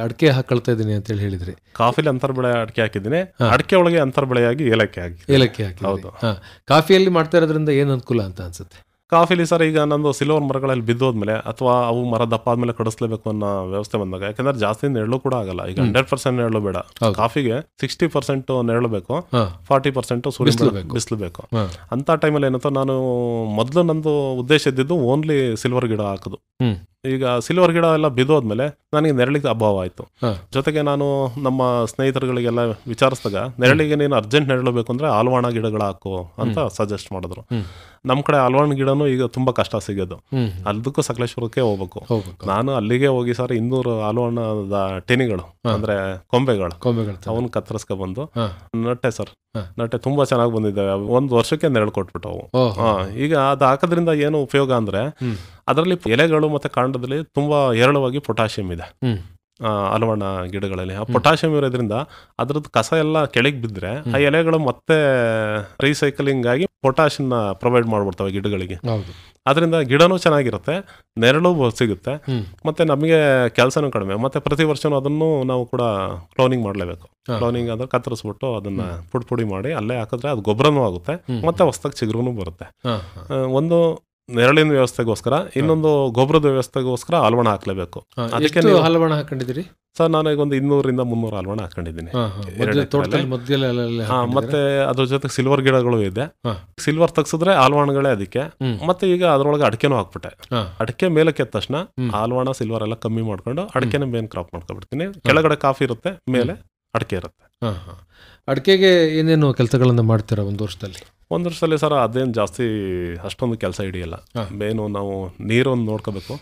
ಅಡಿಕೆ ಹಾಕೊಳ್ತಾ ಇದ್ದೀನಿ ಅಂತ ಹೇಳಿದ್ರಿ. ಕಾಫಿಲಿ ಅಂತರ್ಬೆಳೆ ಅಡಿಕೆ ಹಾಕಿದ್ದೀನಿ, ಅಡಿಕೆ ಒಳಗೆ ಅಂತರ್ಬೆಳೆಯಾಗಿ ಏಲಕ್ಕಿ ಹಾಕಿ. ಹೌದು. ಕಾಫಿಯಲ್ಲಿ ಮಾಡ್ತಾ ಇರೋದ್ರಿಂದ ಏನು ಅನುಕೂಲ ಅಂತ ಅನ್ಸುತ್ತೆ? ಕಾಫಿಲಿ ಸರ್, ಈಗ ನಂದು ಸಿಲ್ವರ್ ಮರಗಳಲ್ಲಿ ಬಿದ್ದೋದ್ಮೇಲೆ ಅಥವಾ ಅವು ಮರ ದಪ್ಪ ಆದ್ಮೇಲೆ ಕಡಿಸ್ಲೇಬೇಕು ಅನ್ನೋ ವ್ಯವಸ್ಥೆ ಬಂದಾಗ, ಯಾಕಂದ್ರೆ ಜಾಸ್ತಿ ನೆರಳು ಕೂಡ ಆಗಲ್ಲ. ಈಗ 100% ನೆರಳು ಬೇಡ ಕಾಫಿಗೆ, 60% ನೆರಳು ಬೇಕು, 40% ಸೂರ್ಯ ಬಿಸಿಲು ಬೇಕು. ಅಂತ ಟೈಮಲ್ಲಿ ಏನಂತ ನಾನು ಮೊದಲು ನಂದು ಉದ್ದೇಶ ಇದ್ದಿದ್ದು ಓನ್ಲಿ ಸಿಲ್ವರ್ ಗಿಡ ಹಾಕೋದು. ಈಗ ಸಿಲ್ವರ್ ಗಿಡ ಎಲ್ಲ ಬಿದ್ದೋದ್ಮೇಲೆ ನನಗೆ ನೆರಳಿಗೆ ಅಭಾವ ಆಯ್ತು. ಜೊತೆಗೆ ನಾನು ನಮ್ಮ ಸ್ನೇಹಿತರುಗಳಿಗೆಲ್ಲ ವಿಚಾರಿಸಿದಾಗ, ನೆರಳಿಗೆ ನೀನು ಅರ್ಜೆಂಟ್ ನೆರಳು ಬೇಕು ಅಂದ್ರೆ ಆಲ್ವಾಣ ಗಿಡಗಳ ಹಾಕು ಅಂತ ಸಜೆಸ್ಟ್ ಮಾಡಿದ್ರು. ನಮ್ ಕಡೆ ಆಲ್ವಾಣ ಗಿಡನು ಈಗ ತುಂಬಾ ಕಷ್ಟ ಸಿಗೋದು. ಅದಕ್ಕೂ ಸಕಲೇಶ್ವರಕ್ಕೆ ಹೋಗ್ಬೇಕು. ನಾನು ಅಲ್ಲಿಗೆ ಹೋಗಿ ಸರ್ 200 ಆಲ್ವಾಣದ ಟೆನಿಗಳು ಅಂದ್ರೆ ಕೊಂಬೆಗಳು ಅವನ್ ಕತ್ತರಿಸ್ಕೊ ಬಂದು ನಟ್ಟೆ ಸರ್. ನಟ್ಟೆ ತುಂಬಾ ಚೆನ್ನಾಗಿ ಬಂದಿದ್ದಾವೆ. 1 ವರ್ಷಕ್ಕೆ ನೆರಳು ಕೊಟ್ಬಿಟ್ಟು ಅವು. ಈಗ ಅದು ಹಾಕೋದ್ರಿಂದ ಏನು ಉಪಯೋಗ ಅಂದ್ರೆ, ಅದರಲ್ಲಿ ಎಲೆಗಳು ಮತ್ತೆ ಕಾಂಡದಲ್ಲಿ ತುಂಬಾ ಹೇರಳವಾಗಿ ಪೊಟ್ಯಾಷಿಯಂ ಇದೆ ಹಲವಾಣ ಗಿಡಗಳಲ್ಲಿ. ಆ ಪೊಟ್ಯಾಷಿಯಂ ಇರೋದ್ರಿಂದ ಅದ್ರದ್ದು ಕಸ ಎಲ್ಲ ಕೆಳಗೆ ಬಿದ್ದರೆ ಆ ಎಲೆಗಳು ಮತ್ತೆ ರೀಸೈಕಲಿಂಗ್ ಆಗಿ ಪೊಟ್ಯಾಷಿಯಂ ಪ್ರೊವೈಡ್ ಮಾಡ್ಬಿಡ್ತವೆ ಗಿಡಗಳಿಗೆ. ಅದರಿಂದ ಗಿಡನೂ ಚೆನ್ನಾಗಿರುತ್ತೆ, ನೆರಳು ಸಿಗುತ್ತೆ, ಮತ್ತೆ ನಮಗೆ ಕೆಲಸನೂ ಕಡಿಮೆ. ಮತ್ತೆ ಪ್ರತಿ ವರ್ಷನೂ ಅದನ್ನು ನಾವು ಕೂಡ ಕ್ಲೋನಿಂಗ್ ಮಾಡಲೇಬೇಕು. ಕ್ಲೋನಿಂಗ್ ಅಂದ್ರೆ ಕತ್ತರಿಸ್ಬಿಟ್ಟು ಅದನ್ನ ಪುಡಿ ಮಾಡಿ ಅಲ್ಲೇ ಹಾಕಿದ್ರೆ ಅದು ಗೊಬ್ಬರನೂ ಆಗುತ್ತೆ, ಮತ್ತೆ ಹೊಸದಾಗಿ ಚಿಗುರುನು ಬರುತ್ತೆ. ಒಂದು ನೆರಳಿನ ವ್ಯವಸ್ಥೆಗೋಸ್ಕರ, ಇನ್ನೊಂದು ಗೊಬ್ಬರದ ವ್ಯವಸ್ಥೆಗೋಸ್ಕರ ಹಲವಣ ಹಾಕ್ಲೇಬೇಕು. ಅದಕ್ಕೆ ಹಲವಣ ಹಾಕೊಂಡಿದ್ದೀರಿ ಸರ್? ನಾನು ಈಗ ಒಂದು 200-300 ಹಲವಣ ಹಾಕೊಂಡಿದ್ದೀನಿ. ಮತ್ತೆ ಅದ್ರ ಜೊತೆ ಸಿಲ್ವರ್ ಗಿಡಗಳು ಇದೆ. ಸಿಲ್ವರ್ ತೆಗ್ಸಿದ್ರೆ ಆಲ್ವಾಣಗಳೇ ಅದಕ್ಕೆ. ಮತ್ತೆ ಈಗ ಅದ್ರೊಳಗೆ ಅಡಿಕೆನೂ ಹಾಕ್ಬಿಟ್ಟೆ. ಅಡಿಕೆ ಮೇಲಕ್ಕೆ ಎದ್ದ ತಕ್ಷಣ ಆಲ್ವಾಣ ಸಿಲ್ವರ್ ಎಲ್ಲ ಕಮ್ಮಿ ಮಾಡ್ಕೊಂಡು ಅಡಿಕೆನ ಮೇನ್ ಕ್ರಾಪ್ ಮಾಡ್ಕೊಬಿಡ್ತೀನಿ. ಕೆಳಗಡೆ ಕಾಫಿ ಇರುತ್ತೆ, ಮೇಲೆ ಅಡಿಕೆ ಇರುತ್ತೆ. ಅಡಿಕೆಗೆ ಏನೇನು ಕೆಲಸಗಳನ್ನ ಮಾಡ್ತೀರಾ ಒಂದು ವರ್ಷದಲ್ಲಿ? ಒಂದು ವರ್ಷದಲ್ಲಿ ಸರ್ ಅದೇನು ಜಾಸ್ತಿ ಅಷ್ಟೊಂದು ಕೆಲಸ ಹಿಡಿಯಲ್ಲ. ಮೇನು ನಾವು ನೀರೊಂದು ನೋಡ್ಕೋಬೇಕು.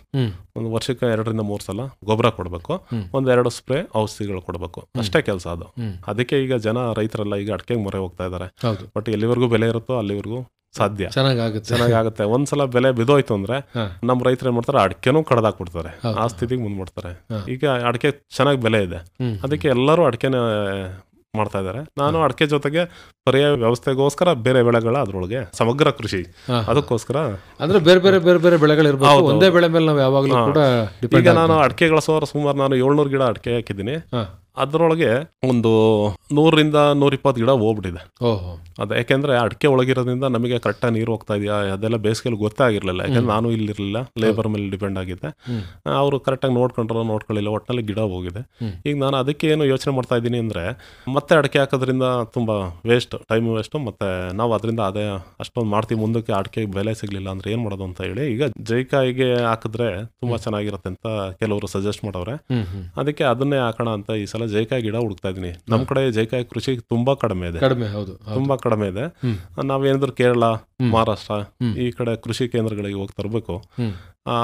ಒಂದು ವರ್ಷಕ್ಕೆ 2-3 ಸಲ ಗೊಬ್ಬರ ಕೊಡಬೇಕು, 1-2 ಸ್ಪ್ರೇ ಔಷಧಿಗಳು ಕೊಡಬೇಕು, ಅಷ್ಟೇ ಕೆಲಸ ಅದು. ಅದಕ್ಕೆ ಈಗ ರೈತರೆಲ್ಲ ಈಗ ಅಡಿಕೆಗೆ ಮೊರೆ ಹೋಗ್ತಾ ಇದಾರೆ. ಬಟ್ ಎಲ್ಲಿವರೆಗೂ ಬೆಲೆ ಇರುತ್ತೋ ಅಲ್ಲಿವರೆಗೂ ಸಾಧ್ಯ ಚೆನ್ನಾಗಾಗುತ್ತೆ. ಒಂದ್ಸಲ ಬೆಲೆ ಬಿದ್ದೋಯ್ತು ಅಂದ್ರೆ ನಮ್ ರೈತರು ಏನ್ ಮಾಡ್ತಾರೆ, ಅಡಿಕೆನೂ ಕಡ್ದಾಕ್ಬಿಡ್ತಾರೆ, ಆ ಸ್ಥಿತಿಗೆ ಮುಂದ್ಬಿಡ್ತಾರೆ. ಈಗ ಅಡಿಕೆ ಚೆನ್ನಾಗಿ ಬೆಲೆ ಇದೆ, ಅದಕ್ಕೆ ಎಲ್ಲರೂ ಅಡಿಕೆನ ಮಾಡ್ತಾ ಇದ್ದಾರೆ. ನಾನು ಅಡಿಕೆ ಜೊತೆಗೆ ಪರ್ಯಾಯ ವ್ಯವಸ್ಥೆಗೋಸ್ಕರ ಬೇರೆ ಬೆಳೆಗಳ ಅದ್ರೊಳಗೆ ಸಮಗ್ರ ಕೃಷಿ, ಅದಕ್ಕೋಸ್ಕರ ಅಂದ್ರೆ ಬೇರೆ ಬೇರೆ ಬೆಳೆಗಳಿರ್ಬೋದು, ಒಂದೇ ಬೆಳೆ ಮೇಲೆ ನಾವು ಯಾವಾಗಲೂ ಕೂಡ. ಈಗ ನಾನು ಅಡಿಕೆಗಳ ಸುಮಾರು ನಾನು 700 ಗಿಡ ಅಡಿಕೆ ಹಾಕಿದ್ದೀನಿ. ಅದರೊಳಗೆ ಒಂದು 100-120 ಗಿಡ ಹೋಗ್ಬಿಟ್ಟಿದೆ. ಓಹೋ. ಅದೇ ಯಾಕೆಂದ್ರೆ ಅಡಿಕೆ ಒಳಗಿರೋದ್ರಿಂದ ನಮಗೆ ಕರೆಕ್ಟಾಗಿ ನೀರು ಹೋಗ್ತಾ ಇದೆಯಾ ಅದೆಲ್ಲ ಬೇಸಿಗೆಯಲ್ಲಿ ಗೊತ್ತೇ ಆಗಿರಲಿಲ್ಲ. ಯಾಕಂದ್ರೆ ನಾನು ಇಲ್ಲಿರಲಿಲ್ಲ, ಲೇಬರ್ ಮೇಲೆ ಡಿಪೆಂಡ್ ಆಗಿದ್ದೆ. ಅವರು ಕರೆಕ್ಟಾಗಿ ನೋಡ್ಕೊಳ್ಳಿಲ್ಲ, ಒಟ್ಟಿನಲ್ಲಿ ಗಿಡ ಹೋಗಿದೆ. ಈಗ ನಾನು ಅದಕ್ಕೆ ಏನು ಯೋಚನೆ ಮಾಡ್ತಾ ಇದ್ದೀನಿ ಅಂದರೆ, ಮತ್ತೆ ಅಡಿಕೆ ಹಾಕೋದ್ರಿಂದ ತುಂಬ ವೇಸ್ಟ್, ಟೈಮ್ ವೇಸ್ಟು, ಮತ್ತು ನಾವು ಅದರಿಂದ ಅದೇ ಅಷ್ಟೊಂದು ಮಾಡ್ತೀವಿ, ಮುಂದಕ್ಕೆ ಅಡಿಕೆಗೆ ಬೆಲೆ ಸಿಗಲಿಲ್ಲ ಅಂದರೆ ಏನು ಮಾಡೋದು ಅಂತ ಹೇಳಿ ಈಗ ಜೈಕಾಯಿಗೆ ಹಾಕಿದ್ರೆ ತುಂಬ ಚೆನ್ನಾಗಿರುತ್ತೆ ಅಂತ ಕೆಲವರು ಸಜೆಸ್ಟ್ ಮಾಡವ್ರೆ. ಅದಕ್ಕೆ ಅದನ್ನೇ ಹಾಕೋಣ ಅಂತ ಈ ಸಲ ಜೈಕಾಯಿ ಗಿಡ ಹುಡುಕ್ತಾ ಇದ್ದೀನಿ. ನಮ್ಮ ಕಡೆ ಜೈಕಾಯಿ ಕೃಷಿ ತುಂಬಾ ಕಡಿಮೆ ಇದೆ, ತುಂಬಾ ಕಡಿಮೆ ಇದೆ. ನಾವೇನಾದ್ರೂ ಕೇರಳ, ಮಹಾರಾಷ್ಟ್ರ ಈ ಕಡೆ ಕೃಷಿ ಕೇಂದ್ರಗಳಿಗೆ ಹೋಗಿ ತರಬೇಕು.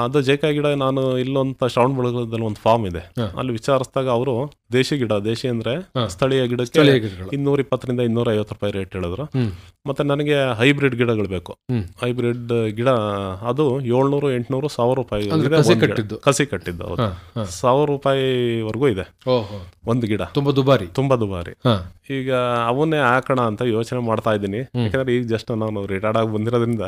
ಅದು ಜೈಕಾಯಿ ಗಿಡ ನಾನು ಇಲ್ಲೊಂದು ಶ್ರವಣಬೆಳಗೊಳದಲ್ಲಿ ಒಂದು ಫಾರ್ಮ್ ಇದೆ, ಅಲ್ಲಿ ವಿಚಾರಿಸಿದಾಗ ಅವರು ದೇಶಿ ಗಿಡ, ದೇಶಿ ಅಂದ್ರೆ ಸ್ಥಳೀಯ ಗಿಡಕ್ಕೆ 220-250 ರೂಪಾಯಿ ರೇಟ್ ಹೇಳಿದ್ರು. ಮತ್ತೆ ನನಗೆ ಹೈಬ್ರಿಡ್ ಗಿಡಗಳು ಬೇಕು. ಹೈಬ್ರಿಡ್ ಗಿಡ ಅದು 700-800-1000 ರೂಪಾಯಿ ಕಸಿ ಕಟ್ಟಿದ್ದು, 1000 ರೂಪಾಯಿವರೆಗೂ ಇದೆ ಒಂದು ಗಿಡ. ತುಂಬಾ ದುಬಾರಿ. ಈಗ ಅವನ್ನೇ ಹಾಕೋಣ ಅಂತ ಯೋಚನೆ ಮಾಡ್ತಾ ಇದ್ದೀನಿ. ಯಾಕಂದ್ರೆ ಈಗ ಜಸ್ಟ್ ನಾನು ರಿಟೈರ್ಡ್ ಆಗಿ ಬಂದಿರೋದ್ರಿಂದ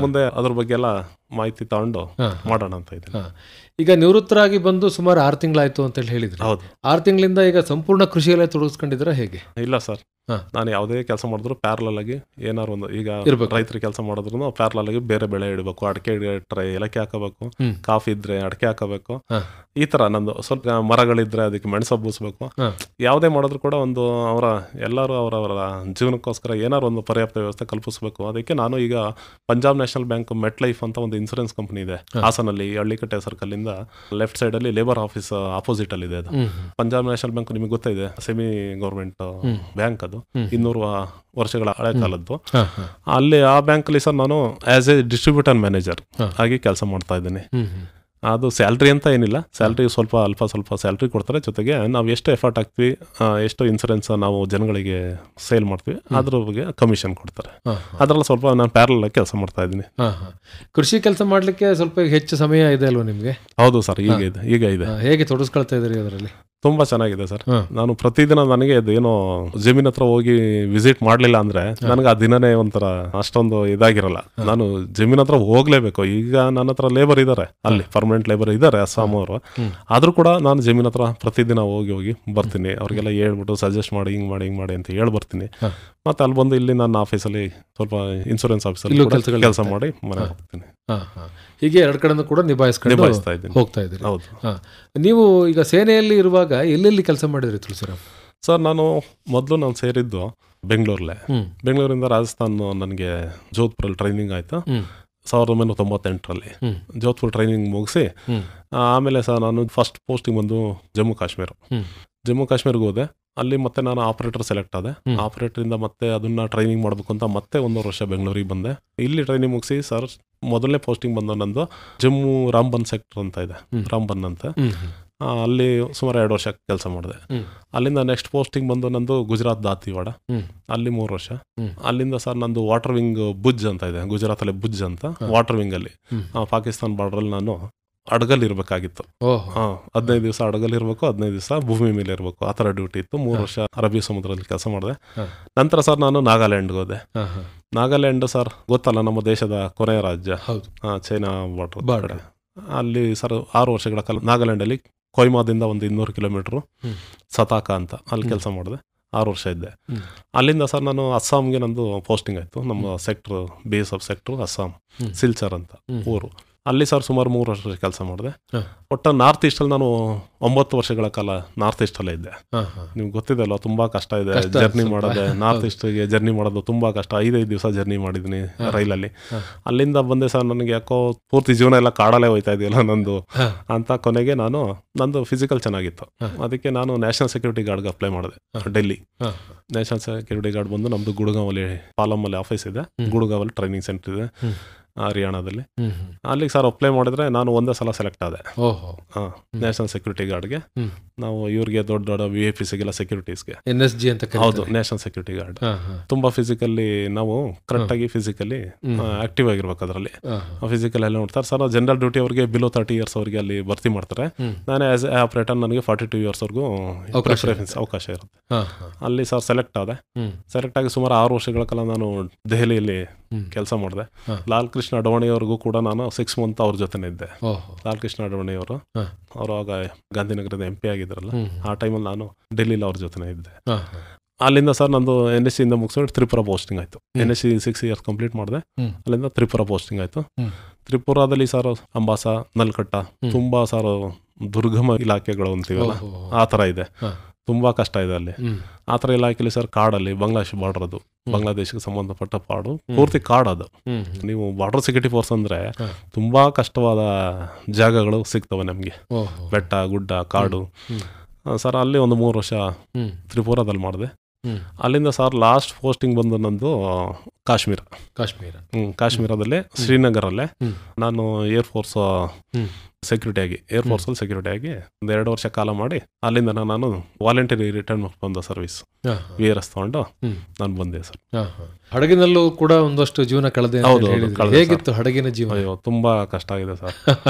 ಮುಂದೆ ಅದ್ರ ಬಗ್ಗೆ ಎಲ್ಲ ಮಾಹಿತಿ ತಗೊಂಡು ಮಾಡೋಣ ಅಂತ ಇದ್ದೀನಿ. ಈಗ ನಿವೃತ್ತರಾಗಿ ಬಂದು ಸುಮಾರು 6 ತಿಂಗಳಾಯ್ತು ಅಂತ ಹೇಳಿದ್ರೆ, 6 ತಿಂಗಳಿಂದ ಈಗ ಸಂಪೂರ್ಣ ಕೃಷಿಯಲ್ಲೇ ತೊಡಗಿಸ್ಕೊಂಡಿದ್ರೆ ಹೇಗೆ? ಇಲ್ಲ ಸರ್, ನಾನು ಯಾವುದೇ ಕೆಲಸ ಮಾಡಿದ್ರು ಪ್ಯಾರಲಲ್ ಆಗಿ ಏನಾರು ಒಂದು, ಈಗ ರೈತರ ಕೆಲಸ ಮಾಡಿದ್ರು ಪ್ಯಾರಲಲ್ ಆಗಿ ಬೇರೆ ಬೆಳೆ ಇಡಬೇಕು. ಅಡಿಕೆ ಇಟ್ಟರೆ ಏಲಕ್ಕಿ ಹಾಕಬೇಕು, ಕಾಫಿ ಇದ್ರೆ ಅಡಿಕೆ ಹಾಕಬೇಕು, ಈ ತರ ನಂದು ಸ್ವಲ್ಪ ಮರಗಳಿದ್ರೆ ಅದಕ್ಕೆ ಮೆಣಸು ಬೂಸ್ಬೇಕು. ಯಾವುದೇ ಮಾಡಿದ್ರು ಕೂಡ ಒಂದು ಎಲ್ಲರೂ ಅವರವರ ಜೀವನಕ್ಕೋಸ್ಕರ ಏನಾರು ಒಂದು ಪರ್ಯಾಪ್ತ ವ್ಯವಸ್ಥೆ ಕಲ್ಪಿಸಬೇಕು. ಅದಕ್ಕೆ ನಾನು ಈಗ ಪಂಜಾಬ್ ನ್ಯಾಷನಲ್ ಬ್ಯಾಂಕ್ ಮೆಟ್ ಲೈಫ್ ಅಂತ ಒಂದು ಇನ್ಸೂರೆನ್ಸ್ ಕಂಪನಿ ಇದೆ ಹಾಸನಲ್ಲಿ, ಹಳ್ಳಿಕಟ್ಟೆ ಸರ್ಕಲ್ ಇಂದ ಲೆಫ್ಟ್ ಸೈಡ್ ಅಲ್ಲಿ ಲೇಬರ್ ಆಫೀಸ್ ಆಪೋಸಿಟ್ ಅಲ್ಲಿ ಇದೆ ಅದು. ಪಂಜಾಬ್ ನ್ಯಾಷನಲ್ ಬ್ಯಾಂಕ್ ನಿಮಗೆ ಗೊತ್ತಿದೆ, ಸೆಮಿ ಗೌರ್ಮೆಂಟ್ ಬ್ಯಾಂಕ್, ಅದು 200 ವರ್ಷಗಳ ಹಳೆ ಕಾಲದ್ದು. ಅಲ್ಲಿ ಆ ಬ್ಯಾಂಕ್ ಅಲ್ಲಿ ಸರ್ ನಾನು ಆಸ್ ಎ ಡಿಸ್ಟ್ರಿಬ್ಯೂಟರ್ ಮ್ಯಾನೇಜರ್ ಆಗಿ ಕೆಲಸ ಮಾಡ್ತಾ ಇದ್ದೀನಿ. ಅದು ಸ್ಯಾಲ್ರಿ ಅಂತ ಏನಿಲ್ಲ, ಸ್ಯಾಲ್ರಿ ಅಲ್ಪ ಸ್ವಲ್ಪ ಸ್ಯಾಲ್ರಿ ಕೊಡ್ತಾರೆ. ಜೊತೆಗೆ ನಾವು ಎಷ್ಟು ಎಫರ್ಟ್ ಹಾಕ್ತೀವಿ, ಎಷ್ಟು ಇನ್ಸೂರೆನ್ಸ್ ನಾವು ಜನಗಳಿಗೆ ಸೇಲ್ ಮಾಡ್ತೀವಿ, ಅದ್ರ ಬಗ್ಗೆ ಕಮಿಷನ್ ಕೊಡ್ತಾರೆ. ಅದ್ರಲ್ಲಿ ಸ್ವಲ್ಪ ನಾನು ಪ್ಯಾರಲ್ ಕೆಲಸ ಮಾಡ್ತಾ ಇದ್ದೀನಿ. ಕೃಷಿ ಕೆಲಸ ಮಾಡ್ಲಿಕ್ಕೆ ಸ್ವಲ್ಪ ಹೆಚ್ಚು ಸಮಯ ಇದೆ ಅಲ್ವಾ ನಿಮ್ಗೆ? ಹೌದು ಸರ್, ಈಗ ಇದೆ. ಹೇಗೆ ತೊಡಗಿಸ್ಕೊಳ್ತಾ ಇದ್ದೀರಿ ಅದರಲ್ಲಿ? ತುಂಬಾ ಚೆನ್ನಾಗಿದೆ ಸರ್. ನಾನು ಪ್ರತಿದಿನ ನನಗೆ ಏನೋ ಜಮೀನ್ ಹತ್ರ ಹೋಗಿ ವಿಸಿಟ್ ಮಾಡ್ಲಿಲ್ಲ ಅಂದ್ರೆ ನನಗೆ ಆ ದಿನನೇ ಒಂಥರ ಅಷ್ಟೊಂದು ಇದಾಗಿರಲ್ಲ. ನಾನು ಜಮೀನ್ ಹತ್ರ ಹೋಗ್ಲೇಬೇಕು. ಈಗ ನನ್ನ ಹತ್ರ ಲೇಬರ್ ಇದ್ದಾರೆ, ಅಲ್ಲಿ ಪರ್ಮನೆಂಟ್ ಲೇಬರ್ ಇದ್ದಾರೆ ಅಸ್ಸಾಂ ಅವರು. ಆದ್ರೂ ಕೂಡ ನಾನು ಜಮೀನ್ ಹತ್ರ ಪ್ರತಿದಿನ ಹೋಗಿ ಬರ್ತೀನಿ. ಅವ್ರಿಗೆಲ್ಲ ಹೇಳ್ಬಿಟ್ಟು ಸಜೆಸ್ಟ್ ಮಾಡಿ ಹಿಂಗ್ ಮಾಡಿ ಅಂತ ಹೇಳಿ ಬರ್ತೀನಿ. ಮತ್ತೆ ಅಲ್ಲಿ ಬಂದು ಇಲ್ಲಿ ನನ್ನ ಆಫೀಸಲ್ಲಿ ಸ್ವಲ್ಪ ಇನ್ಶೂರೆನ್ಸ್ ಆಫೀಸಲ್ಲಿ ಕೆಲಸ ಮಾಡಿ ಮನೆ ಹೋಗ್ತೀನಿ. ಹೀಗೆ 2 ಕಡೆ ಕೂಡ ನಿಭಾಯಿಸ್ತಾ ಇದ್ದೀನಿ, ಹೋಗ್ತಾ ಇದ್ದೀನಿ. ಹೌದು. ನೀವು ಈಗ ಸೇನೆಯಲ್ಲಿ ಇರುವಾಗ ಎಲ್ಲೆಲ್ಲಿ ಕೆಲಸ ಮಾಡಿದ್ರಿ ತುಳಸಿರಾಮ್? ಸರ್, ನಾನು ಸೇರಿದ್ದು ಬೆಂಗಳೂರಿಂದ ರಾಜಸ್ಥಾನ್. ನನಗೆ ಜೋಧ್ಪುರಲ್ಲಿ ಟ್ರೈನಿಂಗ್ ಆಯ್ತು 1998ರಲ್ಲಿ. ಜೋಧ್ಪುರ್ ಟ್ರೈನಿಂಗ್ ಮುಗಿಸಿ ಆಮೇಲೆ ಸರ್ ನಾನು ಫಸ್ಟ್ ಪೋಸ್ಟಿಂಗ್ ಬಂದು ಜಮ್ಮು ಕಾಶ್ಮೀರ್ಗೆ ಹೋದೆ. ಅಲ್ಲಿ ಮತ್ತೆ ನಾನು ಆಪರೇಟರ್ ಸೆಲೆಕ್ಟ್ ಆದೆ. ಆಪರೇಟರಿಂದ ಮತ್ತೆ ಅದನ್ನ ಟ್ರೈನಿಂಗ್ ಮಾಡಬೇಕು ಅಂತ ಮತ್ತೆ 1 ವರ್ಷ ಬೆಂಗಳೂರಿಗೆ ಬಂದೆ. ಇಲ್ಲಿ ಟ್ರೈನಿಂಗ್ ಮುಗಿಸಿ ಸರ್ ಮೊದಲನೇ ಪೋಸ್ಟಿಂಗ್ ಬಂದ ನಂದು ಜಮ್ಮು ರಾಮ್ಬನ್ ಸೆಕ್ಟರ್ ಅಂತ ಇದೆ, ರಾಮ್ಬನ್ ಅಂತ. ಅಲ್ಲಿ ಸುಮಾರು 2 ವರ್ಷ ಕೆಲಸ ಮಾಡಿದೆ. ಅಲ್ಲಿಂದ ನೆಕ್ಸ್ಟ್ ಪೋಸ್ಟಿಂಗ್ ಬಂದು ನಂದು ಗುಜರಾತ್ ದಾತಿವಾಡ, ಅಲ್ಲಿ 3 ವರ್ಷ. ಅಲ್ಲಿಂದ ಸರ್ ನಂದು ವಾಟರ್ ವಿಂಗ್ ಭುಜ್ ಅಂತ ಇದೆ, ಗುಜರಾತ್ ಅಲ್ಲಿ ಭುಜ್ ಅಂತ ವಾಟರ್ ವಿಂಗ್ ಅಲ್ಲಿ ಪಾಕಿಸ್ತಾನ್ ಬಾರ್ಡರ್ ಅಲ್ಲಿ ನಾನು ಅಡಗಲ್ ಇರ್ಬೇಕಾಗಿತ್ತು. 15 ದಿವಸ ಅಡಗಲ್ ಇರ್ಬೇಕು, 15 ದಿವಸ ಭೂಮಿ ಮೇಲೆ ಇರ್ಬೇಕು, ಆ ತರ ಡ್ಯೂಟಿ ಇತ್ತು. 3 ವರ್ಷ ಅರಬ್ಬಿ ಸಮುದ್ರದಲ್ಲಿ ಕೆಲಸ ಮಾಡಿದೆ. ನಂತರ ಸರ್ ನಾನು ನಾಗಾಲ್ಯಾಂಡ್ಗೆ ಹೋದೆ. ನಾಗಾಲ್ಯಾಂಡ್ ಸರ್ ಗೊತ್ತಲ್ಲ, ನಮ್ಮ ದೇಶದ ಕೊನೆಯ ರಾಜ್ಯ, ಚೈನಾ ಬಾರ್ಡರ್. ಅಲ್ಲಿ ಸರ್ 6 ವರ್ಷಗಳ ಕಾಲ ನಾಗಾಲ್ಯಾಂಡಲ್ಲಿ ಕೊಯ್ಮಾದಿಂದ ಒಂದು 200 ಕಿಲೋಮೀಟರ್ ಸತಾಕ ಅಂತ ಅಲ್ಲಿ ಕೆಲಸ ಮಾಡಿದೆ. 6 ವರ್ಷ ಇದ್ದೆ. ಅಲ್ಲಿಂದ ಸರ್ ನಾನು ಅಸ್ಸಾಂಗೆ ನಂದು ಪೋಸ್ಟಿಂಗ್ ಆಯ್ತು. ನಮ್ಮ sector base of sector Assam, Silchar ಅಂತ ಊರು. ಅಲ್ಲಿ ಸರ್ ಸುಮಾರು 3 ವರ್ಷ ಕೆಲಸ ಮಾಡಿದೆ. ಒಟ್ಟು ನಾರ್ತ್ ಈಸ್ಟಲ್ಲಿ ನಾನು 9 ವರ್ಷಗಳ ಕಾಲ ನಾರ್ತ್ ಈಸ್ಟಲ್ಲೇ ಇದ್ದೆ. ನಿಮ್ಗೆ ಗೊತ್ತಿದೆ ಅಲ್ವಾ, ತುಂಬಾ ಕಷ್ಟ ಇದೆ ಜರ್ನಿ ಮಾಡೋದೆ. ನಾರ್ತ್ ಈಸ್ಟ್ಗೆ ಜರ್ನಿ ಮಾಡೋದು ತುಂಬಾ ಕಷ್ಟ. 5 ದಿವಸ ಜರ್ನಿ ಮಾಡಿದ್ದೀನಿ ರೈಲಲ್ಲಿ. ಅಲ್ಲಿಂದ ಬಂದೆ ಸರ್, ನನಗೆ ಯಾಕೋ ಪೂರ್ತಿ ಜೀವನ ಎಲ್ಲ ಕಾಡಲ್ಲೇ ಹೋಯ್ತಾ ಇದೆಯಲ್ಲ ನಂದು ಅಂತ. ಕೊನೆಗೆ ನಂದು ಫಿಸಿಕಲ್ ಚೆನ್ನಾಗಿತ್ತು, ಅದಕ್ಕೆ ನಾನು ನ್ಯಾಷನಲ್ ಸೆಕ್ಯೂರಿಟಿ ಗಾರ್ಡ್ಗೆ ಅಪ್ಲೈ ಮಾಡಿದೆ ಡೆಲ್ಲಿ. ನ್ಯಾಷನಲ್ ಸೆಕ್ಯೂರಿಟಿ ಗಾರ್ಡ್ ಬಂದು ನಮ್ದು ಗುಡ್ಗಾವಲ್ಲಿ ಪಾಲಮ್ಮಲ್ಲಿ ಆಫೀಸ್ ಇದೆ, ಗುಡ್ಗಾವಲ್ಲಿ ಟ್ರೈನಿಂಗ್ ಸೆಂಟರ್ ಇದೆ ಹರಿಯಾಣದಲ್ಲಿ. ಅಲ್ಲಿಗೆ ಸರ್ ಅಪ್ಲೈ ಮಾಡಿದ್ರೆ ನಾನು ಒಂದೇ ಸಲ ಸೆಲೆಕ್ಟ್ ಆದೆ ನ್ಯಾಷನಲ್ ಸೆಕ್ಯೂರಿಟಿ ಗಾರ್ಡ್ಗೆ. ನಾವು ಇವ್ರಿಗೆ ದೊಡ್ಡ VIPsಗೆಲ್ಲ ಸೆಕ್ಯೂರಿಟೀಸ್ಗೆ NSG ಅಂತ, ಹೌದು, ನ್ಯಾಷನಲ್ ಸೆಕ್ಯೂರಿಟಿ ಗಾರ್ಡ್. ತುಂಬಾ ಫಿಸಿಕಲಿ ನಾವು ಕರೆಕ್ಟ್ ಆಗಿ ಫಿಸಿಕಲಿ ಆಕ್ಟಿವ್ ಆಗಿರ್ಬೇಕು. ಅದರಲ್ಲಿ ಫಿಸಿಕಲ್ ಎಲ್ಲ ನೋಡ್ತಾರೆ ಸರ್. ಜನರಲ್ ಡ್ಯೂಟಿ ಅವರಿಗೆ ಬಿಲೋ 30 ಇಯರ್ಸ್ ಅವರಿಗೆ ಅಲ್ಲಿ ಭರ್ತಿ ಮಾಡ್ತಾರೆ. ನಾನು ಆಸ್ ಎ ಆಪರೇಟರ್ ನನಗೆ 42 ಇಯರ್ಸ್ ವರೆಗೂ ಅವಕಾಶ ಇರುತ್ತೆ. ಅಲ್ಲಿ ಸರ್ ಸೆಲೆಕ್ಟ್ ಆಗಿ ಸುಮಾರು 6 ವರ್ಷಗಳ ಕಾಲ ನಾನು ದೆಹಲಿಯಲ್ಲಿ ಕೆಲಸ ಮಾಡಿದೆ. ಲಾಲ್ ಕೃಷ್ಣ ಅಡ್ವಾಣಿಯವರೆಗೂ ಕೂಡ ನಾನು 6 ಮಂತ್ ಅವ್ರ ಜೊತೆನೇ ಇದ್ದೆ. ಲಾಲ್ ಕೃಷ್ಣ ಅಡ್ವಾಣಿಯವರು ಆಗ ಗಾಂಧಿನಗರದ MP ಆಗಿದ್ರು. ಆಗಿದ್ರಲ್ಲ, ಆ ಟೈಮಲ್ಲಿ ನಾನು ಡೆಲ್ಲಿಲಿ ಅವ್ರ ಜೊತೆ ಇದ್ದೆ. ಅಲ್ಲಿಂದ ಸರ್ ನಂದು NSC ಇಂದ ಮುಗಿಸ್ಕೊಂಡು ತ್ರಿಪುರ ಪೋಸ್ಟಿಂಗ್ ಆಯಿತು. NSC 6 years ಕಂಪ್ಲೀಟ್ ಮಾಡಿದೆ. ಅಲ್ಲಿಂದ ತ್ರಿಪುರ ಪೋಸ್ಟಿಂಗ್ ಆಯಿತು. ತ್ರಿಪುರಾದಲ್ಲಿ ಸರ್ ಅಂಬಾಸ, ನಲ್ಕಟ್ಟ ತುಂಬ ಸರ್ ದುರ್ಗಮ ಇಲಾಖೆಗಳು ಅಂತೀವಲ್ಲ ಆ ಥರ ಇದೆ, ತುಂಬ ಕಷ್ಟ ಇದೆ ಅಲ್ಲಿ. ಆ ಥರ ಇಲಾಖೆಯಲ್ಲಿ ಸರ್ ಕಾಡಲ್ಲಿ ಬಾಂಗ್ಲಾದೇಶ ಬಾರ್ಡರ್, ಅದು ಬಾಂಗ್ಲಾದೇಶಕ್ಕೆ ಸಂಬಂಧಪಟ್ಟ ಪಾಡು ಪೂರ್ತಿ ಕಾಡದು. ನೀವು ಬಾರ್ಡರ್ ಸೆಕ್ಯೂರಿಟಿ ಫೋರ್ಸ್ ಅಂದರೆ ತುಂಬ ಕಷ್ಟವಾದ ಜಾಗಗಳು ಸಿಗ್ತವೆ ನಮಗೆ, ಬೆಟ್ಟ ಗುಡ್ಡ ಕಾಡು. ಸರ್ ಅಲ್ಲಿ ಒಂದು 3 ವರ್ಷ ತ್ರಿಪುರಾದಲ್ಲಿ ಮಾಡಿದೆ. ಅಲ್ಲಿಂದ ಸರ್ ಲಾಸ್ಟ್ ಪೋಸ್ಟಿಂಗ್ ಬಂದು ನಂದು ಕಾಶ್ಮೀರದಲ್ಲಿ ಶ್ರೀನಗರಲ್ಲೇ ನಾನು ಏರ್ಫೋರ್ಸ್ ಸೆಕ್ಯೂರಿಟಿ ಆಗಿ ಒಂದು 2 ವರ್ಷ ಕಾಲ ಮಾಡಿ ಅಲ್ಲಿಂದ ನಾನು ವಾಲಂಟರಿ ರಿಟರ್ನ್ ಬಂದ ಸರ್ವಿಸ್ VRS ತಗೊಂಡು ನಾನು ಬಂದೆ ಸರ್. ಹಡಗಿನಲ್ಲೂ ಕೂಡ ಒಂದಷ್ಟು ಜೀವನ ಕಳೆದೆ. ಹೇಗಿತ್ತು ಹಡಗಿನ ಜೀವನ? ಅಯ್ಯೋ ತುಂಬಾ ಕಷ್ಟ ಆಗಿದೆ ಸರ್.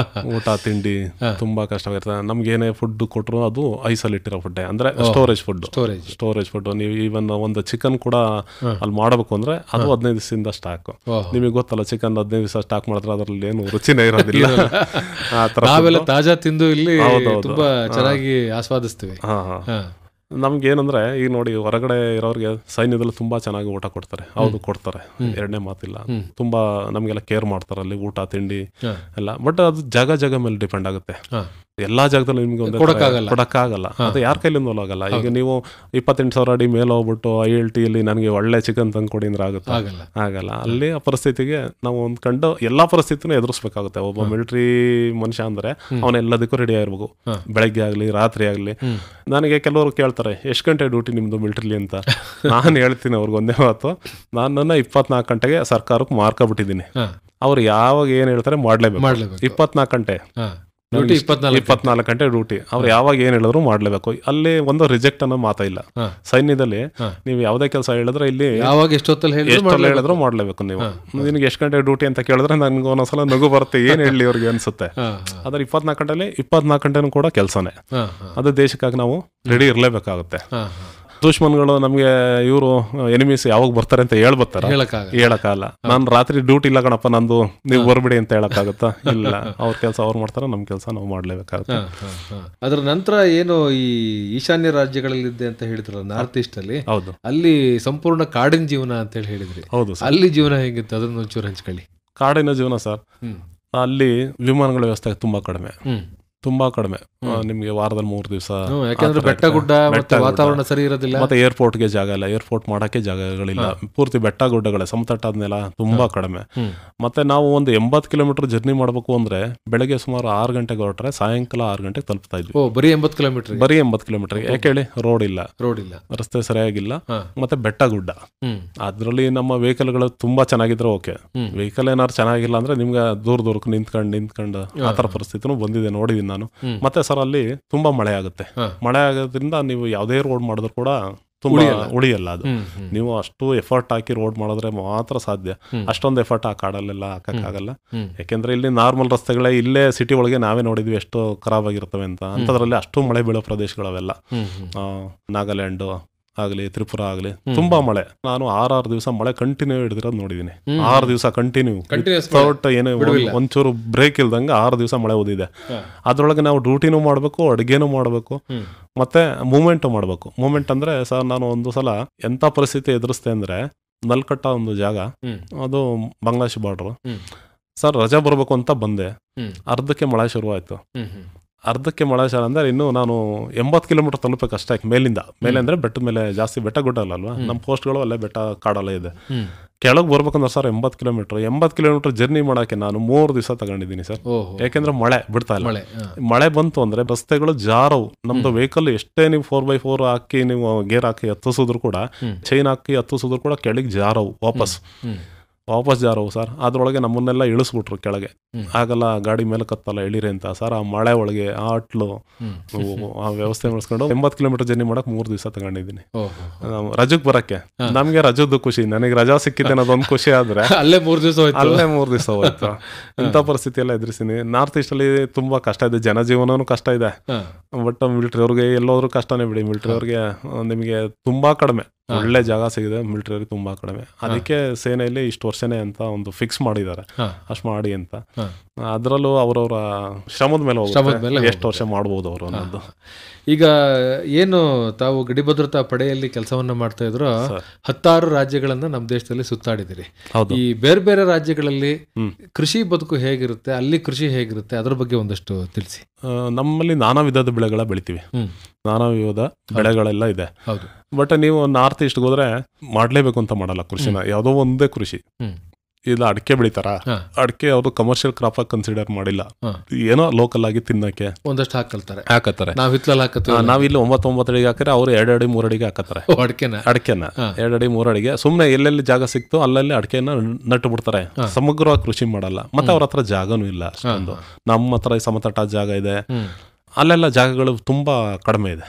ಊಟ ತಿಂಡಿ ತುಂಬಾ ಕಷ್ಟವಾಗಿರ್ತದೆ. ನಮ್ಗೇನೇ ಫುಡ್ ಕೊಟ್ಟರು ಅದು ಐಸಲ್ಲಿ ಇಟ್ಟಿರೋ ಫುಡ್, ಅಂದ್ರೆ ಸ್ಟೋರೇಜ್ ಫುಡ್. ನೀವು ಈವನ್ ಒಂದು ಚಿಕನ್ ಕೂಡ ಅಲ್ಲಿ ಮಾಡಬೇಕು ಅಂದ್ರೆ ಅದು 15 ದಿವಸದಿಂದ ಸ್ಟಾಕ್. ನಿಮಗೆ ಗೊತ್ತಲ್ಲ, ಚಿಕನ್ 15 ದಿವಸ ಸ್ಟಾಕ್ ಮಾಡಿದ್ರೆ ಅದ್ರಲ್ಲಿ ಏನು ರುಚಿನೇ ಇರೋದಿಲ್ಲ. ನಾವೆಲ್ಲ ತಾಜಾ ತಿಂದು ಇಲ್ಲಿ ತುಂಬಾ ಚೆನ್ನಾಗಿ ಆಸ್ವಾದಿಸ್ತೀವಿ. ನಮ್ಗೇನಂದ್ರೆ ಈಗ ನೋಡಿ, ಹೊರಗಡೆ ಇರೋರಿಗೆ ಸೈನ್ಯದಲ್ಲಿ ತುಂಬಾ ಚೆನ್ನಾಗಿ ಊಟ ಕೊಡ್ತಾರೆ, ಹೌದು ಕೊಡ್ತಾರೆ, ಎರಡನೇ ಮಾತಿಲ್ಲ. ತುಂಬಾ ನಮ್ಗೆಲ್ಲ ಕೇರ್ ಮಾಡ್ತಾರೆ ಅಲ್ಲಿ ಊಟ ತಿಂಡಿ ಎಲ್ಲ. ಬಟ್ ಅದು ಜಾಗ ಮೇಲೆ ಡಿಪೆಂಡ್ ಆಗುತ್ತೆ. ಎಲ್ಲಾ ಜಾಗದಲ್ಲೂ ನಿಮ್ಗೆ ಒಂದು ಕೊಡಕ್ಕಾಗಲ್ಲ, ಅದು ಯಾರ ಕೈಲಿಂದ ಹೋಗಲ್ಲ. ಈಗ ನೀವು 28,000 ಅಡಿ ಮೇಲೆ ಹೋಗ್ಬಿಟ್ಟು ILTಯಲ್ಲಿ ನನಗೆ ಒಳ್ಳೆ ಚಿಕನ್ ತಂದು ಕೊಡಿ ಅಂದ್ರೆ ಆಗಲ್ಲ. ಅಲ್ಲಿ ಆ ಪರಿಸ್ಥಿತಿಗೆ ನಾವು ಹೊಂದ್ಕೊಂಡು ಎಲ್ಲಾ ಪರಿಸ್ಥಿತಿನೂ ಎದುರಿಸ್ಬೇಕಾಗುತ್ತೆ. ಒಬ್ಬ ಮಿಲಿಟರಿ ಮನುಷ್ಯ ಅಂದ್ರೆ ಅವನೆಲ್ಲದಕ್ಕೂ ರೆಡಿ ಆಗಿರ್ಬೇಕು, ಬೆಳಗ್ಗೆ ಆಗ್ಲಿ ರಾತ್ರಿ ಆಗ್ಲಿ. ನನಗೆ ಕೆಲವರು ಕೇಳ್ತಾರೆ, ಎಷ್ಟು ಗಂಟೆ ಡ್ಯೂಟಿ ನಿಮ್ದು ಮಿಲಿಟರಿಲಿ ಅಂತ. ನಾನು ಹೇಳ್ತೀನಿ ಅವ್ರಿಗೆ ಒಂದೇ ಮಾತು, ನಾನು 24 ಗಂಟೆಗೆ ಸರ್ಕಾರಕ್ಕೆ ಮಾರ್ಕೊಬಿಟ್ಟಿದ್ದೀನಿ. ಅವ್ರು ಯಾವಾಗ ಏನ್ ಹೇಳ್ತಾರೆ ಮಾಡ್ಲೇಬೇಕು. 24 ಗಂಟೆ 24 ಗಂಟೆ ಡ್ಯೂಟಿ. ಅವ್ರು ಯಾವಾಗ ಏನ್ ಹೇಳಿದ್ರು ಮಾಡ್ಲೇಬೇಕು. ಅಲ್ಲಿ ಒಂದು ರಿಜೆಕ್ಟ್ ಅನ್ನೋ ಮಾತಾ ಇಲ್ಲ. ಸೈನ್ಯದಲ್ಲಿ ನೀವು ಯಾವ್ದೇ ಕೆಲಸ ಹೇಳಿದ್ರೆ ಇಲ್ಲಿ ಯಾವಾಗ ಎಷ್ಟೊತ್ತಲ್ಲಿ ಹೇಳಿದ್ರು ಮಾಡ್ಲೇಬೇಕು. ನೀವು ನಿನ್ಗೆ ಎಷ್ಟು ಗಂಟೆ ಡ್ಯೂಟಿ ಅಂತ ಕೇಳಿದ್ರೆ ನನ್ಗೆ ಒಂದೊಂದ್ಸಲ ನಗು ಬರುತ್ತೆ, ಏನ್ ಹೇಳಿ ಅವ್ರಿಗೆ ಅನ್ಸುತ್ತೆ. ಆದ್ರೆ 24 ಗಂಟೆಲಿ 24 ಗಂಟೆನೂ ಕೂಡ ಕೆಲಸನೇ. ಅದು ದೇಶಕ್ಕಾಗಿ ನಾವು ರೆಡಿ ಇರ್ಲೇಬೇಕಾಗುತ್ತೆ. ದುಶ್ಮನ್ಗಳು ನಮ್ಗೆ ಇವರು ಎನಿಮೀಸ್ ಯಾವಾಗ ಬರ್ತಾರೆ ಅಂತ ಹೇಳಕ್ಕಾಗಲ್ಲ. ನಾನು ರಾತ್ರಿ ಡ್ಯೂಟಿ ಇಲ್ಲ ಕಣಪ್ಪ ನಂದು, ನೀವು ಬರ್ಬಿಡಿ ಅಂತ ಹೇಳಕ್ಕಾಗತ್ತಾ? ಇಲ್ಲ, ಅವ್ರ ಕೆಲಸ ಅವ್ರು ಮಾಡ್ತಾರೆ, ನಮ್ ಕೆಲಸ ನಾವು ಮಾಡ್ಲೇಬೇಕಾಗುತ್ತೆ. ಅದ್ರ ನಂತರ ಏನು ಈ ಈಶಾನ್ಯ ರಾಜ್ಯಗಳಲ್ಲಿದೆ ಅಂತ ಹೇಳಿದ್ರಲ್ಲ, ನಾರ್ತ್ ಈಸ್ಟ್ ಅಲ್ಲಿ, ಹೌದು, ಅಲ್ಲಿ ಸಂಪೂರ್ಣ ಕಾಡಿನ ಜೀವನ ಅಂತ ಹೇಳಿದ್ರಿ. ಹೌದು, ಅಲ್ಲಿ ಜೀವನ ಹೇಗಿತ್ತು ಅದನ್ನ ಒಂಚೂರು ಹಂಚ್ಕೊಳ್ಳಿ. ಕಾಡಿನ ಜೀವನ ಸರ್, ಅಲ್ಲಿ ವಿಮಾನಗಳ ವ್ಯವಸ್ಥೆ ತುಂಬಾ ಕಡಿಮೆ. ನಿಮ್ಗೆ ವಾರದಲ್ಲಿ 3 ದಿವಸ, ಯಾಕಂದ್ರೆ ಬೆಟ್ಟ ಗುಡ್ಡ ಮತ್ತೆ ವಾತಾವರಣ ಸರಿ ಇರೋದಿಲ್ಲ. ಮತ್ತೆ ಏರ್ಪೋರ್ಟ್ಗೆ ಜಾಗ ಇಲ್ಲ, ಏರ್ಪೋರ್ಟ್ ಮಾಡಕ್ಕೆ ಜಾಗಗಳಿಲ್ಲ. ಪೂರ್ತಿ ಬೆಟ್ಟ ಗುಡ್ಡಗಳೇ, ಸಮತಟ್ಟಾದ್ನೆಲ್ಲ ತುಂಬಾ ಕಡಿಮೆ. ಮತ್ತೆ ನಾವು ಒಂದು 80 ಕಿಲೋಮೀಟರ್ ಜರ್ನಿ ಮಾಡ್ಬೇಕು ಅಂದ್ರೆ ಬೆಳಗ್ಗೆ ಸುಮಾರು 6 ಗಂಟೆಗೆ ಹೊರಟ್ರೆ ಸಾಯಂಕಾಲ 6 ಗಂಟೆಗೆ ತಲುಪ್ತಾ ಇದ್ವಿ. ಬರೀ 80 ಕಿಲೋಮೀಟರ್. ಯಾಕೆ ಹೇಳಿ? ರೋಡ್ ಇಲ್ಲ, ರಸ್ತೆ ಸರಿಯಾಗಿಲ್ಲ, ಮತ್ತೆ ಬೆಟ್ಟ ಗುಡ್ಡ. ಅದ್ರಲ್ಲಿ ನಮ್ಮ ವೆಹಿಕಲ್ ಗಳು ತುಂಬಾ ಚೆನ್ನಾಗಿದ್ರೆ ಓಕೆ. ವೆಹಿಕಲ್ ಏನಾದ್ರು ಚೆನ್ನಾಗಿಲ್ಲ ಅಂದ್ರೆ ನಿಮ್ಗೆ ದೂರಕ್ಕೆ ನಿಂತ್ಕೊಂಡು ಆತರ ಪರಿಸ್ಥಿತಿನೂ ಬಂದಿದೆ, ನೋಡಿದೀನಿ ನಾನು. ಮತ್ತೆ ಸರ್ ಅಲ್ಲಿ ತುಂಬಾ ಮಳೆ ಆಗುತ್ತೆ. ಮಳೆ ಆಗೋದ್ರಿಂದ ನೀವು ಯಾವುದೇ ರೋಡ್ ಮಾಡಿದ್ರು ಕೂಡ ತುಂಬಾ ಉಳಿಯಲ್ಲ. ಅದು ನೀವು ಅಷ್ಟು ಎಫರ್ಟ್ ಹಾಕಿ ರೋಡ್ ಮಾಡಿದ್ರೆ ಮಾತ್ರ ಸಾಧ್ಯ. ಅಷ್ಟೊಂದು ಎಫರ್ಟ್ ಆ ಕಾಡಲ್ಲೆಲ್ಲ ಹಾಕಕ್ಕಾಗಲ್ಲ. ಯಾಕೆಂದ್ರೆ ಇಲ್ಲಿ ನಾರ್ಮಲ್ ರಸ್ತೆಗಳೇ, ಇಲ್ಲೇ ಸಿಟಿ ಒಳಗೆ ನಾವೇ ನೋಡಿದ್ವಿ ಎಷ್ಟು ಖರಾಬ್ ಆಗಿರ್ತವೆ ಅಂತ. ಅಂತದ್ರಲ್ಲಿ ಅಷ್ಟು ಮಳೆ ಬೀಳೋ ಪ್ರದೇಶಗಳವೆಲ್ಲ. ನಾಗಾಲ್ಯಾಂಡ್ ಆಗ್ಲಿ, ತ್ರಿಪುರ ಆಗ್ಲಿ, ತುಂಬಾ ಮಳೆ. ನಾನು 6 ದಿವಸ ಮಳೆ ಕಂಟಿನ್ಯೂ ಹಿಡಿದಿರೋದು ನೋಡಿದೀನಿ. 6 ದಿವಸ ಕಂಟಿನ್ಯೂ ಏನು ಒಂಚೂರು ಬ್ರೇಕ್ ಇಲ್ದಂಗೆ 6 ದಿವಸ ಮಳೆ ಓದಿದೆ. ಅದ್ರೊಳಗೆ ನಾವು ಡ್ಯೂಟಿನೂ ಮಾಡ್ಬೇಕು, ಅಡುಗೆನೂ ಮಾಡ್ಬೇಕು, ಮತ್ತೆ ಮೂವ್ಮೆಂಟು ಮಾಡ್ಬೇಕು. ಮೂವ್ಮೆಂಟ್ ಅಂದ್ರೆ ಸರ್, ನಾನು ಒಂದು ಸಲ ಎಂತ ಪರಿಸ್ಥಿತಿ ಎದುರಿಸ್ತೆ ಅಂದ್ರೆ, ನಲ್ಕಟ್ಟ ಒಂದು ಜಾಗ, ಅದು ಬಾಂಗ್ಲಾದೇಶ ಬಾರ್ಡರ್ ಸರ್. ರಜಾ ಬರ್ಬೇಕು ಅಂತ ಬಂದೆ, ಅರ್ಧಕ್ಕೆ ಮಳೆ ಶುರು ಆಯ್ತು. ಅಂದ್ರೆ ಇನ್ನು ನಾನು 80 ಕಿಲೋಮೀಟರ್ ತಲುಪಬೇಕಷ್ಟೇ ಮೇಲೆ ಅಂದ್ರೆ ಬೆಟ್ಟದ ಮೇಲೆ. ಜಾಸ್ತಿ ಬೆಟ್ಟ ಗುಡ್ಡ ಅಲ್ವಾ, ನಮ್ಮ ಪೋಸ್ಟ್ಗಳು ಅಲ್ಲೇ ಬೆಟ್ಟ ಕಾಡಲ್ಲ ಇದೆ. ಕೆಳಗೆ ಬರ್ಬೇಕಂದ್ರೆ ಸರ್ 80 ಕಿಲೋಮೀಟರ್ ಜರ್ನಿ ಮಾಡಕ್ಕೆ ನಾನು 3 ದಿವಸ ತಗೊಂಡಿದ್ದೀನಿ ಸರ್. ಯಾಕೆಂದ್ರೆ ಮಳೆ ಬಿಡ್ತಾ ಇಲ್ಲ. ಮಳೆ ಬಂತು ಅಂದ್ರೆ ರಸ್ತೆಗಳು ಜಾರವು. ನಮ್ದು ವೆಹಿಕಲ್ ಎಷ್ಟೇ ನೀವು 4x4 ಹಾಕಿ ನೀವು ಗೇರ್ ಹಾಕಿ ಹತ್ತಿಸಿದ್ರು ಕೂಡ, ಚೈನ್ ಹಾಕಿ ಹತ್ತಿಸಿದ್ರು ಕೂಡ ಕೆಳಗೆ ಜಾರವು, ವಾಪಸ್ ಜಾರವು ಸರ್. ಅದ್ರೊಳಗೆ ನಮ್ಮನ್ನೆಲ್ಲ ಇಳಿಸ್ಬಿಟ್ರು ಕೆಳಗೆ. ಆಗಲ್ಲ, ಗಾಡಿ ಮೇಲೆ ಕತ್ತಲ್ಲ, ಎಳಿರಿ ಅಂತ ಸರ್. ಆ ಮಳೆ ಒಳಗೆ ಆ ಅಟ್ಲು ಆ ವ್ಯವಸ್ಥೆ ಮಾಡಿಸ್ಕೊಂಡು 80 ಕಿಲೋಮೀಟರ್ ಜರ್ನಿ ಮಾಡಕ್ 3 ದಿವಸ ತಗೊಂಡಿದ್ದೀನಿ. ರಜಕ್ ಬರಕ್ಕೆ ನಮ್ಗೆ ರಜದ್ದು ಖುಷಿ, ನನಗೆ ರಜಾ ಸಿಕ್ಕಿದೆ ಅನ್ನೋದೊಂದು ಖುಷಿ. ಆದ್ರೆ ಅಲ್ಲೇ 3 ದಿವಸ ಹೋಯ್ತು. ಇಂಥ ಪರಿಸ್ಥಿತಿ ಎಲ್ಲ ಎದುರಿಸಿನಿ. ನಾರ್ತ್ ಈಸ್ಟ್ ಅಲ್ಲಿ ತುಂಬಾ ಕಷ್ಟ ಇದೆ, ಜನಜೀವನನೂ ಕಷ್ಟ ಇದೆ. ಬಟ್ ಮಿಲಿಟರಿ ಅವ್ರಿಗೆ ಎಲ್ಲೋದ್ರು ಕಷ್ಟನೇ ಬಿಡಿ. ಮಿಲಿಟರಿ ಅವ್ರಿಗೆ ನಿಮಗೆ ತುಂಬಾ ಕಡಿಮೆ ಒಳ್ಳೆ ಜಾಗ ಸಿಗಿದೆ, ಮಿಲಿಟರಿ ಅವ್ರಿಗೆ ತುಂಬಾ ಕಡಿಮೆ. ಅದಕ್ಕೆ ಸೇನೆಯಲ್ಲಿ ಇಷ್ಟು ವರ್ಷನೇ ಅಂತ ಒಂದು ಫಿಕ್ಸ್ ಮಾಡಿದ್ದಾರೆ, ಅಷ್ಟು ಮಾಡಿ ಅಂತ. ಅದರಲ್ಲೂ ಅವರವರ ಶ್ರಮದ ಮೇಲೆ ಹೋಗುತ್ತೆ, ಎಷ್ಟು ವರ್ಷ ಮಾಡ್ಬೋದು ಅವರು ಅನ್ನೋದು. ಈಗ ಏನು ತಾವು ಗಡಿ ಭದ್ರತಾ ಪಡೆಯಲ್ಲಿ ಕೆಲಸವನ್ನ ಮಾಡ್ತಾ ಇದ್ರು, 10 ರಾಜ್ಯಗಳನ್ನ ನಮ್ಮ ದೇಶದಲ್ಲಿ ಸುತ್ತಾಡಿದಿರಿ. ಈ ಬೇರೆ ಬೇರೆ ರಾಜ್ಯಗಳಲ್ಲಿ ಕೃಷಿ ಬದುಕು ಹೇಗಿರುತ್ತೆ, ಅಲ್ಲಿ ಕೃಷಿ ಹೇಗಿರುತ್ತೆ, ಅದ್ರ ಬಗ್ಗೆ ಒಂದಷ್ಟು ತಿಳಿಸಿ. ನಮ್ಮಲ್ಲಿ ನಾನಾ ವಿಧದ ಬೆಳೆಗಳ ಬೆಳಿತೀವಿ, ನಾನಾ ವಿಧದ ಬೆಳೆಗಳೆಲ್ಲ ಇದೆ. ಬಟ್ ನೀವು ನಾರ್ತ್ ಈಸ್ಟ್ಗೆ ಹೋದ್ರೆ ಮಾಡ್ಲೇಬೇಕು ಅಂತ ಮಾಡಲ್ಲ ಕೃಷಿನ, ಯಾವುದೋ ಒಂದೇ ಕೃಷಿ. ಇಲ್ಲ ಅಡಿಕೆ ಬೆಳಿತಾರ, ಅಡಿಕೆ ಅವರು ಕಮರ್ಷಿಯಲ್ ಕ್ರಾಪ್ ಆಗಿ ಕನ್ಸಿಡರ್ ಮಾಡಿಲ್ಲ, ಏನೋ ಲೋಕಲ್ ಆಗಿ ತಿನ್ನಕ್ಕೆ ಒಂದಷ್ಟು ಹಾಕತ್ತಾರೆ. ನಾವಿಲ್ಲಿ 9 ಅಡಿಗೆ ಹಾಕಿದ್ರೆ ಅವ್ರು 2 ಅಡಿ 3 ಅಡಿಗೆ ಹಾಕತ್ತಾರೆ ಅಡಿಕೆನ 2 ಅಡಿ 3 ಅಡಿಗೆ. ಸುಮ್ನೆ ಎಲ್ಲೆಲ್ಲಿ ಜಾಗ ಸಿಕ್ತು ಅಲ್ಲಲ್ಲಿ ಅಡಿಕೆನ ನಟ್ಟು ಬಿಡ್ತಾರೆ, ಸಮಗ್ರವಾಗಿ ಕೃಷಿ ಮಾಡಲ್ಲ. ಮತ್ತೆ ಅವ್ರ ಹತ್ರ ಜಾಗನೂ ಇಲ್ಲ ಅಷ್ಟೊಂದು. ನಮ್ಮ ಹತ್ರ ಸಮತಟ್ಟ ಜಾಗ ಇದೆ, ಅಲ್ಲೆಲ್ಲ ಜಾಗಗಳು ತುಂಬಾ ಕಡಿಮೆ ಇದೆ.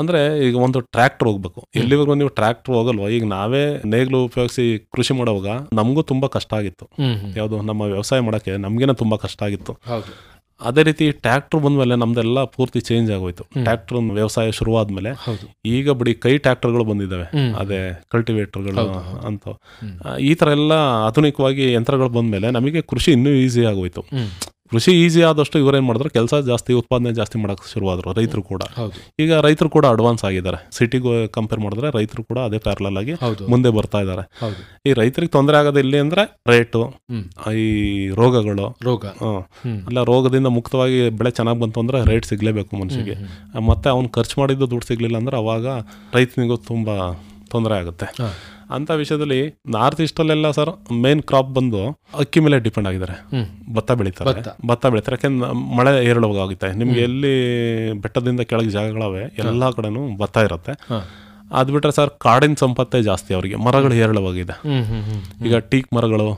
ಅಂದ್ರೆ ಈಗ ಒಂದು ಟ್ರ್ಯಾಕ್ಟರ್ ಹೋಗ್ಬೇಕು, ಎಲ್ಲಿವರೆಗೂ ನೀವು ಟ್ರ್ಯಾಕ್ಟರ್ ಹೋಗಲ್ವಾ? ಈಗ ನಾವೇ ನೇಗ್ಲು ಉಪಯೋಗಿಸಿ ಕೃಷಿ ಮಾಡುವಾಗ ನಮಗೂ ತುಂಬಾ ಕಷ್ಟ ಆಗಿತ್ತು. ಯಾವುದು ನಮ್ಮ ವ್ಯವಸಾಯ ಮಾಡಕ್ಕೆ ನಮ್ಗೇನೆ ತುಂಬಾ ಕಷ್ಟ ಆಗಿತ್ತು. ಅದೇ ರೀತಿ ಟ್ರ್ಯಾಕ್ಟರ್ ಬಂದ್ಮೇಲೆ ನಮ್ದೆಲ್ಲ ಪೂರ್ತಿ ಚೇಂಜ್ ಆಗೋಯ್ತು. ಟ್ರ್ಯಾಕ್ಟರ್ ವ್ಯವಸಾಯ ಶುರುವಾದ್ಮೇಲೆ ಈಗ ಬಿಡಿ ಕೈ ಟ್ರ್ಯಾಕ್ಟರ್ಗಳು ಬಂದಿದ್ದಾವೆ, ಅದೇ ಕಲ್ಟಿವೇಟರ್ಗಳು ಅಂತ. ಈ ತರ ಎಲ್ಲ ಆಧುನಿಕವಾಗಿ ಯಂತ್ರಗಳು ಬಂದ್ಮೇಲೆ ನಮಗೆ ಕೃಷಿ ಇನ್ನೂ ಈಸಿ ಆಗೋಯ್ತು. ಕೃಷಿ ಈಸಿ ಆದಷ್ಟು ಇವರೇನ್ ಮಾಡಿದ್ರು, ಕೆಲಸ ಜಾಸ್ತಿ, ಉತ್ಪಾದನೆ ಜಾಸ್ತಿ ಮಾಡಕ್ ಶುರುವಾದ್ರು ರೈತರು ಕೂಡ. ಈಗ ರೈತರು ಕೂಡ ಅಡ್ವಾನ್ಸ್ ಆಗಿದ್ದಾರೆ, ಸಿಟಿಗೆ ಕಂಪೇರ್ ಮಾಡಿದ್ರೆ ರೈತರು ಕೂಡ ಅದೇ ಪ್ಯಾರಲಲ್ ಆಗಿ ಮುಂದೆ ಬರ್ತಾ ಇದ್ದಾರೆ. ಈ ರೈತರಿಗೆ ತೊಂದರೆ ಆಗೋದು ಇಲ್ಲಿ ಅಂದ್ರೆ ರೇಟು, ಈ ರೋಗಗಳು, ಅಲ್ಲ ರೋಗದಿಂದ ಮುಕ್ತವಾಗಿ ಬೆಳೆ ಚೆನ್ನಾಗಿ ಬಂತು ಅಂದ್ರೆ ರೇಟ್ ಸಿಗ್ಲೇಬೇಕು ಮನುಷ್ಯಗೆ. ಮತ್ತೆ ಅವ್ನು ಖರ್ಚು ಮಾಡಿದ್ದು ದುಡ್ಡು ಸಿಗ್ಲಿಲ್ಲ ಅಂದ್ರೆ ಅವಾಗ ರೈತನಿಗೂ ತುಂಬಾ ತೊಂದರೆ ಆಗುತ್ತೆ. ಅಂತ ವಿಷಯದಲ್ಲಿ ನಾರ್ತ್ ಈಸ್ಟಲ್ಲೆಲ್ಲ ಸರ್ ಮೇನ್ ಕ್ರಾಪ್ ಬಂದು ಅಕ್ಕಿ ಮೇಲೆ ಡಿಪೆಂಡ್ ಆಗಿದ್ದಾರೆ. ಭತ್ತ ಬೆಳೀತಾರೆ, ಯಾಕೆಂದ್ರೆ ಮಳೆ ಏರಳವಾಗುತ್ತೆ. ನಿಮ್ಗೆ ಎಲ್ಲಿ ಬೆಟ್ಟದಿಂದ ಕೆಳಗೆ ಜಾಗಗಳವೆ ಎಲ್ಲಾ ಕಡೆನೂ ಭತ್ತ ಇರುತ್ತೆ. ಅದ್ ಬಿಟ್ರೆ ಸರ್ ಕಾಡಿನ ಸಂಪತ್ತೇ ಜಾಸ್ತಿ ಅವರಿಗೆ, ಮರಗಳು ಹೇರಳವಾಗಿದೆ. ಈಗ ಟೀಕ್ ಮರಗಳು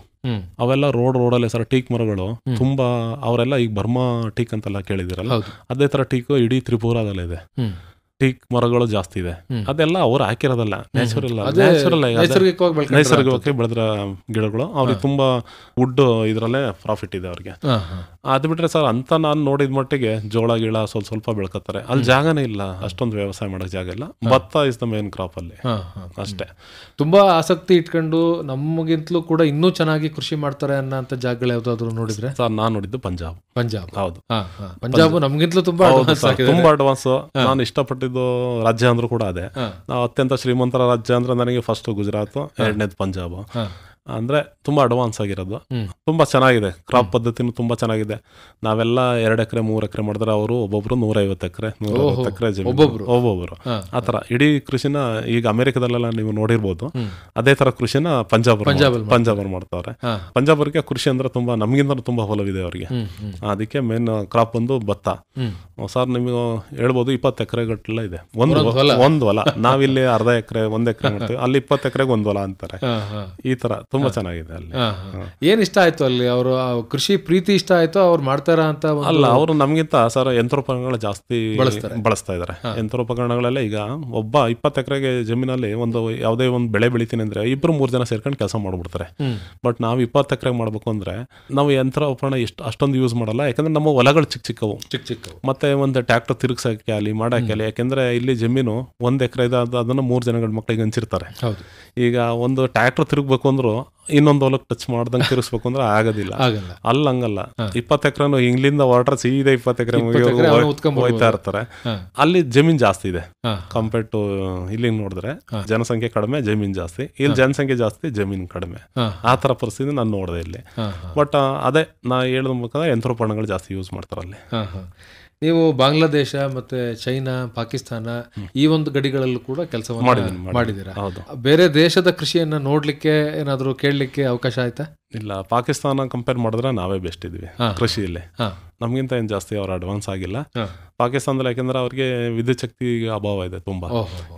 ಅವೆಲ್ಲ ರೋಡಲ್ಲೇ ಸರ್ ಟೀಕ್ ಮರಗಳು ತುಂಬಾ, ಅವರೆಲ್ಲ ಈಗ ಬರ್ಮಾ ಟೀಕ್ ಅಂತೆಲ್ಲ ಕೇಳಿದಿರಲ್ಲ, ಅದೇ ತರ ಟೀಕ್ ಇಡೀ ತ್ರಿಪುರಾದಲ್ಲೇ ಇದೆ. ಟೀಕ್ ಮರಗಳು ಜಾಸ್ತಿ ಇದೆ. ಅದೆಲ್ಲ ಅವ್ರು ಹಾಕಿರೋದಲ್ಲ, ನೈಸರ್ಗಿಕವಾಗಿ ಬೆಳೆದ್ರ ಗಿಡಗಳು. ಅವ್ರಿಗೆ ತುಂಬಾ ವುಡ್ ಇದ್ರಲ್ಲೇ ಪ್ರಾಫಿಟ್ ಇದೆ ಅವ್ರಿಗೆ. ಅದ್ ಬಿಟ್ರೆ ಸರ್ ಅಂತ ನಾನು ನೋಡಿದ ಮಟ್ಟಿಗೆ ಜೋಳ ಗಿಳ ಸ್ವಲ್ಪ ಬೆಳ್ಕೊತಾರೆ, ಅಲ್ಲಿ ಜಾಗನೇ ಇಲ್ಲ, ಅಷ್ಟೊಂದು ವ್ಯವಸಾಯ ಮಾಡಕ್ ಜಾಗ ಇಲ್ಲ. ಭತ್ತ ಇಸ್ ದ ಮೇನ್ ಕ್ರಾಪ್ ಅಲ್ಲಿ ಅಷ್ಟೇ. ತುಂಬಾ ಆಸಕ್ತಿ ಇಟ್ಕೊಂಡು ನಮಗಿಂತಲೂ ಕೂಡ ಇನ್ನೂ ಚೆನ್ನಾಗಿ ಕೃಷಿ ಮಾಡ್ತಾರೆ ಅನ್ನೋ ಜಾಗಗಳು ಯಾವ್ದಾದ್ರು ನೋಡಿದ್ರೆ? ಸರ್ ನಾನ್ ನೋಡಿದ್ದು ಪಂಜಾಬ್. ಹೌದು, ಪಂಜಾಬ್ ನಮ್ಗಿಂತಲೂ ತುಂಬಾ ಅಡ್ವಾನ್ಸ್. ನಾನು ಇಷ್ಟಪಟ್ಟಿದ್ದು ರಾಜ್ಯ ಅಂದ್ರೂ ಕೂಡ ಅದೇ. ನಾವು ಅತ್ಯಂತ ಶ್ರೀಮಂತರ ರಾಜ್ಯ ಅಂದ್ರೆ ನನಗೆ ಫಸ್ಟ್ ಗುಜರಾತ್, 2ನೇದು ಪಂಜಾಬ್. ಅಂದ್ರೆ ತುಂಬಾ ಅಡ್ವಾನ್ಸ್ ಆಗಿರೋದು, ತುಂಬಾ ಚೆನ್ನಾಗಿದೆ. ಕ್ರಾಪ್ ಪದ್ಧತಿನೂ ತುಂಬಾ ಚೆನ್ನಾಗಿದೆ. ನಾವೆಲ್ಲ 2 ಎಕರೆ 3 ಎಕರೆ ಮಾಡಿದ್ರೆ ಅವರು ಒಬ್ಬೊಬ್ರು 150 ಎಕರೆ 150 ಎಕರೆ ಒಬ್ಬೊಬ್ರು ಆತರ ಇಡೀ ಕೃಷಿನ. ಈಗ ಅಮೆರಿಕದಲ್ಲೆಲ್ಲ ನೀವು ನೋಡಿರ್ಬೋದು, ಅದೇ ತರ ಕೃಷಿನ ಪಂಜಾಬ್ ಮಾಡ್ತಾರೆ. ಪಂಜಾಬ್ ಅವರಿಗೆ ಕೃಷಿ ಅಂದ್ರೆ ತುಂಬಾ, ನಮ್ಗಿಂತ ತುಂಬಾ ಒಲವಿದೆ ಅವ್ರಿಗೆ. ಅದಕ್ಕೆ ಮೇನ್ ಕ್ರಾಪ್ ಬಂದು ಭತ್ತ. ಸರ್ ನಿಮಗೆ ಹೇಳ್ಬೋದು 20 ಎಕರೆ ಗಟ್ಟಲ ಇದೆ ಒಂದು ಹೊಲ. ನಾವಿಲ್ಲಿ ಅರ್ಧ ಎಕರೆ 1 ಎಕರೆ ಮಾಡ್ತೀವಿ, ಅಲ್ಲಿ 20 ಎಕರೆಗೆ 1 ಹೊಲ ಅಂತಾರೆ. ಈ ತರ ತುಂಬಾ ಚೆನ್ನಾಗಿದೆ ಅಲ್ಲಿ. ಏನ್ ಇಷ್ಟ ಆಯ್ತು ಅಲ್ಲಿ? ಅವರು ಕೃಷಿ ಪ್ರೀತಿ ಇಷ್ಟ ಆಯ್ತು, ಅವ್ರು ಮಾಡ್ತಾರ ಅಂತ? ಅಲ್ಲ, ಅವರು ನಮ್ಗಿಂತ ಸರ್ ಯಂತ್ರೋಪಕರಣಗಳು ಜಾಸ್ತಿ ಬಳಸ್ತಾ ಇದಾರೆ. ಯಂತ್ರೋಪಕರಣಗಳೆಲ್ಲ ಈಗ ಒಬ್ಬ 20 ಎಕರೆಗೆ ಜಮೀನಲ್ಲಿ ಒಂದು ಯಾವುದೇ ಒಂದು ಬೆಳೆ ಬೆಳಿತೀನಿ ಅಂದ್ರೆ 2-3 ಜನ ಸೇರ್ಕೊಂಡು ಕೆಲಸ ಮಾಡ್ಬಿಡ್ತಾರೆ. ಬಟ್ ನಾವು 20 ಎಕರೆಗೆ ಮಾಡ್ಬೇಕು ಅಂದ್ರೆ ನಾವು ಯಂತ್ರೋಪಕರಣ ಅಷ್ಟೊಂದು ಯೂಸ್ ಮಾಡಲ್ಲ, ಯಾಕಂದ್ರೆ ನಮ್ಮ ಹೊಲಗಳು ಚಿಕ್ಕ ಮತ್ತೆ ಒಂದು ಟ್ರ್ಯಾಕ್ಟರ್ ತಿರುಗಿಸಕ್ಕೆ ಅಲ್ಲಿ ಮಾಡಕ್ಕೆ ಅಲ್ಲಿ. ಯಾಕಂದ್ರೆ ಇಲ್ಲಿ ಜಮೀನು 1 ಎಕರೆ ಇದೆ, ಅದನ್ನ 3 ಜನಗಳ ಮಕ್ಕಳಿಗೆ ಹಂಚಿರ್ತಾರೆ. ಈಗ ಒಂದು ಟ್ರ್ಯಾಕ್ಟರ್ ತಿರುಗಬೇಕು ಅಂದ್ರು ಇನ್ನೊಂದು ಹೊಲಕ್ಕೆ ಟಚ್ ಮಾಡ್ದಂಗೆ ತಿರ್ಸ್ಬೇಕು ಅಂದ್ರೆ ಆಗೋದಿಲ್ಲ. ಅಲ್ಲಿ ಹಂಗಲ್ಲ, 20 ಎಕರೆನು ಇಲ್ಲಿಂದ ವಾಟರ್ ಸೀದಾ 20 ಎಕರೆ ಹೋಯ್ತಾ ಇರ್ತಾರೆ. ಅಲ್ಲಿ ಜಮೀನ್ ಜಾಸ್ತಿ ಇದೆ ಕಂಪೇರ್ ಟು ಇಲ್ಲಿ ನೋಡಿದ್ರೆ ಜನಸಂಖ್ಯೆ ಕಡಿಮೆ, ಜಮೀನ್ ಜಾಸ್ತಿ. ಇಲ್ಲಿ ಜನಸಂಖ್ಯೆ ಜಾಸ್ತಿ, ಜಮೀನ್ ಕಡಿಮೆ. ಆ ತರ ಪರಿಸ್ಥಿತಿ ನಾನು ನೋಡಿದೆ ಇಲ್ಲಿ. ಬಟ್ ಅದೇ ನಾ ಹೇಳಬೇಕಾದ್ರೆ ಯಂತ್ರೋಪಕರಣಗಳು ಜಾಸ್ತಿ ಯೂಸ್ ಮಾಡ್ತಾರೆ ಅಲ್ಲಿ. ನೀವು ಬಾಂಗ್ಲಾದೇಶ ಮತ್ತೆ ಚೈನಾ, ಪಾಕಿಸ್ತಾನ ಈ ಒಂದು ಗಡಿಗಳಲ್ಲೂ ಕೂಡ ಕೆಲಸವನ್ನು ಮಾಡಿದ್ದೀರಾ. ಬೇರೆ ದೇಶದ ಕೃಷಿಯನ್ನ ನೋಡ್ಲಿಕ್ಕೆ ಏನಾದ್ರು ಕೇಳಲಿಕ್ಕೆ ಅವಕಾಶ ಆಯ್ತಾ? ಇಲ್ಲ, ಪಾಕಿಸ್ತಾನ ಕಂಪೇರ್ ಮಾಡಿದ್ರೆ ನಾವೇ ಬೆಸ್ಟ್ ಇದ್ವಿ ಕೃಷಿಯಲ್ಲಿ. ನಮ್ಗಿಂತ ಏನ್ ಜಾಸ್ತಿ ಅವ್ರು ಅಡ್ವಾನ್ಸ್ ಆಗಿಲ್ಲ ಪಾಕಿಸ್ತಾನದಲ್ಲಿ. ಯಾಕಂದ್ರೆ ಅವ್ರಿಗೆ ವಿದ್ಯುತ್ ಶಕ್ತಿ ಅಭಾವ ಇದೆ ತುಂಬಾ.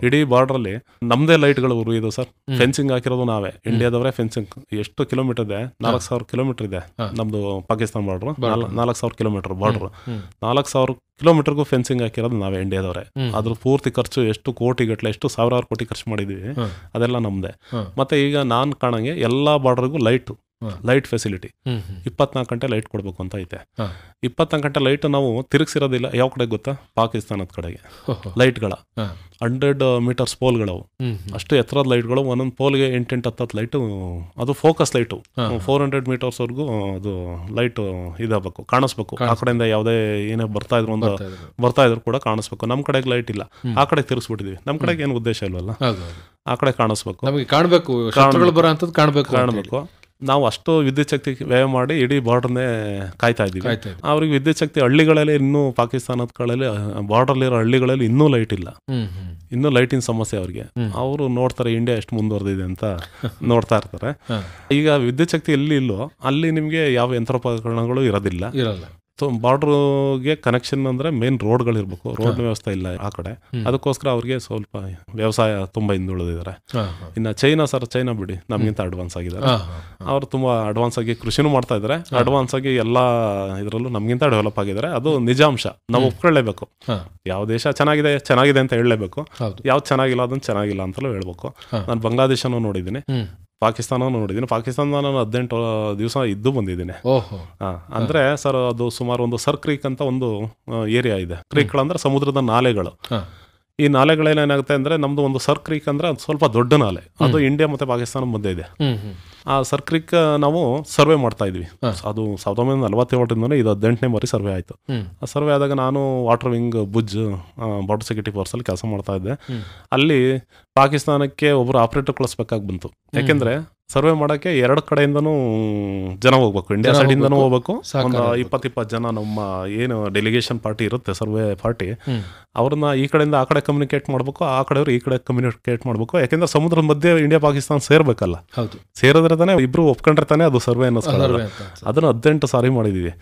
ಇಡೀ ಬಾರ್ಡರ್ ಅಲ್ಲಿ ನಮ್ದೇ ಲೈಟ್ಗಳು ಉರಿಯೋದು ಸರ್. ಫೆನ್ಸಿಂಗ್ ಹಾಕಿರೋದು ನಾವೇ, ಇಂಡಿಯಾದವರೇ ಫೆನ್ಸಿಂಗ್. ಎಷ್ಟು ಕಿಲೋಮೀಟರ್ ಇದೆ? 4000 ಕಿಲೋಮೀಟರ್ ಇದೆ ನಮ್ದು ಪಾಕಿಸ್ತಾನ ಬಾರ್ಡರ್. 4000 kilometre border. 4000 ಕಿಲೋಮೀಟರ್ಗೂ ಫೆನ್ಸಿಂಗ್ ಹಾಕಿರೋದು ನಾವೇ, ಇಂಡಿಯಾದವರೇ. ಅದ್ರ ಪೂರ್ತಿ ಖರ್ಚು ಎಷ್ಟು ಕೋಟಿ ಗಟ್ಟಲೆ, ಎಷ್ಟು ಸಾವಿರಾರು ಕೋಟಿ ಖರ್ಚು ಮಾಡಿದೀವಿ, ಅದೆಲ್ಲ ನಮ್ದೇ. ಮತ್ತೆ ಈಗ ನಾನ್ ಕಾಣಂಗೆ ಎಲ್ಲಾ ಬಾರ್ಡರ್ಗೂ ಲೈಟ್ ಲೈಟ್ ಫೆಸಿಲಿಟಿ 24 ಗಂಟೆ ಲೈಟ್ ಕೊಡಬೇಕು ಅಂತ ಐತೆ. 24 ಗಂಟೆ ಲೈಟ್ ನಾವು ತಿರುಗಿಸಿರೋದಿಲ್ಲ. ಯಾವ ಕಡೆ ಗೊತ್ತಾ? ಪಾಕಿಸ್ತಾನದ ಕಡೆಗೆ ಲೈಟ್ಗಳ 100 ಮೀಟರ್ಸ್ ಪೋಲ್ಗಳವು, ಅಷ್ಟು ಎತ್ತರದ ಲೈಟ್ಗಳು. ಒಂದೊಂದು ಪೋಲ್ಗೆ 8-10 ಲೈಟು, ಅದು ಫೋಕಸ್ ಲೈಟು 400 ಮೀಟರ್ಸ್ವರೆಗೂ ಅದು ಲೈಟ್ ಇದಾಗಬೇಕು, ಕಾಣಿಸ್ಬೇಕು. ಆ ಕಡೆಯಿಂದ ಯಾವುದೇ ಏನೇ ಬರ್ತಾ ಇದ್ರು ಕೂಡ ಕಾಣಿಸ್ಬೇಕು. ನಮ್ಮ ಕಡೆಗೆ ಲೈಟ್ ಇಲ್ಲ, ಆ ಕಡೆ ತಿರುಗಿಸ್ಬಿಟ್ಟಿದ್ವಿ. ನಮ್ಮ ಕಡೆಗೆ ಏನು ಉದ್ದೇಶ ಇಲ್ವಲ್ಲ, ಆ ಕಡೆ ಕಾಣಿಸ್ಬೇಕು, ನಮಗೆ ಕಾಣಬೇಕು, ಕಾಣಬೇಕು. ನಾವು ಅಷ್ಟು ವಿದ್ಯುತ್ ಶಕ್ತಿ ವ್ಯಯ ಮಾಡಿ ಇಡೀ ಬಾರ್ಡರ್ನೇ ಕಾಯ್ತಾ ಇದ್ದೀವಿ. ಅವ್ರಿಗೆ ವಿದ್ಯುತ್ ಶಕ್ತಿ ಹಳ್ಳಿಗಳಲ್ಲಿ ಇನ್ನೂ ಪಾಕಿಸ್ತಾನದ ಕಡೆಯಲ್ಲಿ ಬಾರ್ಡರ್ಲಿರೋ ಹಳ್ಳಿಗಳಲ್ಲಿ ಇನ್ನೂ ಲೈಟ್ ಇಲ್ಲ, ಇನ್ನೂ ಲೈಟಿನ ಸಮಸ್ಯೆ ಅವ್ರಿಗೆ. ಅವರು ನೋಡ್ತಾರೆ ಇಂಡಿಯಾ ಎಷ್ಟು ಮುಂದುವರೆದಿದೆ ಅಂತ ನೋಡ್ತಾ ಇರ್ತಾರೆ. ಈಗ ವಿದ್ಯುತ್ ಶಕ್ತಿ ಎಲ್ಲಿ ಇಲ್ಲೋ ಅಲ್ಲಿ ನಿಮಗೆ ಯಾವ ಯಂತ್ರೋಪಕರಣಗಳು ಇರೋದಿಲ್ಲ. ಸೊ ಬಾರ್ಡ್ರಿಗೆ ಕನೆಕ್ಷನ್ ಅಂದ್ರೆ ಮೇನ್ ರೋಡ್ಗಳಿರ್ಬೇಕು, ರೋಡ್ ವ್ಯವಸ್ಥೆ ಇಲ್ಲ ಆ ಕಡೆ. ಅದಕ್ಕೋಸ್ಕರ ಅವ್ರಿಗೆ ಸ್ವಲ್ಪ ವ್ಯವಸಾಯ ತುಂಬಾ ಹಿಂದುಳಿದಿದ್ದಾರೆ. ಇನ್ನು ಚೈನಾ ಬಿಡಿ, ನಮ್ಗಿಂತ ಅಡ್ವಾನ್ಸ್ ಆಗಿದ್ದಾರೆ. ಅವ್ರು ತುಂಬಾ ಅಡ್ವಾನ್ಸ್ ಆಗಿ ಕೃಷಿನೂ ಮಾಡ್ತಾ ಇದ್ದಾರೆ, ಅಡ್ವಾನ್ಸ್ ಆಗಿ ಎಲ್ಲಾ ಇದರಲ್ಲೂ ನಮ್ಗಿಂತ ಡೆವಲಪ್ ಆಗಿದ್ದಾರೆ. ಅದು ನಿಜಾಂಶ, ನಾವು ಒಪ್ಕೊಳ್ಳೇಬೇಕು. ಯಾವ ದೇಶ ಚೆನ್ನಾಗಿದೆ ಅಂತ ಹೇಳಲೇಬೇಕು, ಯಾವ್ದು ಚೆನ್ನಾಗಿಲ್ಲ ಅದನ್ನ ಚೆನ್ನಾಗಿಲ್ಲ ಅಂತಲೂ ಹೇಳ್ಬೇಕು. ನಾನು ಬಾಂಗ್ಲಾದೇಶನೂ ನೋಡಿದ್ದೀನಿ, ಪಾಕಿಸ್ತಾನನೂ ನೋಡಿದ್ದೀನಿ. ಪಾಕಿಸ್ತಾನ ನಾನು 18 ದಿವಸ ಇದ್ದು ಬಂದಿದ್ದೀನಿ. ಅಂದ್ರೆ ಸರ್ ಅದು ಸುಮಾರು ಒಂದು ಸರ್ ಕ್ರೀಕ್ ಅಂತ ಒಂದು ಏರಿಯಾ ಇದೆ. ಕ್ರೀಕ್ಗಳಂದ್ರೆ ಸಮುದ್ರದ ನಾಲೆಗಳು. ಈ ನಾಲೆಗಳೇನಾಗುತ್ತೆ ಅಂದ್ರೆ ನಮ್ದು ಒಂದು ಸರ್ ಕ್ರೀಕ್ ಅಂದ್ರೆ ಸ್ವಲ್ಪ ದೊಡ್ಡ ನಾಲೆ, ಅದು ಇಂಡಿಯಾ ಮತ್ತೆ ಪಾಕಿಸ್ತಾನ ಮಧ್ಯೆ ಇದೆ. ಆ ಸರ್ ಕ್ರೀಕ್ ನಾವು ಸರ್ವೆ ಮಾಡ್ತಾ ಇದ್ವಿ. ಅದು 1947 ಇದು 18ನೇ ಬಾರಿ ಸರ್ವೆ ಆಯ್ತು. ಆ ಸರ್ವೆ ಆದಾಗ ನಾನು water wing Bhuj border security force ಅಲ್ಲಿ ಕೆಲಸ ಮಾಡ್ತಾ ಇದ್ದೆ. ಅಲ್ಲಿ ಪಾಕಿಸ್ತಾನಕ್ಕೆ ಒಬ್ರು ಆಪರೇಟರ್ ಕಳಿಸ್ಬೇಕಾಗಿ ಬಂತು. ಯಾಕೆಂದ್ರೆ ಸರ್ವೆ ಮಾಡಕ್ಕೆ 2 ಕಡೆಯಿಂದನೂ ಜನ ಹೋಗ್ಬೇಕು, ಇಂಡಿಯಾ ಸೈಡ್ ಇಂದನೂ ಹೋಗ್ಬೇಕು. ಒಂದು 20 ಜನ ನಮ್ಮ ಏನು ಡೆಲಿಗೇಷನ್ ಪಾರ್ಟಿ ಇರುತ್ತೆ, ಸರ್ವೆ ಪಾರ್ಟಿ, ಅವ್ರನ್ನ ಈ ಕಡೆಯಿಂದ ಆ ಕಡೆ ಕಮ್ಯುನಿಕೇಟ್ ಮಾಡ್ಬೇಕು, ಆ ಕಡೆಯವರು ಈ ಕಡೆ ಕಮ್ಯುನಿಕೇಟ್ ಮಾಡ್ಬೇಕು. ಯಾಕೆಂದ್ರೆ ಸಮುದ್ರದ ಮಧ್ಯೆ ಇಂಡಿಯಾ ಪಾಕಿಸ್ತಾನ ಸೇರ್ಬೇಕಲ್ಲ, ಸೇರಿದ್ರೆ ತಾನೇ ಇಬ್ರು ಒಪ್ಕೊಂಡ್ರೆ ತಾನೇ ಅದು ಸರ್ವೆ ಅನ್ನಿಸ್ಕೊಳ್ಳಲ್ಲ. ಅದನ್ನ 18 ಸಾರಿ ಮಾಡಿದೀವಿ,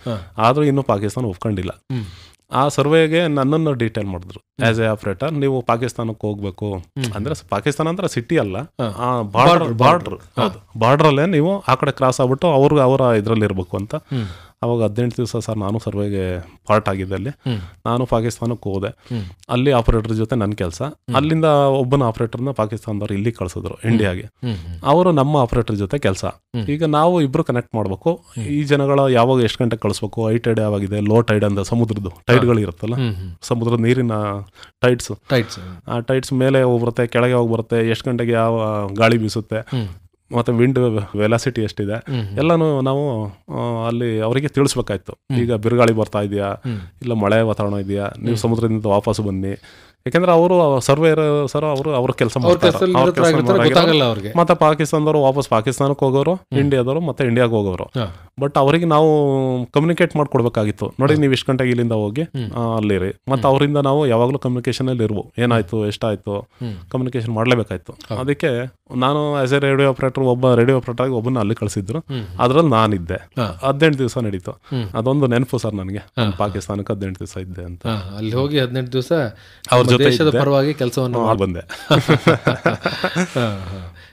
ಆದ್ರೂ ಇನ್ನೂ ಪಾಕಿಸ್ತಾನ ಒಪ್ಕೊಂಡಿಲ್ಲ. ಆ ಸರ್ವೆಗೆ ನನ್ನನ್ನು ಡೀಟೇಲ್ ಮಾಡಿದ್ರು ಆಸ್ ಎ ಆಪರೇಟರ್. ನೀವು ಪಾಕಿಸ್ತಾನಕ್ಕೆ ಹೋಗ್ಬೇಕು ಅಂದ್ರೆ, ಪಾಕಿಸ್ತಾನ ಅಂದ್ರೆ ಸಿಟಿ ಅಲ್ಲ, ಬಾರ್ಡರ್ ಅಲ್ಲೇ ನೀವು ಆ ಕಡೆ ಕ್ರಾಸ್ ಆಗ್ಬಿಟ್ಟು ಅವರ ಇದ್ರಲ್ಲಿ ಇರ್ಬೇಕು ಅಂತ. ಅವಾಗ 18 ದಿವಸ ಸರ್ ನಾನು ಸರ್ವೆಗೆ ಪಾರ್ಟ್ ಆಗಿದ್ದೆ. ಅಲ್ಲಿ ನಾನು ಪಾಕಿಸ್ತಾನಕ್ಕೆ ಹೋದೆ, ಅಲ್ಲಿ ಆಪರೇಟರ್ ಜೊತೆ ನನ್ನ ಕೆಲಸ. ಅಲ್ಲಿಂದ ಒಬ್ಬನ ಆಪರೇಟರ್ನ ಪಾಕಿಸ್ತಾನದವ್ರು ಇಲ್ಲಿ ಕಳ್ಸಿದ್ರು ಇಂಡಿಯಾಗೆ, ಅವರು ನಮ್ಮ ಆಪರೇಟರ್ ಜೊತೆ ಕೆಲಸ. ಈಗ ನಾವು ಇಬ್ರು ಕನೆಕ್ಟ್ ಮಾಡ್ಬೇಕು. ಈ ಜನಗಳ ಯಾವಾಗ ಎಷ್ಟು ಗಂಟೆಗೆ ಕಳಿಸ್ಬೇಕು, ಹೈ ಟೈಡ್ ಯಾವಾಗಿದೆ, ಲೋ ಟೈಡ್ ಅಂತ ಸಮುದ್ರದ್ದು ಟೈಡ್ಗಳು ಇರುತ್ತಲ್ಲ, ಸಮುದ್ರದ ನೀರಿನ ಟೈಡ್ಸ್, ಆ ಟೈಡ್ಸ್ ಮೇಲೆ ಹೋಗ್ಬರುತ್ತೆ, ಕೆಳಗೆ ಹೋಗಿ ಬರುತ್ತೆ, ಎಷ್ಟು ಗಂಟೆಗೆ ಯಾವ ಗಾಳಿ ಬೀಸುತ್ತೆ, ಮತ್ತೆ ವಿಂಡ್ ವೆಲಾಸಿಟಿ ಎಷ್ಟಿದೆ ಎಲ್ಲಾನು ನಾವು ಅಲ್ಲಿ ಅವರಿಗೆ ತಿಳಿಸ್ಬೇಕಾಯ್ತು. ಈಗ ಬಿರುಗಾಳಿ ಬರ್ತಾ ಇದೆಯಾ, ಇಲ್ಲ ಮಳೆ ವಾತಾವರಣ ಇದೆಯಾ, ನೀವು ಸಮುದ್ರದಿಂದ ವಾಪಸ್ ಬನ್ನಿ. ಯಾಕಂದ್ರೆ ಅವರು ಸರ್ವೇರ್ ಸರ್ ಅವ್ರ ಕೆಲಸ ಮತ್ತೆ ಪಾಕಿಸ್ತಾನದವರು ವಾಪಸ್ ಪಾಕಿಸ್ತಾನಕ್ಕೆ ಹೋಗೋರು, ಇಂಡಿಯಾದವರು ಮತ್ತೆ ಇಂಡಿಯಾಗೆ ಹೋಗೋರು. ಬಟ್ ಅವರಿಗೆ ನಾವು ಕಮ್ಯುನಿಕೇಟ್ ಮಾಡ್ಕೊಡ್ಬೇಕಾಗಿತ್ತು. ನೋಡಿ ನೀವು ಇಷ್ಟು ಗಂಟೆಗೆ ಇಲ್ಲಿಂದ ಹೋಗಿ ಅಲ್ಲಿರಿ, ಮತ್ತೆ ಅವರಿಂದ ನಾವು ಯಾವಾಗಲೂ ಕಮ್ಯುನಿಕೇಶನ್ ಅಲ್ಲಿ ಇರ್ಬೋದು, ಏನಾಯ್ತು ಎಷ್ಟಾಯ್ತು ಕಮ್ಯುನಿಕೇಶನ್ ಮಾಡ್ಲೇಬೇಕಾಯ್ತು. ಅದಕ್ಕೆ ನಾನು ಆಸ್ ಎ ರೇಡಿಯೋ ಆಪರೇಟರ್ ಆಗಿ ಒಬ್ಬನ ಅಲ್ಲಿ ಕಳಿಸಿದ್ರು, ಅದ್ರಲ್ಲಿ ನಾನಿದ್ದೆ. 18 ದಿವಸ ನಡೀತು. ಅದೊಂದು ನೆನಪು ಸರ್ ನನಗೆ, ಪಾಕಿಸ್ತಾನಕ್ಕೆ 18 ದಿವಸ ಇದ್ದೆ ಅಂತ. ಅಲ್ಲಿ ಹೋಗಿ 18 ದಿವಸ ಅವ್ರ ದೇಶದ ಪರವಾಗಿ ಕೆಲಸವನ್ನು ಬಂದೆ.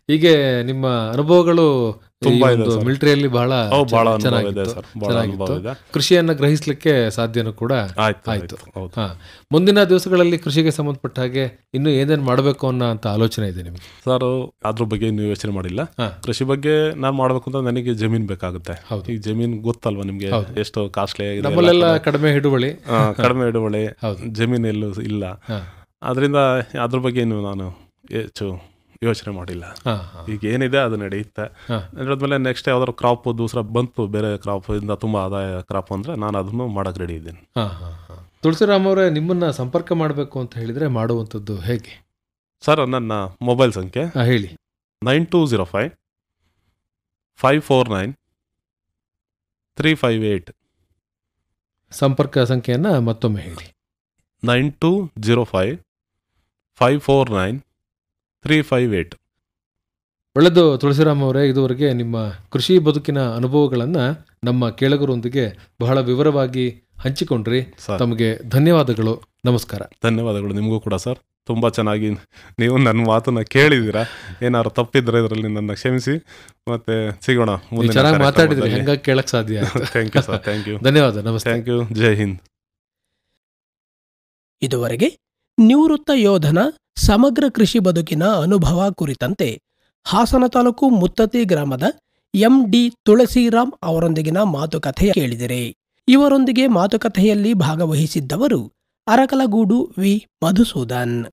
ಹೀಗೆ ನಿಮ್ಮ ಅನುಭವಗಳು ತುಂಬಾ ಮಿಲಿಟರಿಯಲ್ಲಿ ಬಹಳ ಚೆನ್ನಾಗಿತ್ತು. ಕೃಷಿಯನ್ನ ಗ್ರಹಿಸಲಿಕ್ಕೆ ಸಾಧ್ಯನೂ ಕೂಡ ಆಯ್ತು. ಮುಂದಿನ ದಿವಸಗಳಲ್ಲಿ ಕೃಷಿಗೆ ಸಂಬಂಧಪಟ್ಟ ಹಾಗೆ ಇನ್ನು ಏನೇನು ಮಾಡಬೇಕು ಅನ್ನೋ ಅಂತ ಆಲೋಚನೆ ಇದೆ ನಿಮ್ಗೆ? ಸರ್ ಅದ್ರ ಬಗ್ಗೆ ನೀವು ಯೋಚನೆ ಮಾಡಿಲ್ಲ. ಕೃಷಿ ಬಗ್ಗೆ ನಾನು ಮಾಡ್ಬೇಕು ಅಂತ ನನಗೆ ಜಮೀನ್ ಬೇಕಾಗುತ್ತೆ. ಈ ಜಮೀನ್ ಗೊತ್ತಲ್ವಾ ನಿಮ್ಗೆ, ಎಷ್ಟು ಕಾಸ್ಟ್ಲಿ ಆಗಿದೆ. ನಮ್ಮಲ್ಲೆಲ್ಲ ಕಡಿಮೆ ಹಿಡುವಳಿ ಜಮೀನ್ ಎಲ್ಲೂ ಇಲ್ಲ. ಅದರಿಂದ ಅದ್ರ ಬಗ್ಗೆ ನಾನು ಹೆಚ್ಚು ಯೋಚನೆ ಮಾಡಿಲ್ಲ. ಈಗ ಏನಿದೆ ಅದು ನಡೆಯುತ್ತೆ. ನಡೆದ್ಮೇಲೆ ನೆಕ್ಸ್ಟ್ ಯಾವ್ದಾದ್ರು ಕ್ರಾಪ್ ದೂಸರ ಬಂತು, ಬೇರೆ ಕ್ರಾಪ್ ಇಂದ ತುಂಬಾ ಆದಾಯ ಕ್ರಾಪ್ ಅಂದ್ರೆ ನಾನು ಅದನ್ನು ಮಾಡಕ್ ರೆಡಿ ಇದ್ದೀನಿ. ತುಳಸಿರಾಮ್ ಅವರೇ, ನಿಮ್ಮನ್ನ ಸಂಪರ್ಕ ಮಾಡಬೇಕು ಅಂತ ಹೇಳಿದ್ರೆ ಮಾಡುವಂಥದ್ದು ಹೇಗೆ? ಸರ್ ನನ್ನ ಮೊಬೈಲ್ ಸಂಖ್ಯೆ ಹೇಳಿ. 9205-549-358. ಸಂಪರ್ಕ ಸಂಖ್ಯೆಯನ್ನ ಮತ್ತೊಮ್ಮೆ ಹೇಳಿ. 9205-549-358. ಒಳ್ಳೆಯದು ತುಳಸಿರಾಮ್ ಅವರೇ, ಇದುವರೆಗೆ ನಿಮ್ಮ ಕೃಷಿ ಬದುಕಿನ ಅನುಭವಗಳನ್ನು ನಮ್ಮ ಕೇಳುಗರೊಂದಿಗೆ ಬಹಳ ವಿವರವಾಗಿ ಹಂಚಿಕೊಂಡ್ರಿ. ತಮಗೆ ಧನ್ಯವಾದಗಳು. ನಮಸ್ಕಾರ. ಧನ್ಯವಾದಗಳು ನಿಮಗೂ ಕೂಡ ಸರ್. ತುಂಬ ಚೆನ್ನಾಗಿ ನೀವು ನನ್ನ ಮಾತನ್ನ ಕೇಳಿದ್ದೀರಾ. ಏನಾದ್ರು ತಪ್ಪಿದ್ರೆ ಇದರಲ್ಲಿ ನನ್ನ ಕ್ಷಮಿಸಿ. ಮತ್ತೆ ಸಿಗೋಣ. ಚೆನ್ನಾಗಿ ಮಾತಾಡಿದ್ರಿ, ಹೆಂಗಾಗಿ ಕೇಳಕ್ ಸಾಧ್ಯ. Thank you sir. Thank you. ಧನ್ಯವಾದ. ನಮಸ್ತೆ. Thank you. ಜೈ ಹಿಂದ್. ಇದುವರೆಗೆ ನಿವೃತ್ತ ಯೋಧನ ಸಮಗ್ರ ಕೃಷಿ ಬದುಕಿನ ಅನುಭವ ಕುರಿತಂತೆ ಹಾಸನ ತಾಲೂಕು ಮುತ್ತತಿ ಗ್ರಾಮದ MD ತುಳಸಿರಾಮ್ ಅವರೊಂದಿಗಿನ ಮಾತುಕತೆ ಕೇಳಿದಿರಿ. ಇವರೊಂದಿಗೆ ಮಾತುಕತೆಯಲ್ಲಿ ಭಾಗವಹಿಸಿದ್ದವರು ಅರಕಲಗೂಡು ವಿ. ಮಧುಸೂದನ್.